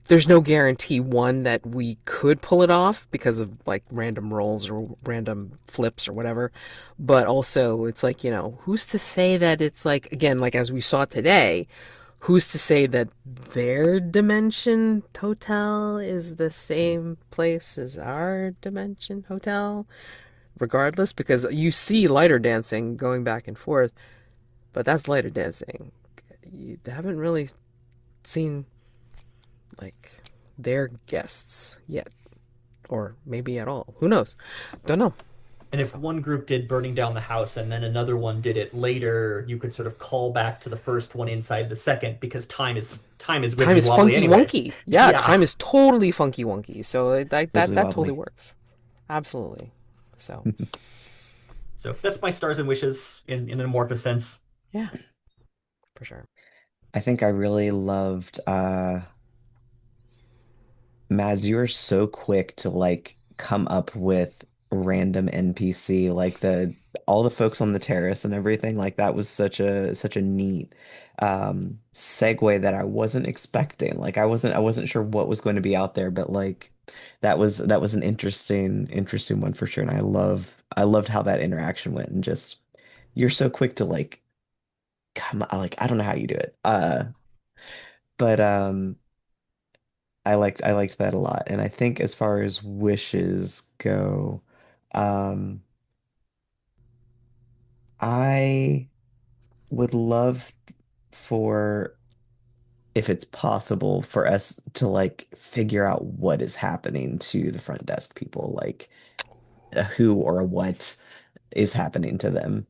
there's no guarantee, one, that we could pull it off because of like random rolls or random flips or whatever, but also it's like, who's to say that it's like, again, like as we saw today, who's to say that their dimension hotel is the same place as our dimension hotel, regardless, because you see lighter dancing going back and forth, but that's lighter dancing. You haven't really seen like their guests yet, or maybe at all. Who knows? Don't know. And if So one group did burning down the house and then another one did it later, you could sort of call back to the first one inside the second because time is time wibbly is wobbly funky anyway. wonky. Yeah, Yeah. time is totally funky wonky. So that Wibbly that totally wobbly. works. Absolutely. So, So that's my stars and wishes in an amorphous sense. yeah, for sure. I think I really loved Mads, you are so quick to like come up with random NPC, like the all the folks on the terrace and everything. Like that was such a neat segue that I wasn't expecting. Like I wasn't sure what was going to be out there, but like that was an interesting one for sure. And I loved how that interaction went and just you're so quick to like come like I don't know how you do it. But I liked that a lot. And I think as far as wishes go, um, I would love for, if it's possible, for us to like figure out what is happening to the front desk people, like who or what is happening to them.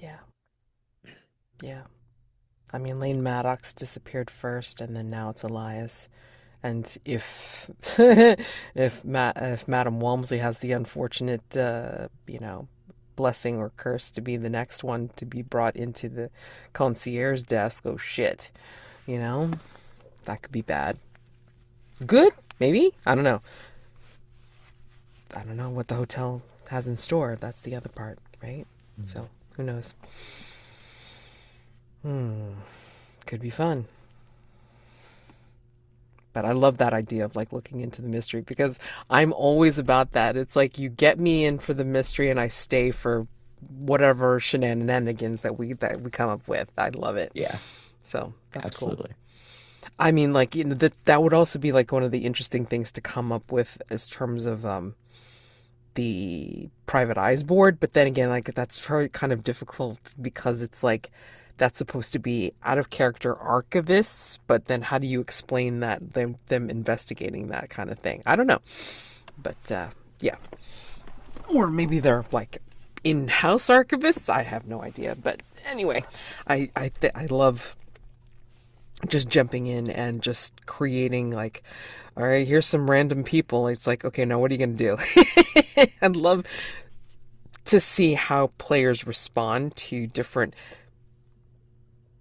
Yeah, yeah. I mean, Lane Maddox disappeared first, and then now it's Elias. And if if Madame Walmsley has the unfortunate, blessing or curse to be the next one to be brought into the concierge desk, oh shit, you know, that could be bad. Good, maybe. I don't know. I don't know what the hotel has in store. That's the other part, right? So who knows? Could be fun. But I love that idea of like looking into the mystery because I'm always about that. It's like you get me in for the mystery and I stay for whatever shenanigans that we come up with. I love it. Yeah, So that's cool. absolutely. I mean, like that would also be like one of the interesting things to come up with as terms of the private eyes board. But then again, like that's very kind of difficult because it's like that's supposed to be out of character archivists, but then how do you explain that them investigating that kind of thing? I don't know, but yeah, or maybe they're like in-house archivists. I have no idea, but anyway, I love just jumping in and just creating like, all right, here's some random people. It's like, okay, now what are you gonna do? I'd love to see how players respond to different,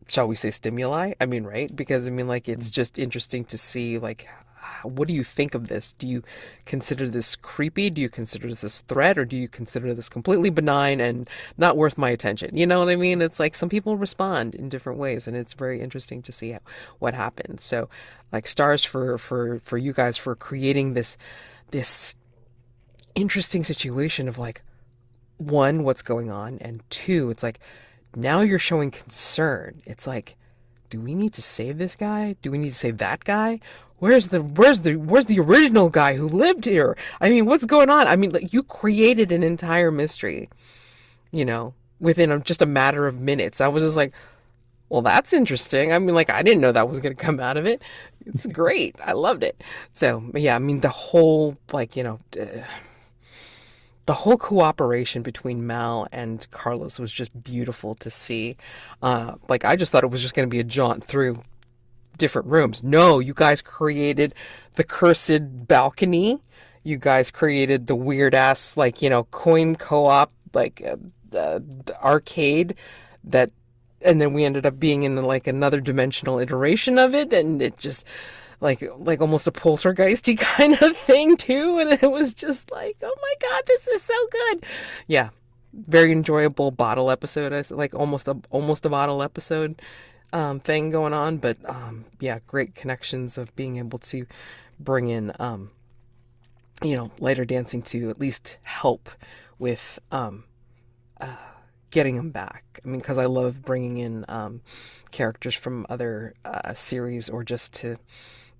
shall we say, stimuli. I mean, right? Because I mean, like, it's just interesting to see, like, what do you think of this? Do you consider this creepy? Do you consider this a threat? Or do you consider this completely benign and not worth my attention? You know what I mean? It's like some people respond in different ways, and it's very interesting to see what happens. So, like, stars for you guys for creating this interesting situation of like, one, what's going on, and two, it's like now you're showing concern. It's like, do we need to save this guy? Do we need to save that guy? Where's the original guy who lived here? I mean, what's going on? I mean, like you created an entire mystery, within just a matter of minutes. I was just like, well, that's interesting. I mean, like I didn't know that was going to come out of it. It's great. I loved it. So, yeah, I mean, the whole like, the whole cooperation between Mal and Carlos was just beautiful to see. Like I just thought it was just going to be a jaunt through different rooms. No, you guys created the cursed balcony. You guys created the weird ass like coin co-op like arcade that, and then we ended up being in like another dimensional iteration of it, and it just like almost a poltergeisty kind of thing too, and it was just like, oh my god, this is so good. Yeah, very enjoyable bottle episode. I like almost a bottle episode thing going on, but yeah, great connections of being able to bring in lighter dancing to at least help with getting them back. I mean, because I love bringing in characters from other series, or just to,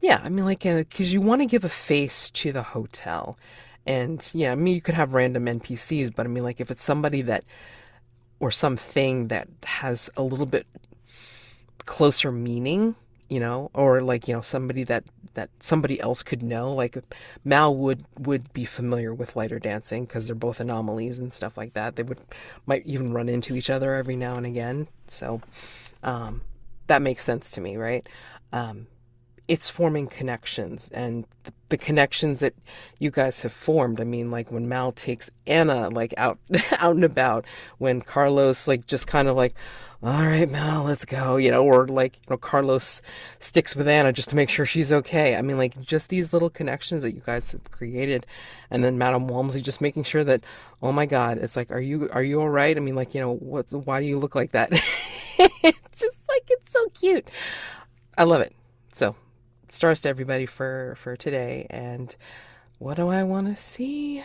yeah, I mean, like, because you want to give a face to the hotel. And yeah, I mean, you could have random NPCs, but I mean, like, if it's somebody that, or something that has a little bit closer meaning, or like, somebody that somebody else could know, like Mal would be familiar with lighter dancing because they're both anomalies and stuff like that. They might even run into each other every now and again. So that makes sense to me, right? it's forming connections, and the connections that you guys have formed. I mean, like when Mal takes Anna like out out and about, when Carlos like just kind of like, all right, Mal, let's go, or like, Carlos sticks with Anna just to make sure she's okay. I mean, like just these little connections that you guys have created, and then Madame Walmsley just making sure that, oh my God, it's like, are you all right? I mean, like, why do you look like that? It's just like it's so cute. I love it. So, stars to everybody for today. And what do I want to see?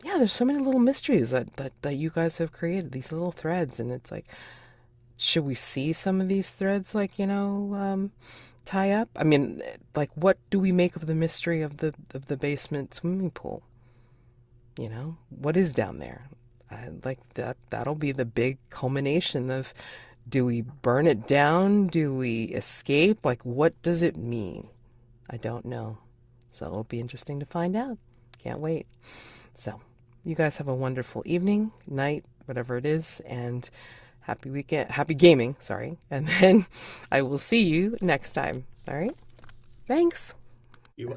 Yeah, there's so many little mysteries that you guys have created, these little threads, and it's like, should we see some of these threads, like, tie up? I mean, like, what do we make of the mystery of the basement swimming pool? What is down there? Like that'll be the big culmination of, do we burn it down? Do we escape? Like, what does it mean? I don't know. So it'll be interesting to find out. Can't wait. So, you guys have a wonderful evening, night, whatever it is, and happy weekend, happy gaming, sorry. And then I will see you next time. All right? Thanks. You